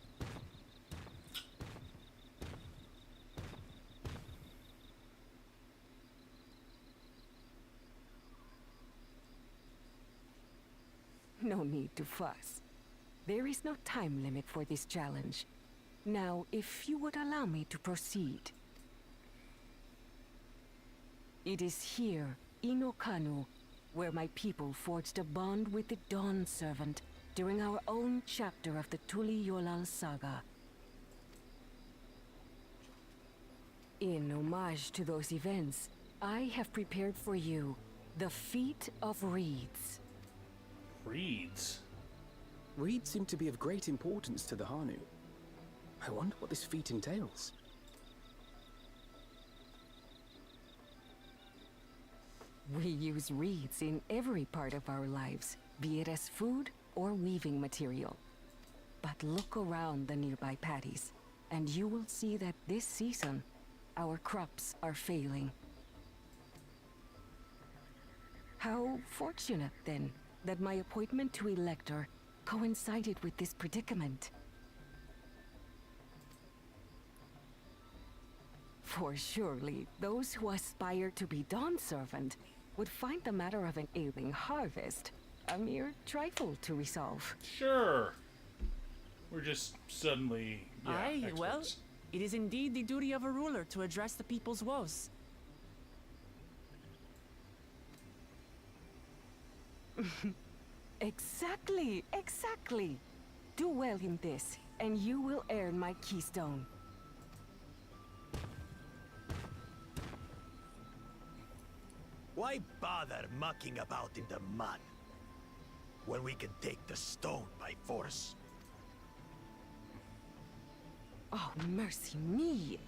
No need to fuss. There is no time limit for this challenge. Now, if you would allow me to proceed. It is here, in Okanu, where my people forged a bond with the Dawn Servant during our own chapter of the Tuli Yolal saga. In homage to those events, I have prepared for you the Feat of Reeds. Reeds? Reeds seem to be of great importance to the Hanu. I wonder what this feat entails. We use reeds in every part of our lives, be it as food or weaving material. But look around the nearby paddies, and you will see that this season, our crops are failing. How fortunate, then, that my appointment to Elector coincided with this predicament. For surely, those who aspire to be Dawn Servant would find the matter of an ailing harvest a mere trifle to resolve. Sure. We're just suddenly, Aye, experts. well, it is indeed the duty of a ruler to address the people's woes. Exactly, exactly. Do well in this, and you will earn my keystone. Why bother mucking about in the mud when we can take the stone by force? Oh, mercy me!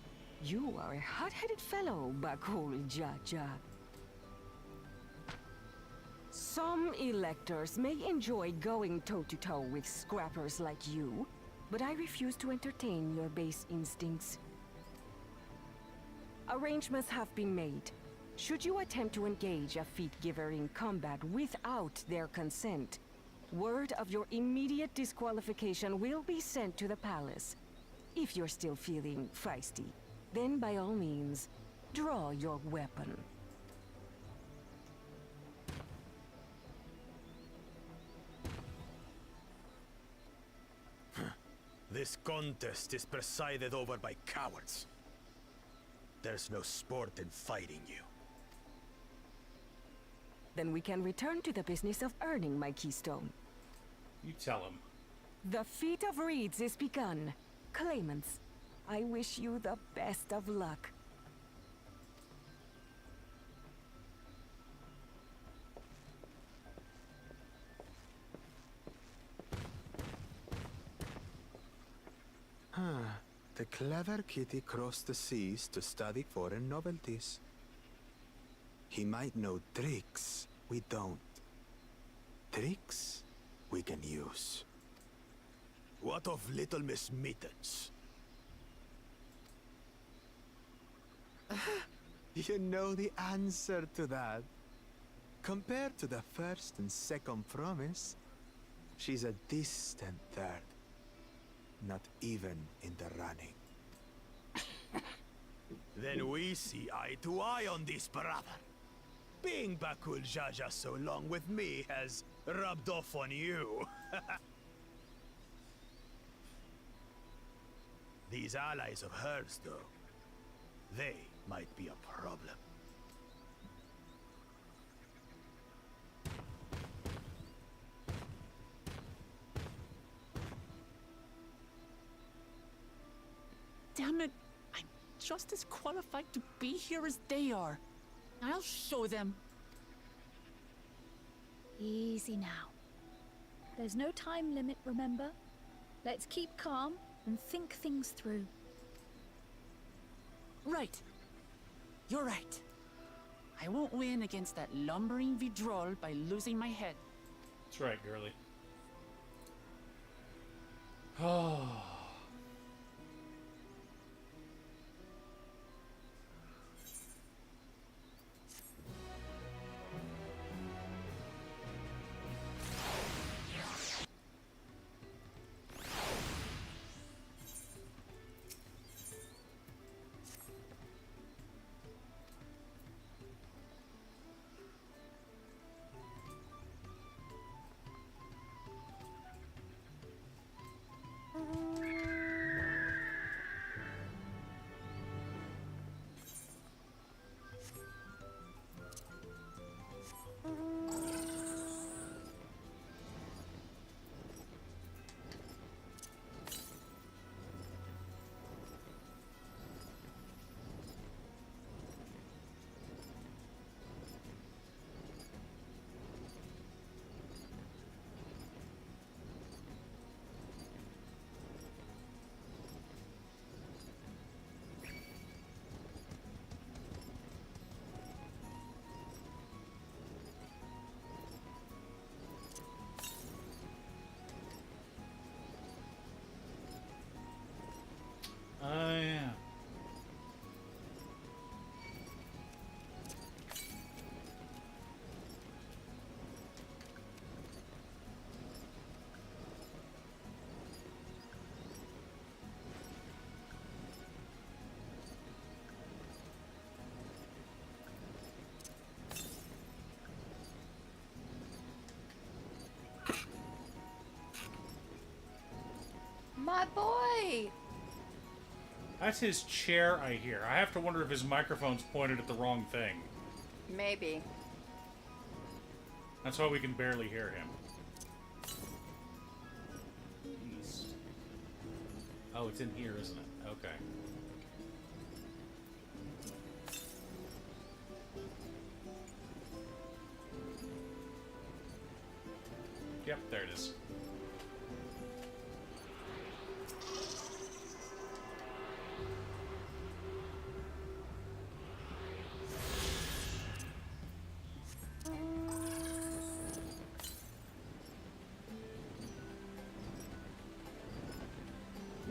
You are a hot-headed fellow, Bakul Jaja. Some electors may enjoy going toe-to-toe with scrappers like you, but I refuse to entertain your base instincts. Arrangements have been made. Should you attempt to engage a feat giver in combat without their consent, word of your immediate disqualification will be sent to the palace. If you're still feeling feisty, then by all means, draw your weapon. This contest is presided over by cowards. There's no sport in fighting you. Then we can return to the business of earning my keystone. You tell him. The Feat of Reeds is begun. Claimants, I wish you the best of luck. The clever kitty crossed the seas to study foreign novelties. He might know tricks we don't. Tricks we can use. What of Little Miss Mittens? You know the answer to that. Compared to the first and second promise, she's a distant third. Not even in the running. Then we see eye to eye on this, brother. Being Bakul Jaja so long with me has rubbed off on you. These allies of hers, though, they might be a problem. Damn it! I'm just as qualified to be here as they are. I'll show them. Easy now. There's no time limit, remember? Let's keep calm and think things through. Right. You're right. I won't win against that lumbering Vidrol by losing my head. That's right, girly. Oh. Yeah. My boy! That's his chair, I hear. I have to wonder if his microphone's pointed at the wrong thing. Maybe. That's why we can barely hear him. East. Oh, it's in here, isn't it? Okay. Yep, there it is.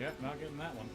Yep, not getting that one.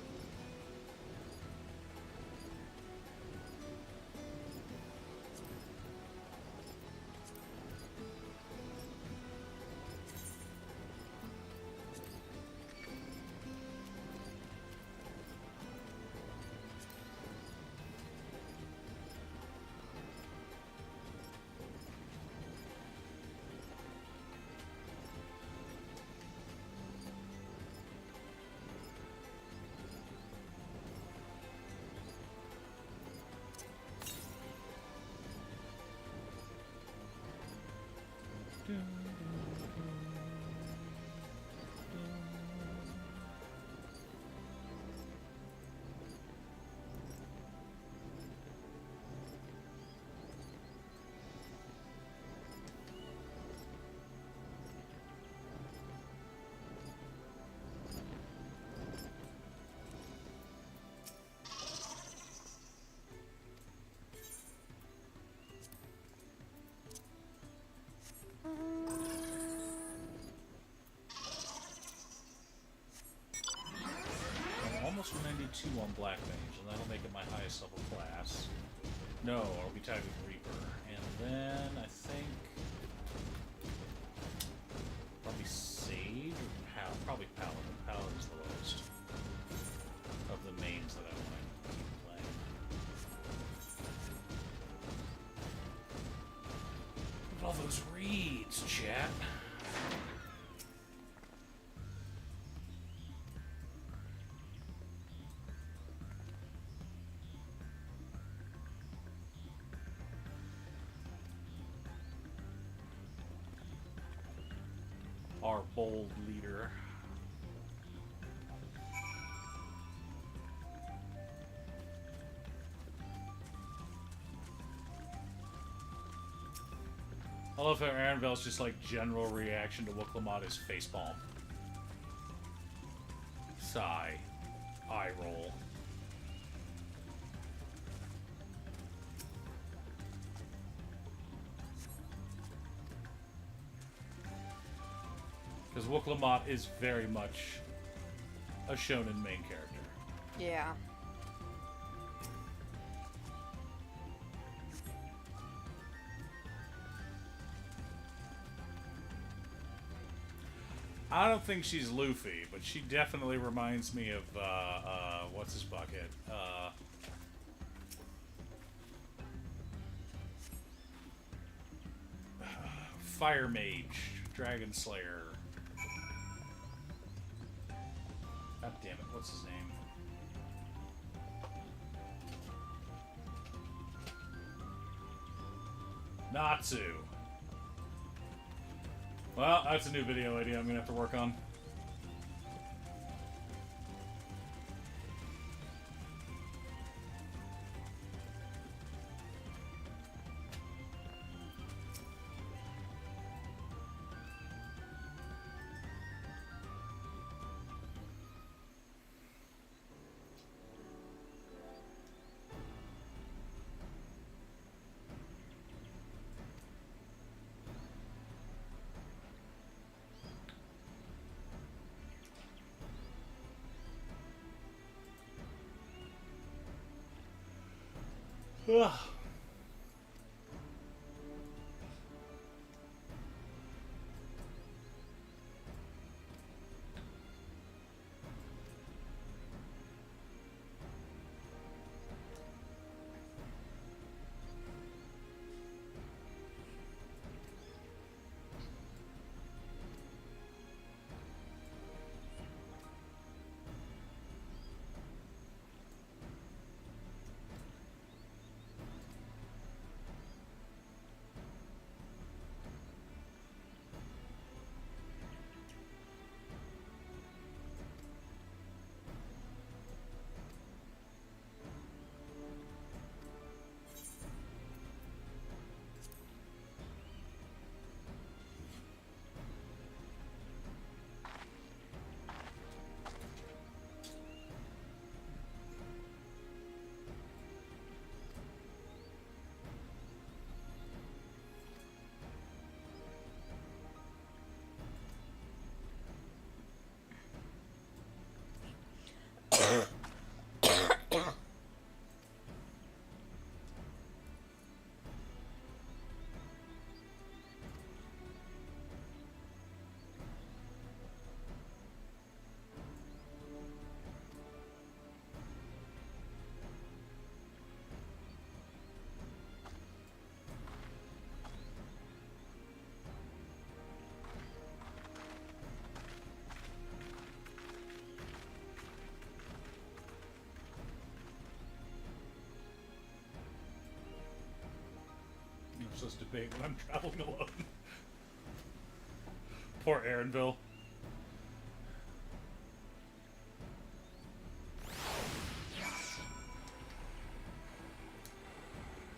I'm almost 92 on Black Mage, and that'll make it my highest level class. No, I'll be tagging Reaper. And then I think probably Sage or Paladin. Probably Paladin. Paladin's the lowest of the mains that I want to keep playing. those reeds, chat. Our bold leader. I love how Arenville's just like general reaction to Wuklamot is facepalm. Sigh. Eye roll. Because Wuklamot is very much a shonen main character. Yeah. I don't think she's Luffy, but she definitely reminds me of, what's his bucket? Fire Mage, Dragon Slayer. God damn it, what's his name? Natsu. Well, that's a new video idea I'm gonna have to work on. Ugh. I'm supposed to debate when I'm traveling alone. Poor Aaronville.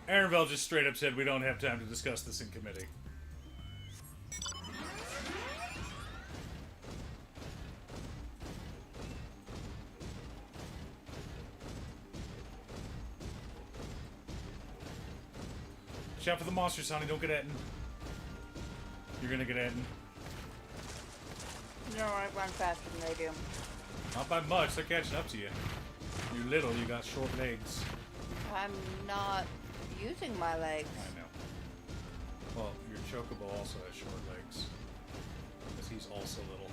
Aaronville just straight up said we don't have time to discuss this in committee. Watch out for the monsters, honey. Don't get eaten. You're gonna get eaten. No, I run faster than they do. Not by much. They're catching up to you. You're little. You got short legs. I'm not using my legs. I know. Well, your Chocobo also has short legs. Because he's also little.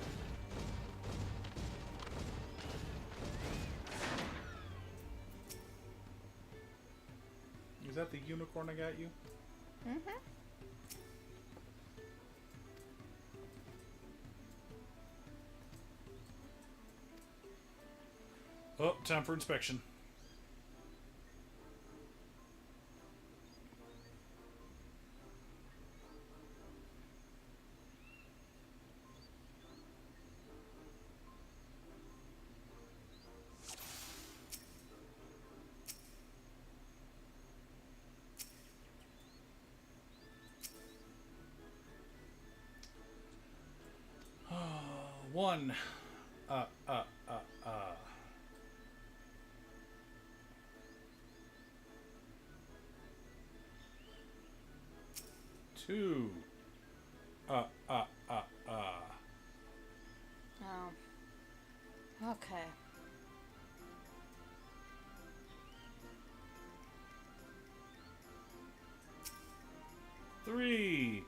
Is that the unicorn I got you? Mm-hmm. Oh, time for inspection. One. Uh. 2. Oh. Okay. 3.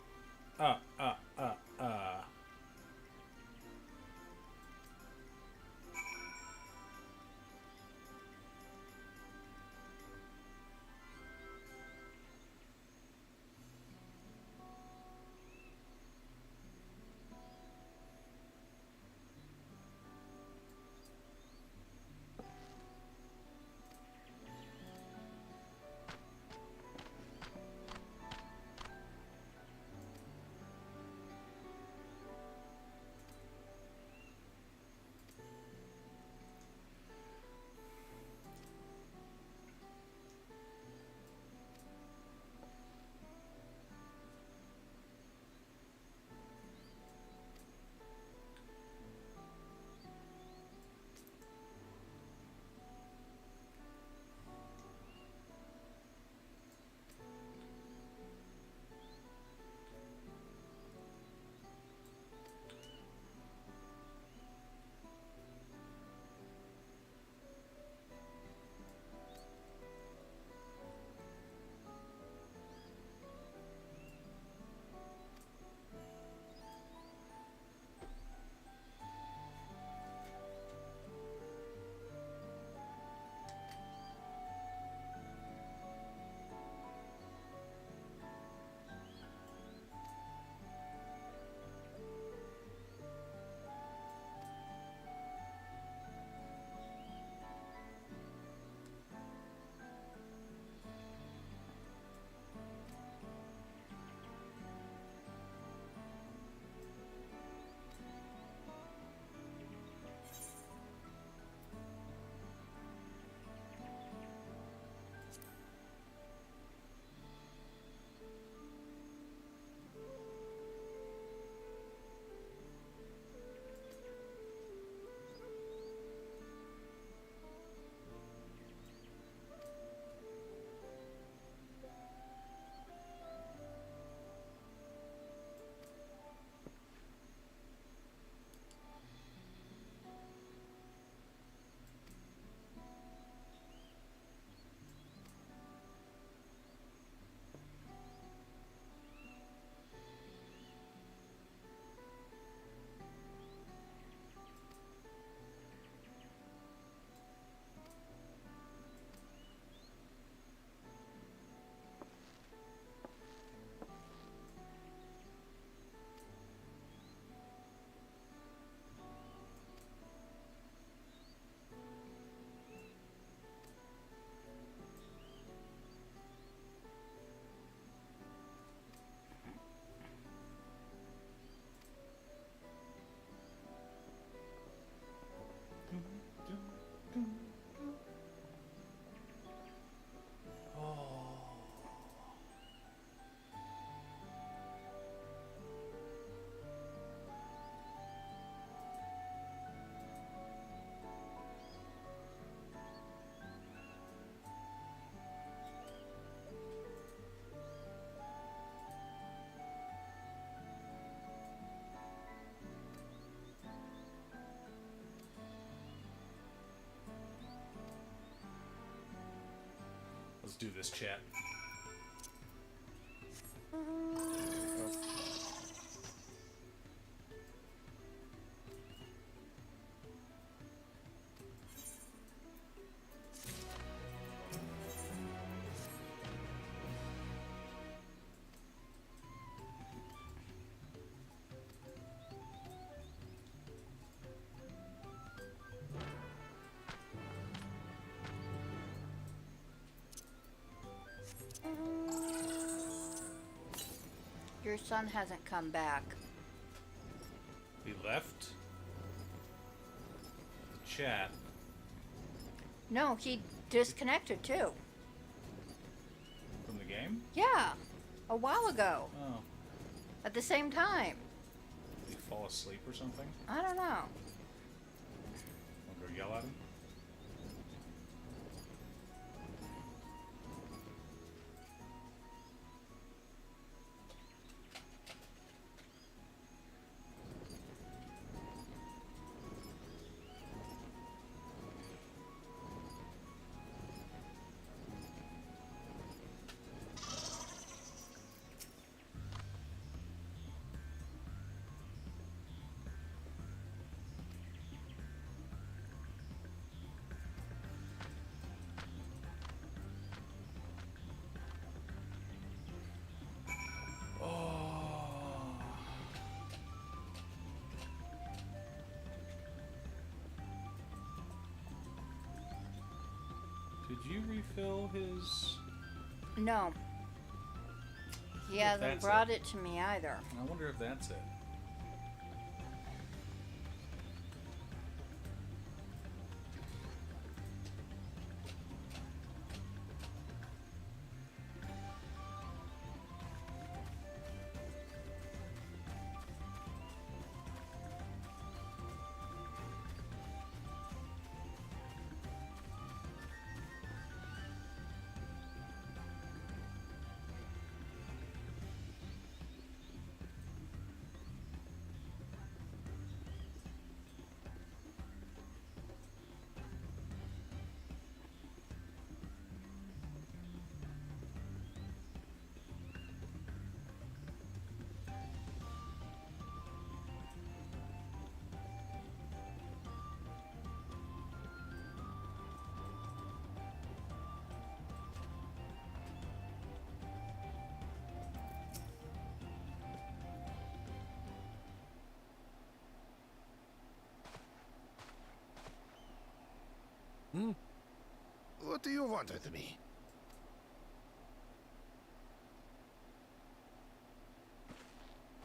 Let's do this, chat. Your son hasn't come back. He left the chat. No, he disconnected too. From the game? Yeah, a while ago. Oh. At the same time. Did he fall asleep or something? I don't know. Want to go yell at him? Did you refill his... No. He hasn't brought it to me either. I wonder if that's it. Hmm? What do you want with me?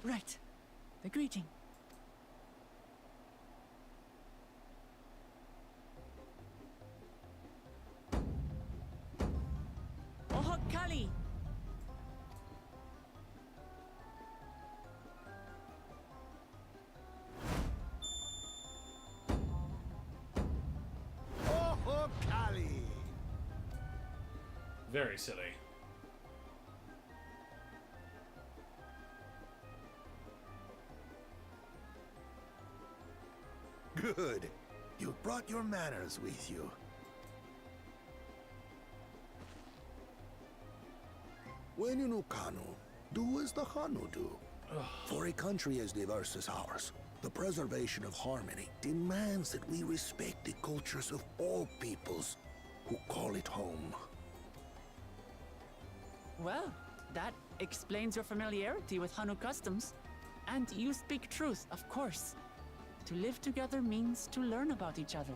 Right. The greeting. Oh, Kali! Oh, Kali! Very silly. Good. You brought your manners with you. When you know Kanu, do as the Hanu do. For a country as diverse as ours, the preservation of harmony demands that we respect the cultures of all peoples who call it home. Well, that explains your familiarity with Hanu customs. And you speak truth, of course. To live together means to learn about each other.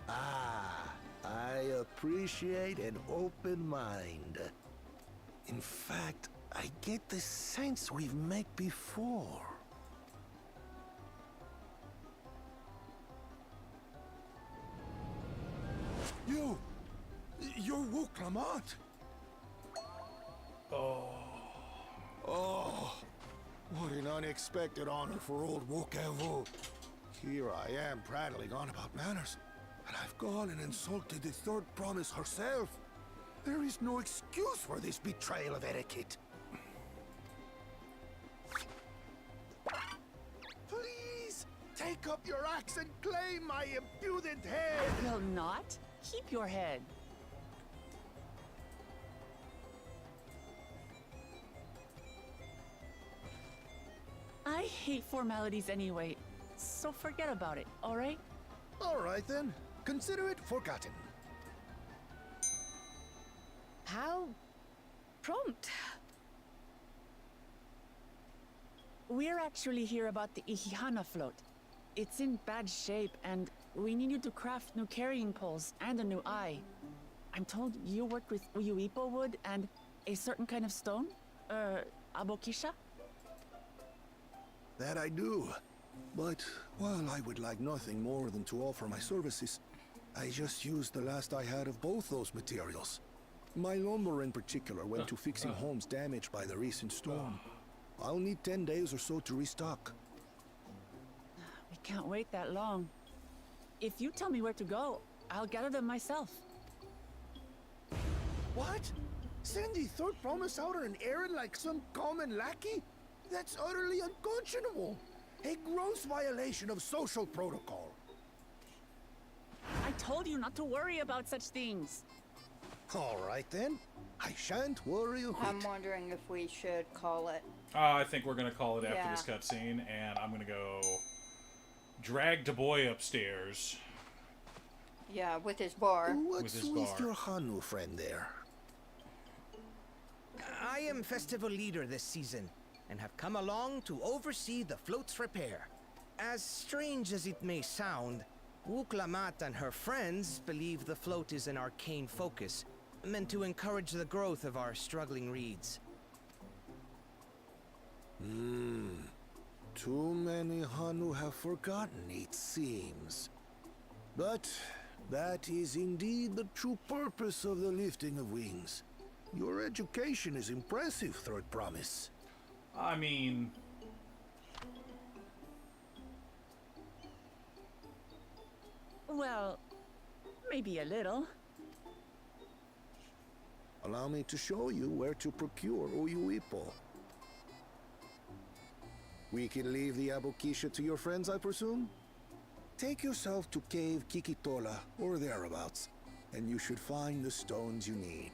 Ah, I appreciate an open mind. In fact, I get the sense we've met before. You're Wu Clamant. Oh, what an unexpected honor for old Wokevu. Here I am prattling on about manners, and I've gone and insulted the third promise herself. There is no excuse for this betrayal of etiquette. Please, take up your axe and claim my impudent head. Will not? Keep your head. I hate formalities anyway, so forget about it, alright? All right then, consider it forgotten. How prompt. We're actually here about the Ihihana float. It's in bad shape, and we need you to craft new carrying poles and a new eye. I'm told you worked with Uyuipo wood and a certain kind of stone? Abokisha? That I do. But while I would like nothing more than to offer my services, I just used the last I had of both those materials. My lumber in particular went to fixing homes damaged by the recent storm. I'll need 10 days or so to restock. We can't wait that long. If you tell me where to go, I'll gather them myself. What? Send the third promise out on an errand like some common lackey? That's utterly unconscionable. A gross violation of social protocol. I told you not to worry about such things. All right then. I shan't worry a whit. I'm wondering if we should call it. I think we're gonna call it after Yeah. this cutscene, and I'm gonna go drag the boy upstairs. Yeah, with his bar. What's his with bar. your Hanu friend there? I am festival leader this season, and have come along to oversee the float's repair. As strange as it may sound, Wuklamat and her friends believe the float is an arcane focus, meant to encourage the growth of our struggling reeds. Too many Hanu have forgotten, it seems. But that is indeed the true purpose of the lifting of wings. Your education is impressive, Third Promise. I mean... Well, maybe a little. Allow me to show you where to procure Uyuipo. We can leave the Abokisha to your friends, I presume? Take yourself to Cave Kikitola, or thereabouts, and you should find the stones you need.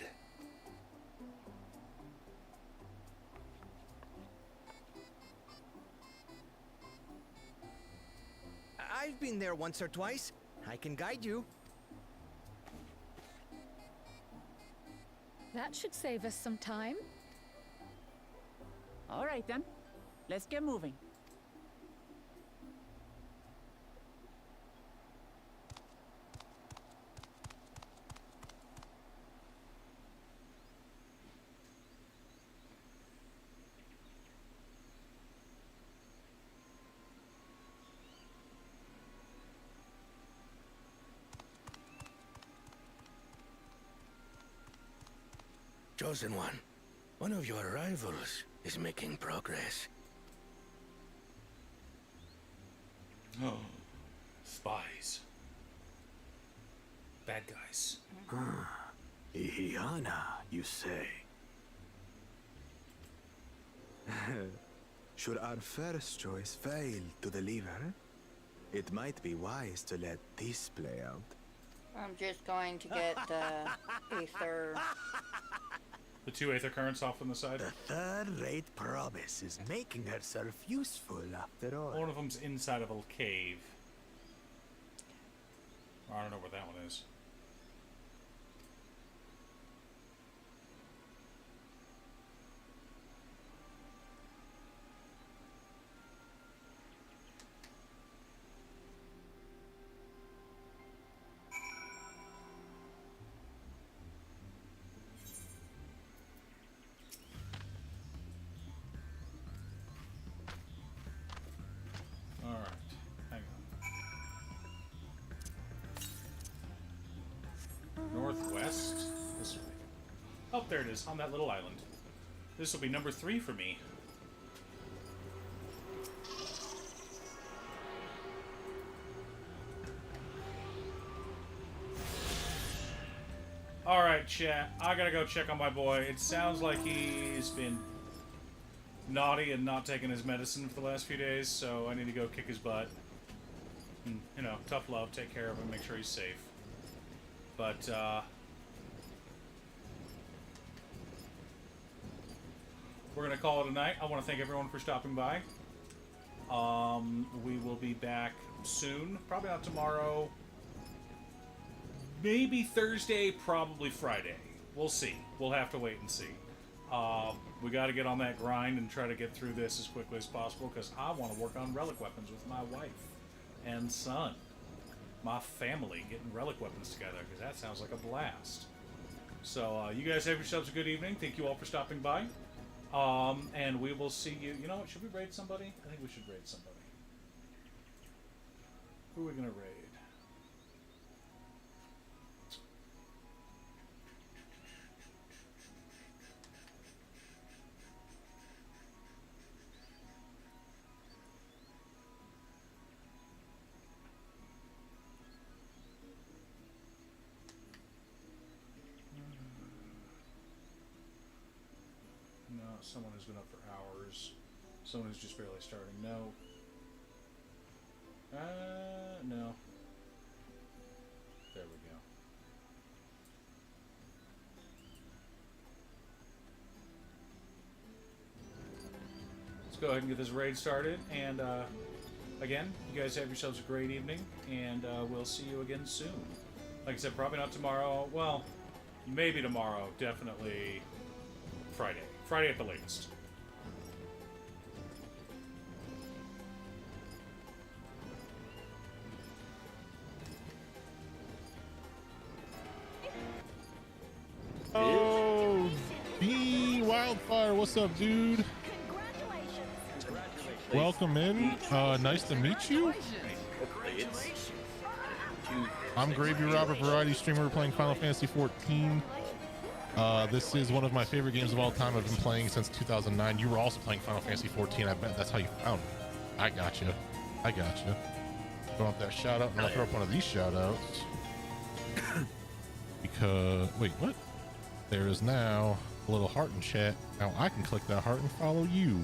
I've been there once or twice. I can guide you. That should save us some time. All right then. Let's get moving. Chosen one of your rivals is making progress. Oh, spies. Bad guys. Ihiana, you say? Should our first choice fail to deliver, it might be wise to let this play out. I'm just going to get Aether. The two Aether currents off on the side. The third-rate promise is making herself useful after all. One of them's inside of a cave. I don't know where that one is. Alright, hang on. Northwest? This way. Oh, there it is, on that little island. This will be number 3 for me. Alright, chat. I gotta go check on my boy. It sounds like he's been naughty and not taking his medicine for the last few days, so I need to go kick his butt. And, you know, tough love, take care of him, make sure he's safe. But, we're gonna call it a night. I want to thank everyone for stopping by. We will be back soon. Probably not tomorrow. Maybe Thursday, probably Friday. We'll see. We'll have to wait and see. We got to get on that grind and try to get through this as quickly as possible because I want to work on relic weapons with my wife and son. My family getting relic weapons together because that sounds like a blast. So you guys have yourselves a good evening. Thank you all for stopping by. And we will see you. You know what? Should we raid somebody? I think we should raid somebody. Who are we gonna raid? No, someone who's been up for hours. Someone who's just barely starting. No. No. There we go. Let's go ahead and get this raid started. And, again, you guys have yourselves a great evening. And, we'll see you again soon. Like I said, probably not tomorrow. Well, maybe tomorrow. Definitely Friday. Friday at the latest. Oh, B Wildfire, what's up, dude? Welcome in. Nice to meet you. I'm Gravy Robber, variety streamer playing Final Fantasy XIV. This is one of my favorite games of all time. I've been playing since 2009. You were also playing Final Fantasy XIV. I bet that's how you found me. I got you. I got you. Throw up that shout out, and I'll throw up one of these shout outs. Because, wait, what? There is now a little heart in chat. Now I can click that heart and follow you.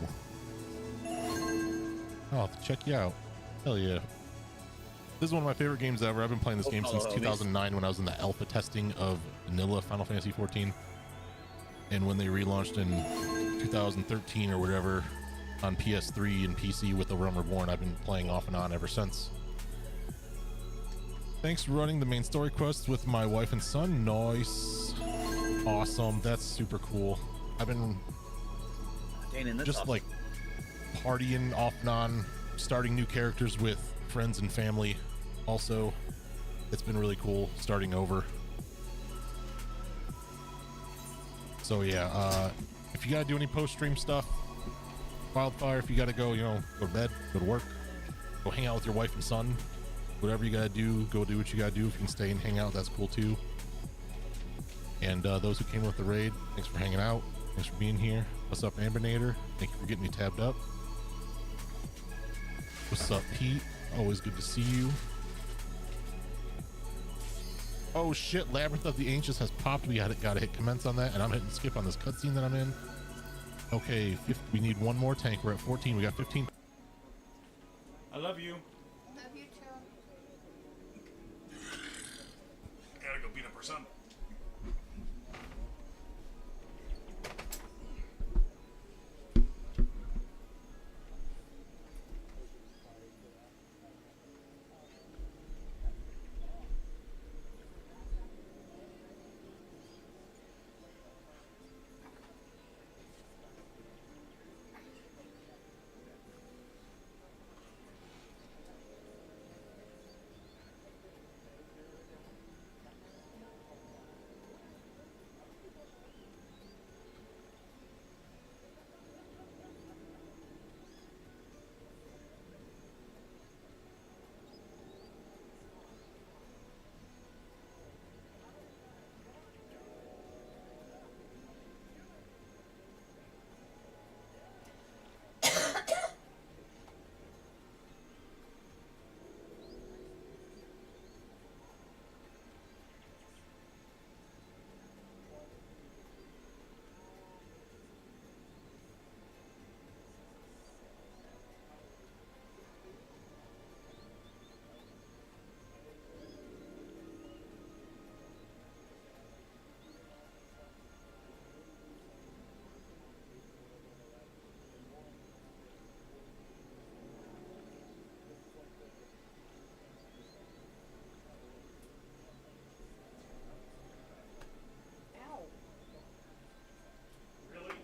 I'll have to check you out. Hell yeah. This is one of my favorite games ever. I've been playing this game since 2009 when I was in the alpha testing of vanilla Final Fantasy XIV. And when they relaunched in 2013 or whatever on PS3 and PC with The Realm Reborn, I've been playing off and on ever since. Thanks for running the main story quests with my wife and son. Nice. Awesome. That's super cool. I've been just like partying off and on, starting new characters with friends and family. Also, it's been really cool starting over. So yeah, if you gotta do any post-stream stuff, Wildfire, if you gotta go, you know, go to bed, go to work, go hang out with your wife and son, whatever you gotta do, go do what you gotta do. If you can stay and hang out, that's cool too. And those who came with the raid, thanks for hanging out. Thanks for being here. What's up, Ambinator? Thank you for getting me tabbed up. What's up, Pete? Always good to see you. Oh shit, Labyrinth of the Ancients has popped. We gotta hit commence on that, and I'm hitting skip on this cutscene that I'm in. Okay, we need one more tank. We're at 14. We got 15. I love you. Love you too. Gotta go beat up her son. Really?